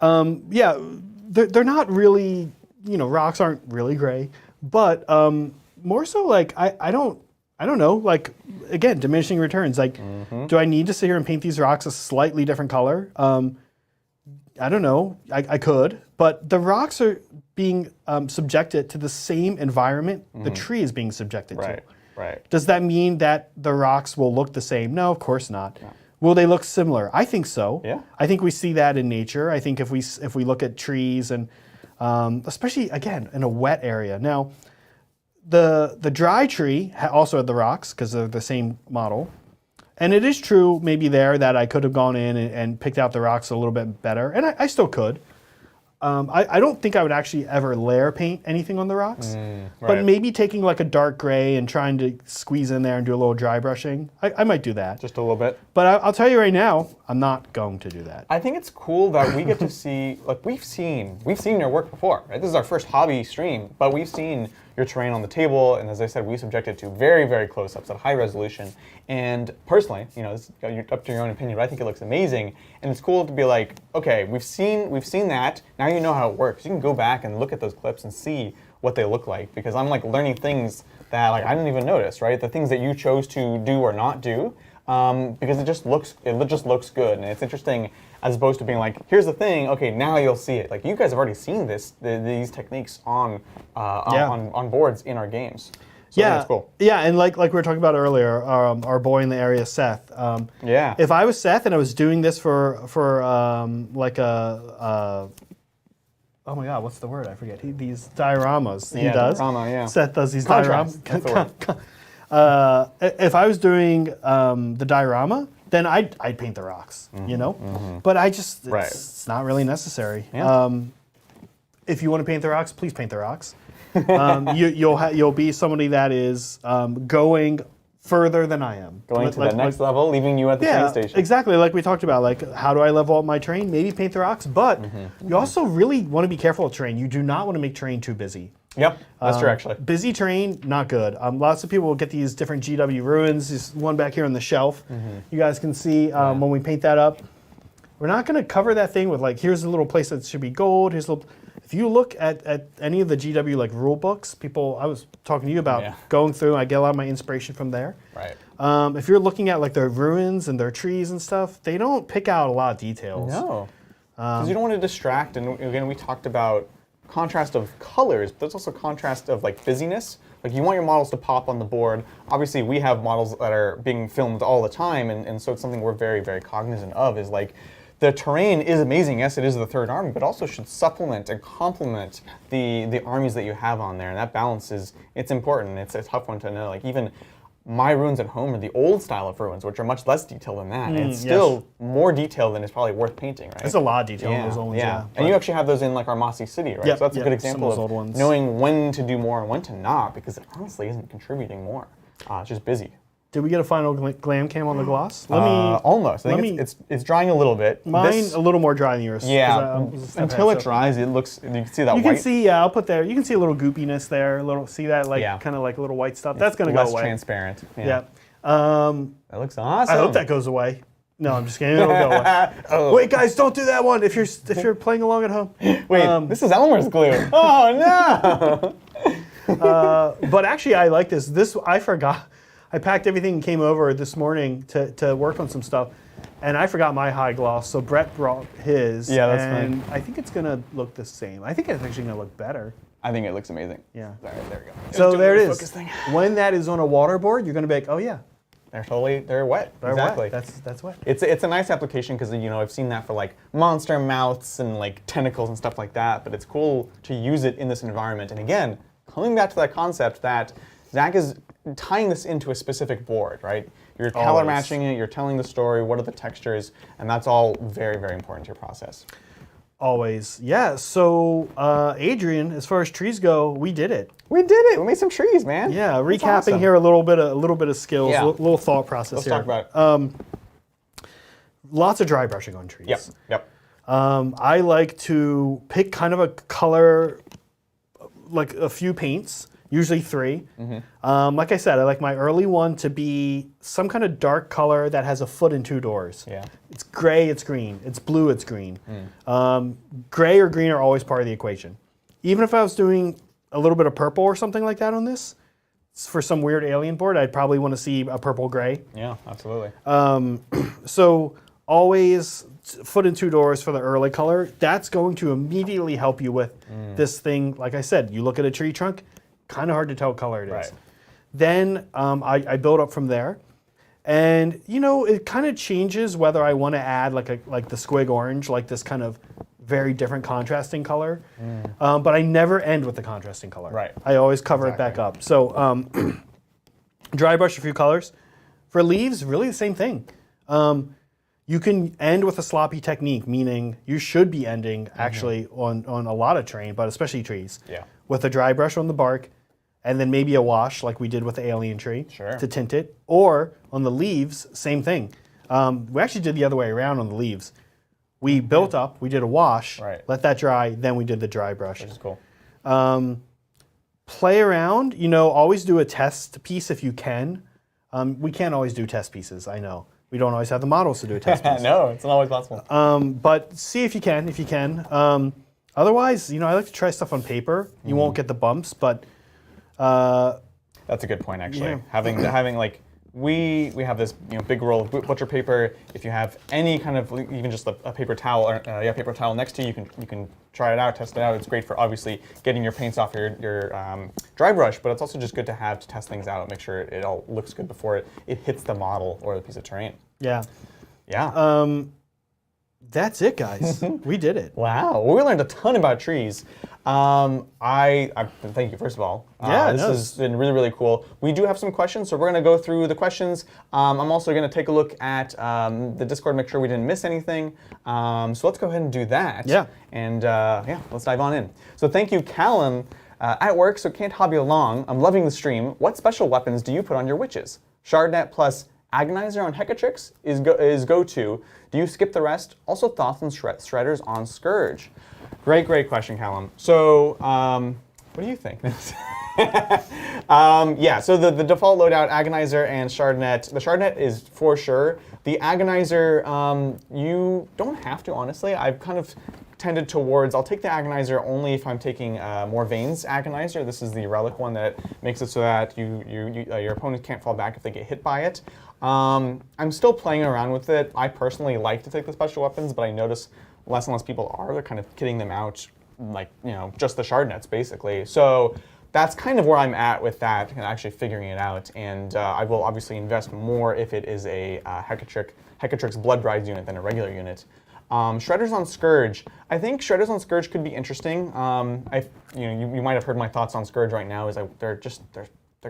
They're not really, rocks aren't really gray, but more so like I don't know, like again, diminishing returns. Like, do I need to sit here and paint these rocks a slightly different color? I don't know. I could, but the rocks are being subjected to the same environment the tree is being subjected to. Right. Does that mean that the rocks will look the same? No, of course not. No. Will they look similar? I think so. Yeah. I think we see that in nature. I think if we look at trees and especially again in a wet area. Now, the dry tree also had the rocks because they're the same model. And it is true maybe there that I could have gone in and picked out the rocks a little bit better. And I still could. I don't think I would actually ever layer paint anything on the rocks. But maybe taking like a dark gray and trying to squeeze in there and do a little dry brushing. I might do that. Just a little bit. But I'll tell you right now, I'm not going to do that. I think it's cool that we get to see, like we've seen your work before, right? This is our first hobby stream, but we've seen your terrain on the table, and as I said, we subjected to very, very close-ups at high resolution. And personally, this is up to your own opinion, but I think it looks amazing. And it's cool to be like, okay, we've seen that. Now you know how it works. You can go back and look at those clips and see what they look like, because I'm like learning things that like I didn't even notice, right? The things that you chose to do or not do, because it just looks good, and it's interesting as opposed to being like, here's the thing, okay, now you'll see it. Like you guys have already seen these techniques on boards in our games. So yeah, that's cool. Yeah, and like we were talking about earlier, our boy in the area, Seth. If I was Seth and I was doing this for like a oh my God, what's the word? I forget. These dioramas. He does. Diorama, yeah. Seth does these Contrast, dioramas. that's the word. If I was doing the diorama, then I'd paint the rocks, But it's not really necessary. Yeah. If you want to paint the rocks, please paint the rocks. You'll be somebody that is going further than I am. Going to the next level, leaving you at the train station. Exactly, like we talked about. Like, how do I level up my terrain? Maybe paint the rocks, but you also really want to be careful of terrain. You do not want to make terrain too busy. Yep, that's true actually. Busy terrain, not good. Lots of people will get these different GW ruins. There's one back here on the shelf. You guys can see when we paint that up. We're not going to cover that thing with like, here's a little place that should be gold. Here's a little. If you look at any of the GW like rule books, I was talking to you about going through. I get a lot of my inspiration from there. Right. If you're looking at like their ruins and their trees and stuff, they don't pick out a lot of details. No, because you don't want to distract. And again, we talked about contrast of colors, but there's also contrast of like busyness. Like you want your models to pop on the board. Obviously, we have models that are being filmed all the time, and so it's something we're very, very cognizant of. Is like. The terrain is amazing. Yes, it is the third army, but also should supplement and complement the armies that you have on there. And that balance it's important. It's a tough one to know. Like even my runes at home are the old style of runes, which are much less detailed than that. And it's still more detailed than is probably worth painting, right? There's a lot of detail in those old ones, yeah. And you actually have those in like our Mossy City, right? Yep, So that's a good some example of those of old ones. knowing when to do more and when to not, because it honestly isn't contributing more. It's just busy. Did we get a final glam cam on the gloss? Let me almost. I think it's drying a little bit. Mine a little more dry than yours. Yeah, until it dries, it looks. You can see that white. You can see, I'll put there. You can see a little goopiness there. A little, see that, like kind of like a little white stuff. That's gonna go away. Less transparent. Yeah. That looks awesome. I hope that goes away. No, I'm just kidding. It'll go away. Wait, guys, don't do that one. If you're playing along at home. Wait, this is Elmer's glue. Oh no. But actually, I like this. This I forgot. I packed everything and came over this morning to work on some stuff, and I forgot my high gloss. So Brett brought his. Yeah, that's and fine. I think it's gonna look the same. I think it's actually gonna look better. I think it looks amazing. Yeah. All right, there we go. So there it is. When that is on a water board, you're gonna be like, oh yeah, they're wet. they're exactly. wet. That's wet. It's a nice application because I've seen that for like monster mouths and like tentacles and stuff like that. But it's cool to use it in this environment. And again, coming back to that concept that Zach is tying this into a specific board, right? You're color matching it, you're telling the story, what are the textures, and that's all very, very important to your process. Always, yeah. So Adrian, as far as trees go, we did it. We did it. We made some trees, man. Yeah, That's recapping awesome. here a little bit of skills, Yeah. a little thought process Let's here. talk about it. Lots of dry brushing on trees. Yep. I like to pick kind of a color, like a few paints, usually 3. Like I said, I like my early one to be some kind of dark color that has a foot and 2 doors. Yeah. It's gray, it's green. It's blue, it's green. Gray or green are always part of the equation. Even if I was doing a little bit of purple or something like that on this, for some weird alien board, I'd probably want to see a purple-gray. Yeah, absolutely. So always foot and 2 doors for the early color. That's going to immediately help you with this thing. Like I said, you look at a tree trunk, kind of hard to tell what color it is. Right. Then I build up from there. And it kind of changes whether I want to add like the squig orange, like this kind of very different contrasting color. But I never end with the contrasting color. Right. I always cover it back up. So dry brush a few colors. For leaves, really the same thing. You can end with a sloppy technique, meaning you should be ending actually on a lot of terrain, but especially trees. Yeah. With a dry brush on the bark, and then maybe a wash like we did with the alien tree to tint it. Or on the leaves, same thing. We actually did the other way around on the leaves. We built up, we did a wash, let that dry, then we did the dry brush. Which is cool. Play around, always do a test piece if you can. We can't always do test pieces, I know. We don't always have the models to do a test piece. No, it's not always possible. But see if you can. Otherwise, I like to try stuff on paper. You won't get the bumps, but that's a good point, actually. Yeah. Having like we have this big roll of butcher paper. If you have any kind of even just a paper towel or paper towel next to you, you can try it out, test it out. It's great for obviously getting your paints off your dry brush, but it's also just good to have to test things out, make sure it all looks good before it hits the model or the piece of terrain. Yeah. That's it, guys. We did it. Wow. Well, we learned a ton about trees. I thank you, first of all. This has been really, really cool. We do have some questions, so we're going to go through the questions. I'm also going to take a look at the Discord, make sure we didn't miss anything. So let's go ahead and do that. Yeah. And let's dive on in. So thank you, Callum. At work, so can't hobby along. I'm loving the stream. What special weapons do you put on your witches? Shardnet plus Agonizer on Hecatrix is go-to. Do you skip the rest? Also thoughts on shredders on Scourge. Great question, Callum. So, what do you think? So the default loadout, Agonizer and Shardnet. The Shardnet is for sure. The Agonizer, you don't have to, honestly. I've kind of tended towards, I'll take the Agonizer only if I'm taking more Veins Agonizer. This is the relic one that makes it so that your opponent can't fall back if they get hit by it. I'm still playing around with it. I personally like to take the special weapons, but I notice less and less people are. They're kind of kitting them out, like, just the Shardnets, basically. So that's kind of where I'm at with that, and actually figuring it out. And I will obviously invest more if it is a Hecatrix Blood Brides unit than a regular unit. Shredders on Scourge. I think Shredders on Scourge could be interesting. You might have heard my thoughts on Scourge right now. They're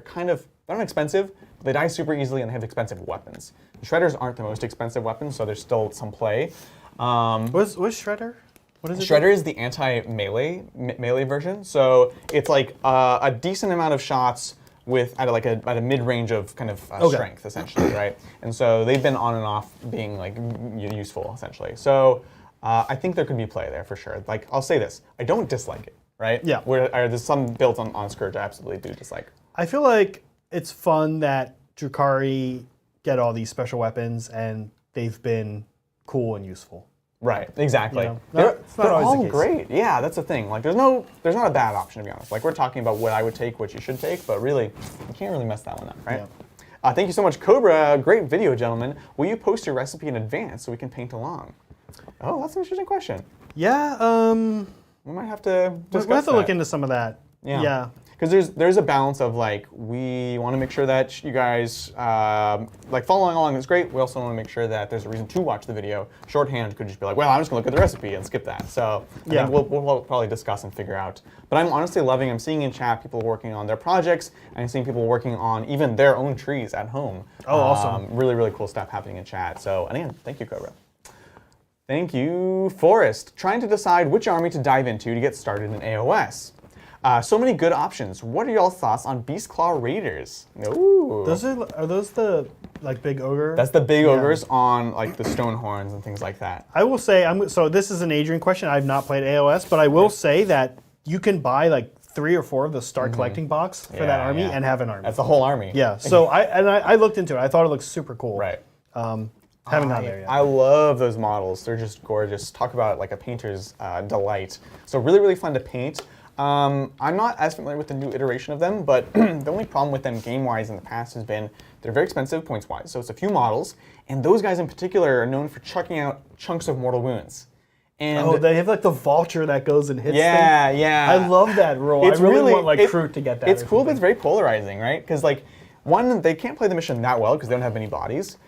kind of They're not expensive, but they die super easily and they have expensive weapons. The Shredders aren't the most expensive weapons, so there's still some play. What's Shredder? What is it? Shredder is the anti-melee version, so it's like a decent amount of shots with at a mid-range of kind of strength, essentially, right? And so they've been on and off being like useful, essentially. So I think there could be play there for sure. Like, I'll say this, I don't dislike it, right? Yeah. There's some builds on Scourge I absolutely do dislike. I feel like it's fun that Drukhari get all these special weapons and they've been cool and useful. Right, exactly. You know, it's not they're always the all case. great. Yeah, that's the thing. Like, there's not a bad option, to be honest. Like, we're talking about what I would take, what you should take, but really, you can't really mess that one up, right? Yeah. Thank you so much, Cobra. Great video, gentlemen. Will you post your recipe in advance so we can paint along? Oh, that's an interesting question. Yeah, We might have to discuss we'll have to that. look into some of that. Yeah. Because there's a balance of like, we want to make sure that you guys like following along is great. We also want to make sure that there's a reason to watch the video. Shorthand could just be like, well, I'm just gonna look at the recipe and skip that. So I think we'll probably discuss and figure out. But I'm honestly loving. I'm seeing in chat people working on their projects, and I'm seeing people working on even their own trees at home. Oh, awesome! Really, really cool stuff happening in chat. So and again, thank you, Cobra. Thank you, Forrest. Trying to decide which army to dive into to get started in AOS. So many good options. What are y'all's thoughts on Beastclaw Raiders? Ooh. Are those the like big ogre? That's the big ogres on like the stone horns and things like that. I will say, so this is an Adrian question. I've not played AOS, but I will say that you can buy like 3 or 4 of the start collecting box for that army and have an army. That's a whole army. Yeah. So I looked into it. I thought it looked super cool. Right. Haven't gotten there yet. I love those models. They're just gorgeous. Talk about like a painter's delight. So really, really fun to paint. I'm not as familiar with the new iteration of them, but the only problem with them game-wise in the past has been they're very expensive points-wise. So it's a few models, and those guys in particular are known for chucking out chunks of mortal wounds. And they have like the vulture that goes and hits things. Yeah. I love that role. I really want like Kroot to get that. It's cool, but it's very polarizing, right? Because like, one, they can't play the mission that well because they don't have many bodies.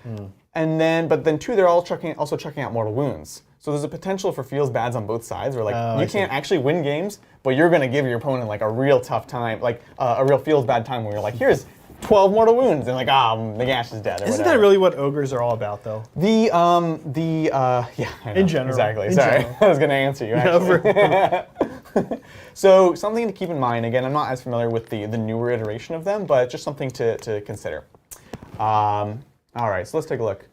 But then 2, they're all also chucking out mortal wounds. So there's a potential for feels bads on both sides, where like you can't actually win games, but you're gonna give your opponent like a real tough time, like a real feels bad time where you're like, here's 12 mortal wounds, and like, the gash is dead. Isn't that really what ogres are all about, though? Yeah, I know. In general. Exactly. In Sorry, general. I was gonna answer you actually. So something to keep in mind. Again, I'm not as familiar with the newer iteration of them, but just something to consider. All right, so let's take a look.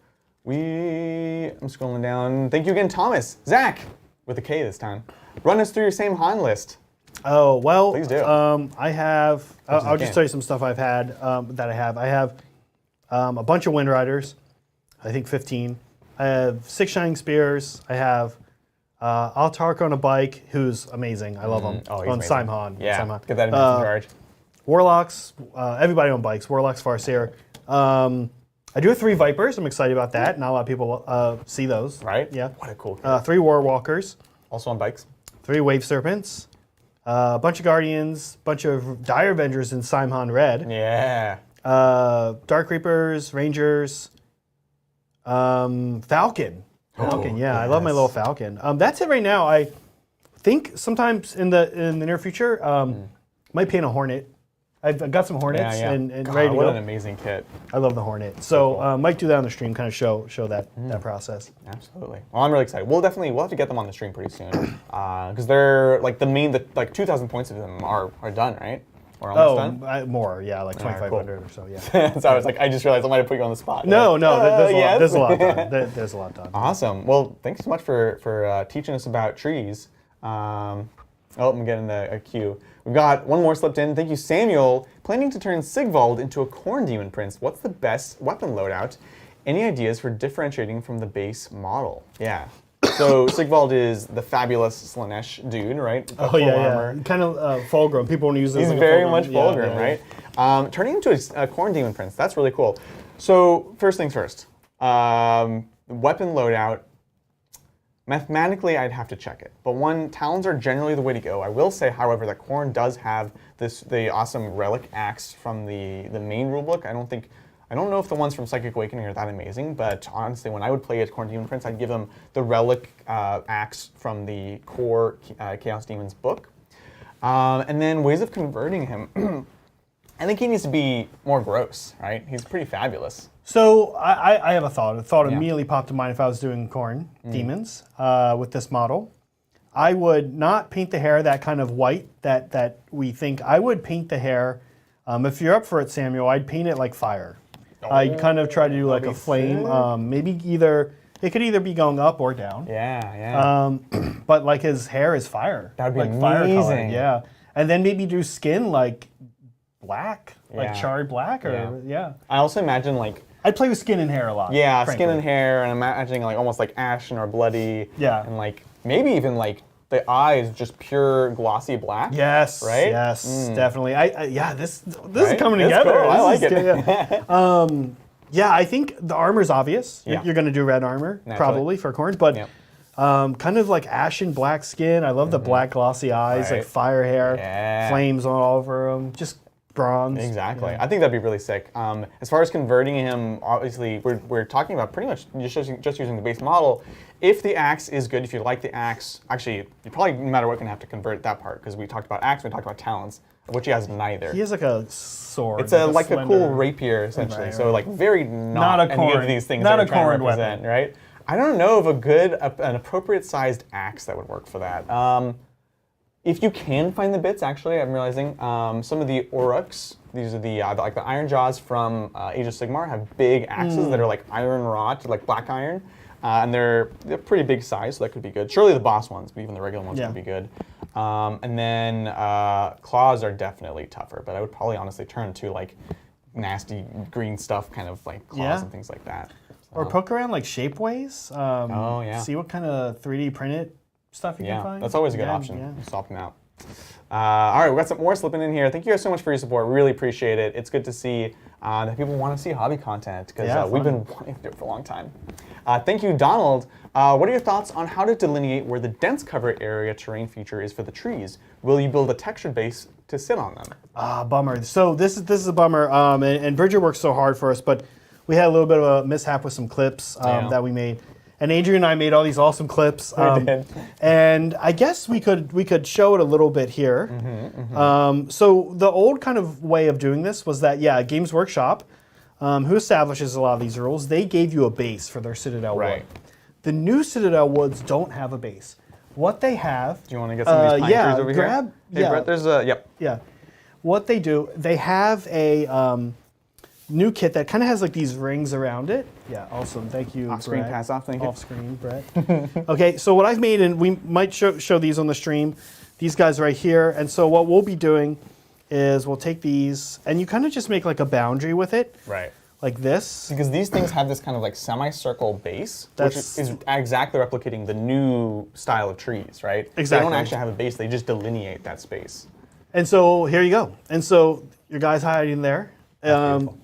I'm scrolling down. Thank you again, Thomas. Zach, with a K this time. Run us through your same Han list. Oh, well, Please do. I have, I'll just tell you some stuff I've had that I have. I have a bunch of Wind Riders, I think 15. I have 6 Shining Spears. I have Altark on a bike, who's amazing. I love him. Oh, he's on amazing. Simhan. Yeah, Simhan. get that in charge. Warlocks, everybody on bikes. Warlocks, Farseer. I do have 3 Vipers. I'm excited about that. Not a lot of people see those. Right? Yeah. What a cool kid. 3 Warwalkers. Also on bikes. 3 Wave Serpents. A bunch of Guardians. Bunch of Dire Avengers in Simhan Red. Yeah. Dark Reapers, Rangers. Falcon. Falcon, yeah. I love my little Falcon. That's it right now. I think sometimes in the near future, might paint a Hornet. I've got some Hornets and God, ready to what go. an amazing kit. I love the Hornet. So might do that on the stream, kind of show that process. Absolutely. Well, I'm really excited. We'll have to get them on the stream pretty soon because they're like like 2,000 points of them are done, right? Or almost done. More, yeah, like 2,500 or so, yeah. So I was like, I just realized I might have put you on the spot. No, Like, there's a lot done. There's a lot done. Awesome. Well, thanks so much for teaching us about trees. I'm getting a queue. We've got one more slipped in. Thank you, Samuel. Planning to turn Sigvald into a Corn Demon Prince. What's the best weapon loadout? Any ideas for differentiating from the base model? Yeah. So Sigvald is the fabulous Slanesh dude, right? The full armor. Kind of Fulgrim. People want to use this. He's like very a much Fulgrim, right? Turning into a Corn Demon Prince. That's really cool. So first things first. Weapon loadout. Mathematically, I'd have to check it. But Talons are generally the way to go. I will say, however, that Khorne does have the awesome relic axe from the main rulebook. I don't know if the ones from Psychic Awakening are that amazing, but honestly, when I would play as Khorne Demon Prince, I'd give him the relic axe from the core Chaos Demons book. And then ways of converting him. I think he needs to be more gross, right? He's pretty fabulous. So I have a thought. A thought Yeah. immediately popped to mind if I was doing corn demons with this model. I would not paint the hair that kind of white that we think. I would paint the hair, if you're up for it, Samuel, I'd paint it like fire. I'd kind of try to do like a flame. Maybe it could either be going up or down. Yeah. But like his hair is fire. That would be like fire color, amazing. yeah. And then maybe do skin like black, like Yeah. charred black, or yeah. I also imagine like I'd play with skin and hair a lot. yeah, frankly. skin and hair, and I'm imagining like almost like ashen or bloody. Yeah. And like maybe even like the eyes just pure glossy black. Yes. Right? Yes, definitely. Yeah, this is Right? coming It's together. cool. I like This is it. good, yeah. Yeah, I think the armor's obvious. Yeah. You're going to do red armor Naturally. probably for corn, but Yep. kind of like ashen black skin. I love the black glossy eyes, Right. like fire hair, Yeah. flames all over them, just bronze. Exactly. I think that'd be really sick. As far as converting him, obviously, we're talking about pretty much just using the base model. If the axe is good, if you like the axe, actually, you probably, no matter what, going to have to convert that part, because we talked about axe, we talked about talons, of which he has neither. He has like a sword. It's like a cool slender- rapier, essentially. Right, So right. like very Not a any of corn- these things not that a we're trying to corn weapon. represent, right? I don't know of an appropriate sized axe that would work for that. If you can find the bits, actually, I'm realizing some of the Oruks, these are like the iron jaws from Age of Sigmar, have big axes that are like iron wrought, like black iron, and they're pretty big size, so that could be good. Surely the boss ones, but even the regular ones Yeah. could be good. And then claws are definitely tougher, but I would probably honestly turn to like nasty green stuff, kind of like claws Yeah. and things like that. Or poke around like shapeways. Oh, yeah. See what kind of 3D printed stuff you can Yeah, find. that's always a good Yeah, option. yeah. Swap them out. All right, we got some more slipping in here. Thank you guys so much for your support. Really appreciate it. It's good to see that people want to see hobby content because Yeah, we've been wanting to do it for a long time. Thank you, Donald. What are your thoughts on how to delineate where the dense cover area terrain feature is for the trees? Will you build a textured base to sit on them? Bummer. So this is a bummer. And Bridget worked so hard for us, but we had a little bit of a mishap with some clips Yeah. that we made. And Adrian and I made all these awesome clips. We did. And I guess we could show it a little bit here. So the old kind of way of doing this was that, Games Workshop, who establishes a lot of these rules, they gave you a base for their Citadel Right. wood. The new Citadel woods don't have a base. What they have... Do you want to get some of these pine trees over grab, here? Hey, Brett, there's a, yep. Yeah. What they do, they have a new kit that kind of has like these rings around it. Yeah, awesome. Thank you, Off-screen Brett. pass off, thank you. Off-screen, Brett. Okay, so what I've made, and we might show these on the stream, these guys right here. And so what we'll be doing is we'll take these, and you kind of just make like a boundary with it, Right. like this. Because these things have this kind of like semicircle base, which That's- is exactly replicating the new style of trees, right? They Exactly. don't actually have a base, they just delineate that space. And so here you go. And so your guy's hiding there.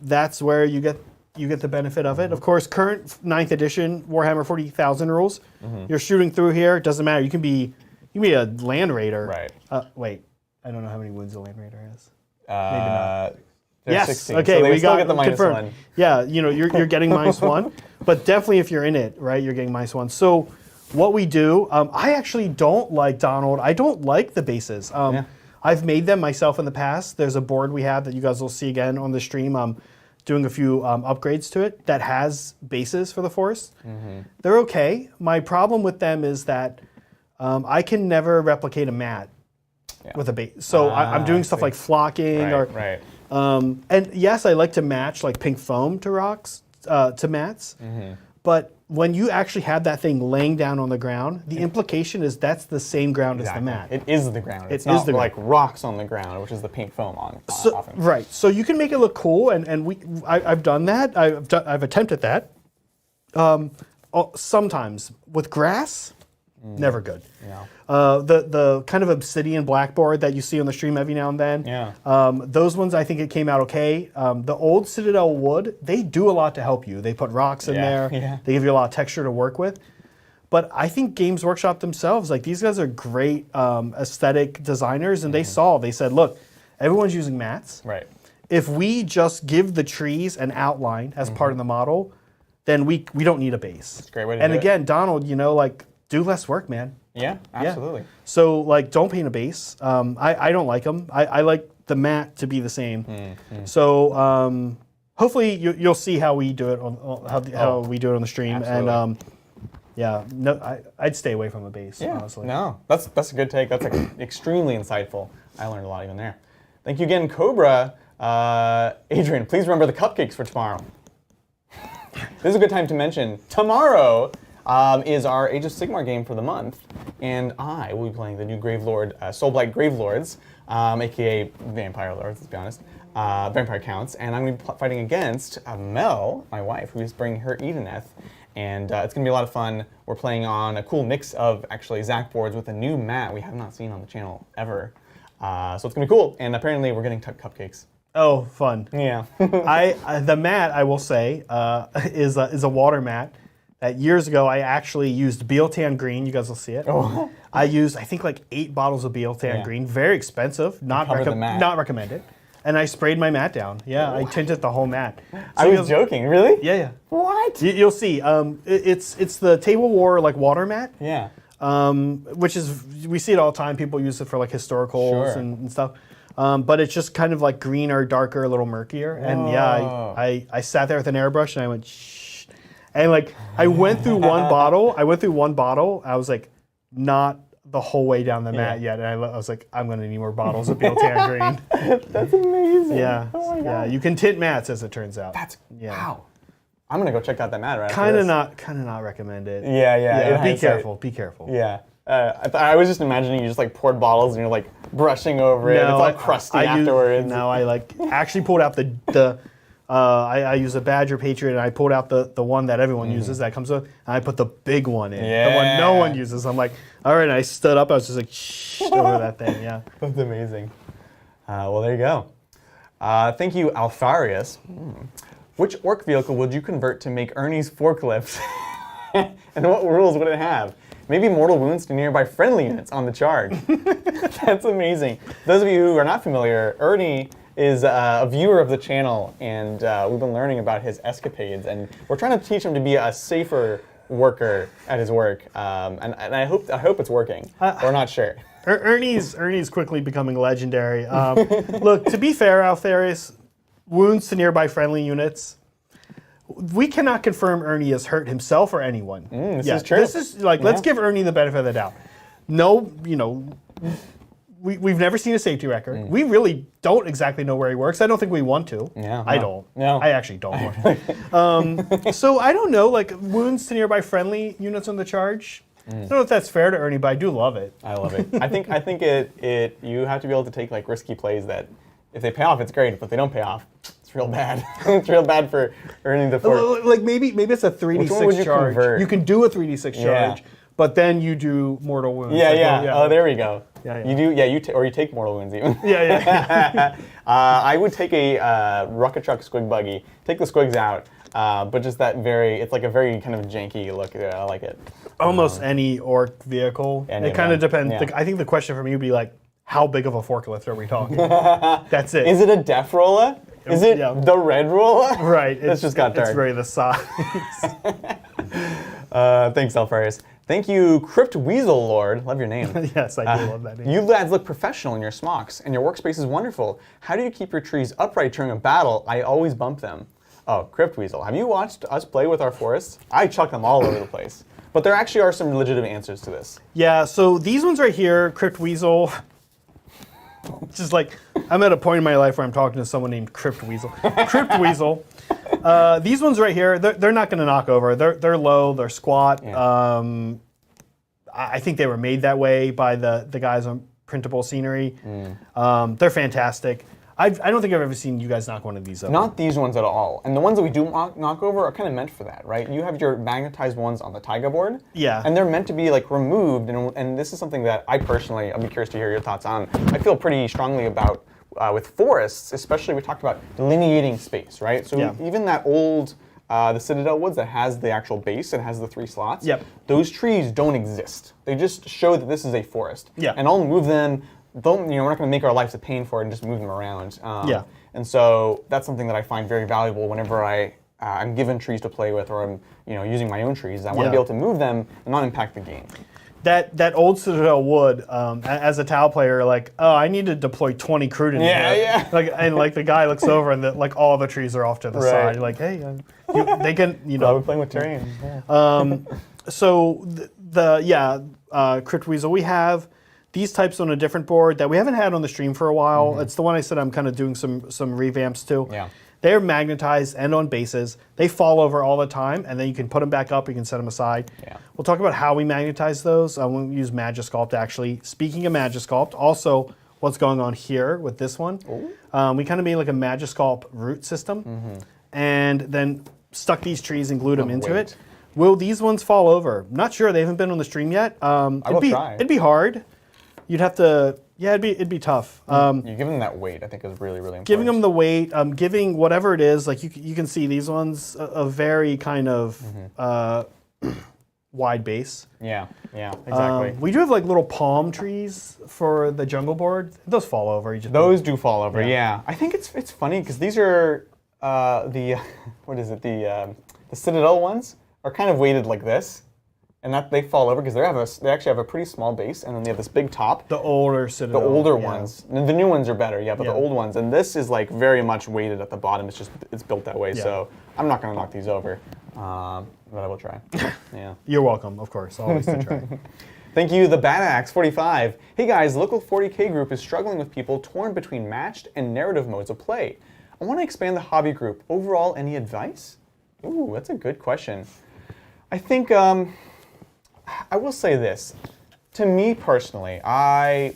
That's where you get the benefit of it. Of course, current 9th edition Warhammer 40,000 rules. You're shooting through here. It doesn't matter. You can be a land raider. Right. Wait, I don't know how many wounds a land raider has. They're Yes. 16, Okay. so they we still got get the minus confirmed. one. Yeah. You're getting -1, but definitely if you're in it, right, you're getting -1. So what we do, I actually don't like Donald. I don't like the bases. Yeah. I've made them myself in the past. There's a board we have that you guys will see again on the stream. Doing a few upgrades to it that has bases for the forest. They're okay. My problem with them is that I can never replicate a mat with a base. So I'm doing stuff like flocking Right. and yes, I like to match like pink foam to rocks, to mats. But when you actually have that thing laying down on the ground, the implication is that's the same ground as the mat. It is the ground. It's It is not the like rocks on the ground, which is the pink foam on often. Right. So you can make it look cool, and I've done that. I've attempted that. Sometimes with grass, never good. Yeah. The kind of obsidian blackboard that you see on the stream every now and then. Yeah. Those ones I think it came out okay. The old Citadel wood, they do a lot to help you. They put rocks in there. Yeah. They give you a lot of texture to work with. But I think Games Workshop themselves, like these guys are great aesthetic designers, and they said, look, everyone's using mats. Right. If we just give the trees an outline as part of the model, then we don't need a base. It's a great way to and do it. again, Donald, like do less work, man. Yeah, absolutely. So like, don't paint a base. I don't like them. I like the mat to be the same. So hopefully you'll see how we do it how we do it on the stream. Absolutely. And yeah, no, I'd stay away from a base, honestly. No, that's a good take. That's like extremely insightful. I learned a lot even there. Thank you again, Cobra. Adrian, please remember the cupcakes for tomorrow. This is a good time to mention tomorrow is our Age of Sigmar game for the month, and I will be playing the new Gravelord, Soulblight Gravelords, aka Vampire Lords, let's be honest, Vampire Counts, and I'm going to be fighting against Mel, my wife, who is bringing her Edeneth, and it's going to be a lot of fun. We're playing on a cool mix of actually Zach boards with a new mat we have not seen on the channel ever, so it's going to be cool, and apparently we're getting cupcakes. Oh, fun. Yeah. The mat, I will say, is a water mat. Years ago, I actually used Bealtan Green. You guys will see it. Oh. I used, I think, like 8 bottles of Bealtan Green. Very expensive. Not recommended. And I sprayed my mat down. Yeah, I tinted the whole mat. So I was joking. Really? Yeah, yeah. What? You'll see. It's the Table War like water mat. Yeah. Which is, we see it all the time. People use it for like historicals and stuff. But it's just kind of like greener, darker, a little murkier. And yeah, I sat there with an airbrush and I went, shh. And like, I went through one bottle. I was like, not the whole way down the mat yet. And I was like, I'm going to need more bottles of Bealtan Green. That's amazing. Yeah. Oh my God. Yeah. You can tint mats, as it turns out. Wow. I'm going to go check out that mat right Kind of after this. not recommended. Yeah. Be careful. Be careful. Yeah. I was just imagining you just like poured bottles and you're like brushing over it. It's all crusty afterwards. I like actually pulled out I use a Badger Patriot and I pulled out the one that everyone uses that comes with, and I put the big one in, the one no one uses. I'm like, all right, and I stood up, I was just like, shh, over that thing, yeah. That's amazing. Well, there you go. Thank you, Alfarius. Which orc vehicle would you convert to make Ernie's forklift? And what rules would it have? Maybe mortal wounds to nearby friendly units on the charge. That's amazing. Those of you who are not familiar, Ernie is a viewer of the channel, and we've been learning about his escapades, and we're trying to teach him to be a safer worker at his work, and I hope it's working. We're not sure. Ernie's quickly becoming legendary. Look, to be fair, Altharius, wounds to nearby friendly units. We cannot confirm Ernie has hurt himself or anyone. This is true. This is like, let's give Ernie the benefit of the doubt. No, we've never seen a safety record. We really don't exactly know where he works. I don't think we want to. Yeah, I don't. No. I actually don't want to. So I don't know, like wounds to nearby friendly units on the charge. I don't know if that's fair to Ernie, but I do love it. I love it. I think it you have to be able to take like risky plays that if they pay off, it's great. But if they don't pay off, it's real bad. It's real bad for earning the fork. Like maybe it's a 3d6 charge. Convert? You can do a 3d6 charge, but then you do mortal wounds. Yeah. Oh, there we go. Yeah. You do. Yeah. You take mortal wounds even. Yeah. I would take a rocket truck squig buggy. Take the squigs out, but just that it's like a very kind of janky look. I like it. Almost any orc vehicle. It kind of depends. Yeah. I think the question for me would be like, how big of a forklift are we talking? That's it. Is it a death roller? Is it the red roller? Right. That's just got dark. It's very the size. Thanks, Alfarius. Thank you, Crypt Weasel Lord. Love your name. Yes, I do love that name. You lads look professional in your smocks, and your workspace is wonderful. How do you keep your trees upright during a battle? I always bump them. Oh, Crypt Weasel. Have you watched us play with our forests? I chuck them all over the place. But there actually are some legitimate answers to this. Yeah, so these ones right here, Crypt Weasel. Just like, I'm at a point in my life where I'm talking to someone named Crypt Weasel. Crypt Weasel. These ones right here, they're not going to knock over. They're low, they're squat. Yeah. I think they were made that way by the guys on Printable Scenery. They're fantastic. I don't think I've ever seen you guys knock one of these over. Not these ones at all. And the ones that we do knock over are kind of meant for that, right? You have your magnetized ones on the Taiga board. Yeah. And they're meant to be like removed. And this is something that I personally, I'd be curious to hear your thoughts on. I feel pretty strongly about with forests, especially we talked about delineating space, right? So even that old, the Citadel woods that has the actual base and has the 3 slots, those trees don't exist. They just show that this is a forest. Yeah. And I'll move them. We're not going to make our lives a pain for it and just move them around. And so that's something that I find very valuable whenever I'm given trees to play with or I'm using my own trees. I want to be able to move them and not impact the game. that old Citadel would, as a Tau player, like, oh, I need to deploy 20 crude in Yeah, here. yeah. Like, and like the guy looks over and like all the trees are off to the Right. side. You're like, hey, they can, Well, we're playing with terrain. Yeah. So Crypt Weasel, we have these types on a different board that we haven't had on the stream for a while. It's the one I said I'm kind of doing some revamps to. Yeah. They're magnetized and on bases. They fall over all the time, and then you can put them back up. You can set them aside. Yeah. We'll talk about how we magnetize those. We use Magisculpt, actually. Speaking of Magisculpt, also what's going on here with this one. We kind of made like a Magisculpt root system, and then stuck these trees and glued them into weight. it. Will these ones fall over? Not sure. They haven't been on the stream yet. will try. It'd be hard. You'd have to. Yeah, it'd be tough. You give them that weight, I think, is really, really important. Giving them the weight, giving whatever it is, like you can see these ones, a very kind of wide base. Yeah, exactly. We do have like little palm trees for the jungle board. Those fall over. You just Those do fall over, yeah. I think it's funny because these are the Citadel ones are kind of weighted like this, and that they fall over because they actually have a pretty small base, and then they have this big top. The older The Citadel. older yeah. ones, the new ones are better, but Yeah. the old ones, and this is like very much weighted at the bottom. It's built that way, Yeah. so I'm not going to knock these over, but I will try. Yeah. You're welcome, of course. Always to try. Thank you, the Badaxe 45. Hey guys, local 40K group is struggling with people torn between matched and narrative modes of play. I want to expand the hobby group. Overall, any advice? Ooh, that's a good question. I think I will say this. To me personally, I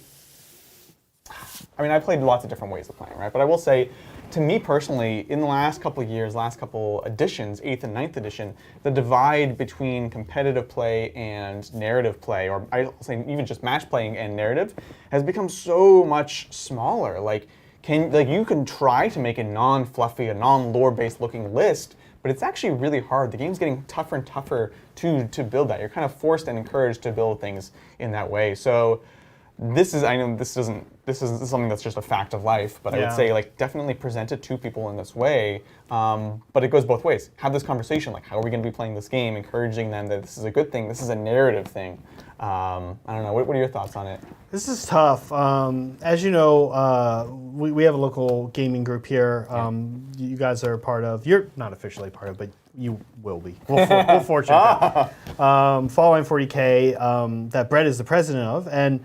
played lots of different ways of playing, right? But I will say, to me personally, in the last couple of years, last couple editions, 8th and 9th edition, the divide between competitive play and narrative play, or I'll say even just match playing and narrative, has become so much smaller. Like you can try to make a non-fluffy, a non-lore-based looking list, but it's actually really hard. The game's getting tougher and tougher to build that. You're kind of forced and encouraged to build things in that way. So I know this is something that's just a fact of life, but I would say like definitely present it to people in this way. But it goes both ways. Have this conversation, like how are we going to be playing this game, encouraging them that this is a good thing, this is a narrative thing. I don't know, what are your thoughts on it? This is tough. As you know, we have a local gaming group here. You guys are a part of. You're not officially part of, but you will be. We'll fortune. Following 40K, that Brett is the president of, and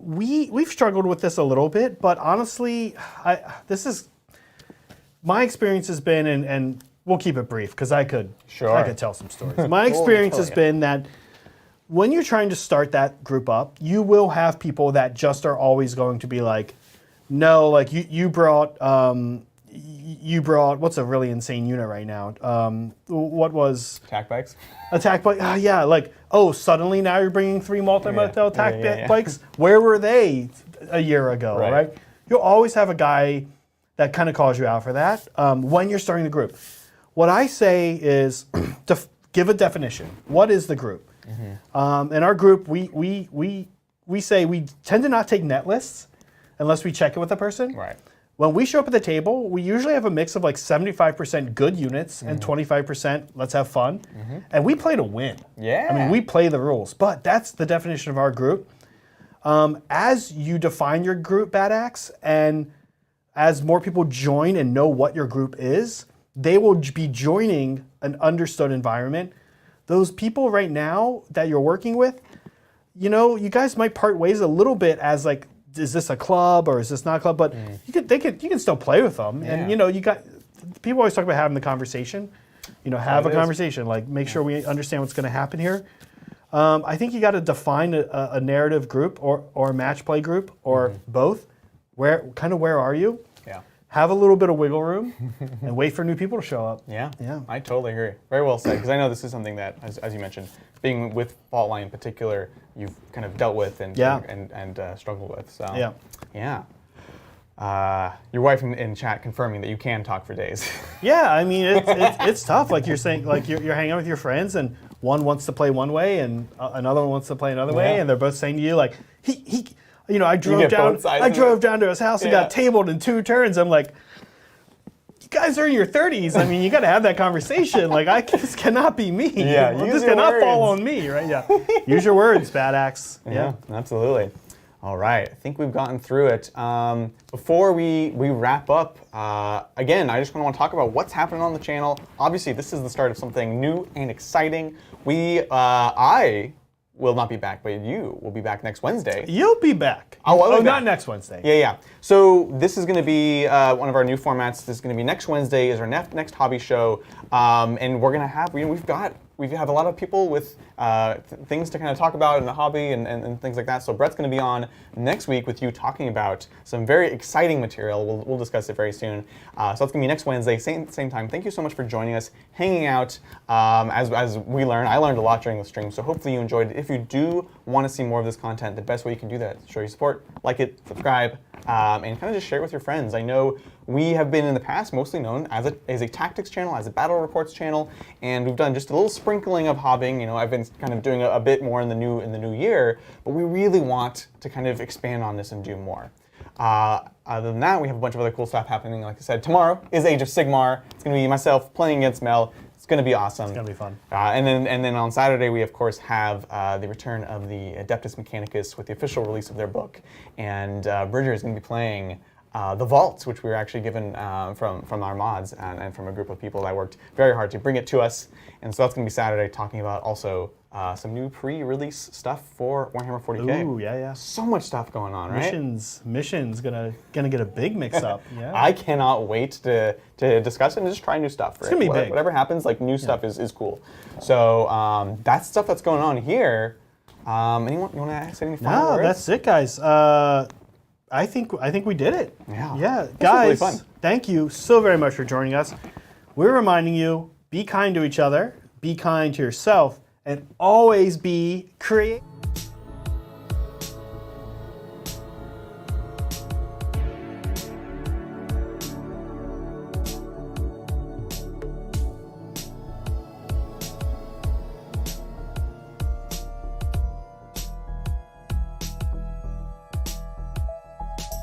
we've struggled with this a little bit. But honestly, my experience has been, and we'll keep it brief because I could tell some stories. My experience has been that when you're trying to start that group up, you will have people that just are always going to be like, no, like you brought what's a really insane unit right now? What was Attack bikes? attack bike? Yeah, like suddenly now you're bringing 3 multi-model attack bikes. Where were they a year ago? Right? You'll always have a guy that kind of calls you out for that when you're starting the group. What I say is to give a definition. What is the group? In our group, we say we tend to not take net lists unless we check it with a person. Right. When we show up at the table, we usually have a mix of like 75% good units and 25% let's have fun. And we play to win. Yeah. I mean, we play the rules, but that's the definition of our group. As you define your group, Badaxe, and as more people join and know what your group is, they will be joining an understood environment. Those people right now that you're working with, you guys might part ways a little bit as like, is this a club or is this not a club? But you can still play with them. And you got people always talk about having the conversation. Have a conversation. Like make sure we understand what's going to happen here. I think you got to define a narrative group or a match play group or both. Where are you? Yeah. Have a little bit of wiggle room and wait for new people to show up. Yeah, Yeah. I totally agree. Very well said, because I know this is something that, as you mentioned, being with Faultline in particular, you've kind of dealt with and struggled with. So yeah. Your wife in chat confirming that you can talk for days. Yeah, I mean it's tough. Like you're saying, like you're hanging out with your friends, and one wants to play one way, and another one wants to play another way, and they're both saying to you like he. I drove down to his house and got tabled in 2 turns. I'm like, guys are in your 30s. I mean, you got to have that conversation. Like, this cannot be me. Yeah, use this your cannot words. fall on me, right? Yeah. Use your words, Bad Axe. Yeah, absolutely. All right, I think we've gotten through it. Before we wrap up, again, I just want to talk about what's happening on the channel. Obviously, this is the start of something new and exciting. I will not be back, but you will be back next Wednesday. You'll be back. I'll be not back. next Wednesday. Yeah. So this is going to be one of our new formats. This is going to be next Wednesday is our next hobby show, and we're going to have we have a lot of people with things to kind of talk about in the hobby and things like that. So Brett's going to be on next week with you talking about some very exciting material. We'll discuss it very soon. So that's going to be next Wednesday, same time. Thank you so much for joining us, hanging out. As we learn, I learned a lot during the stream. So hopefully you enjoyed it. If you do want to see more of this content, the best way you can do that is show your support, like it, subscribe, and kind of just share it with your friends. I know we have been in the past mostly known as a tactics channel, as a battle reports channel, and we've done just a little sprinkling of hobbying. You know, I've been kind of doing a bit more in the new year, but we really want to kind of expand on this and do more. Other than that, we have a bunch of other cool stuff happening. Like I said, tomorrow is Age of Sigmar. It's going to be myself playing against Mel. It's going to be awesome. It's going to be fun. And then on Saturday, we of course have the return of the Adeptus Mechanicus with the official release of their book. And Bridger is going to be playing the Vault, which we were actually given from our mods and from a group of people that worked very hard to bring it to us. And so that's going to be Saturday, talking about also some new pre-release stuff for Warhammer 40K. Ooh, yeah. So much stuff going on, right? Mission's gonna get a big mix-up. Yeah. I cannot wait to discuss it and just try new stuff. It's gonna be big. Whatever happens, like new stuff is cool. So that's stuff that's going on here. Anyone you want to say any final words? No, that's it, guys. I think we did it. Yeah. Guys, really fun. Thank you so very much for joining us. We're reminding you, be kind to each other, be kind to yourself, and always be creative.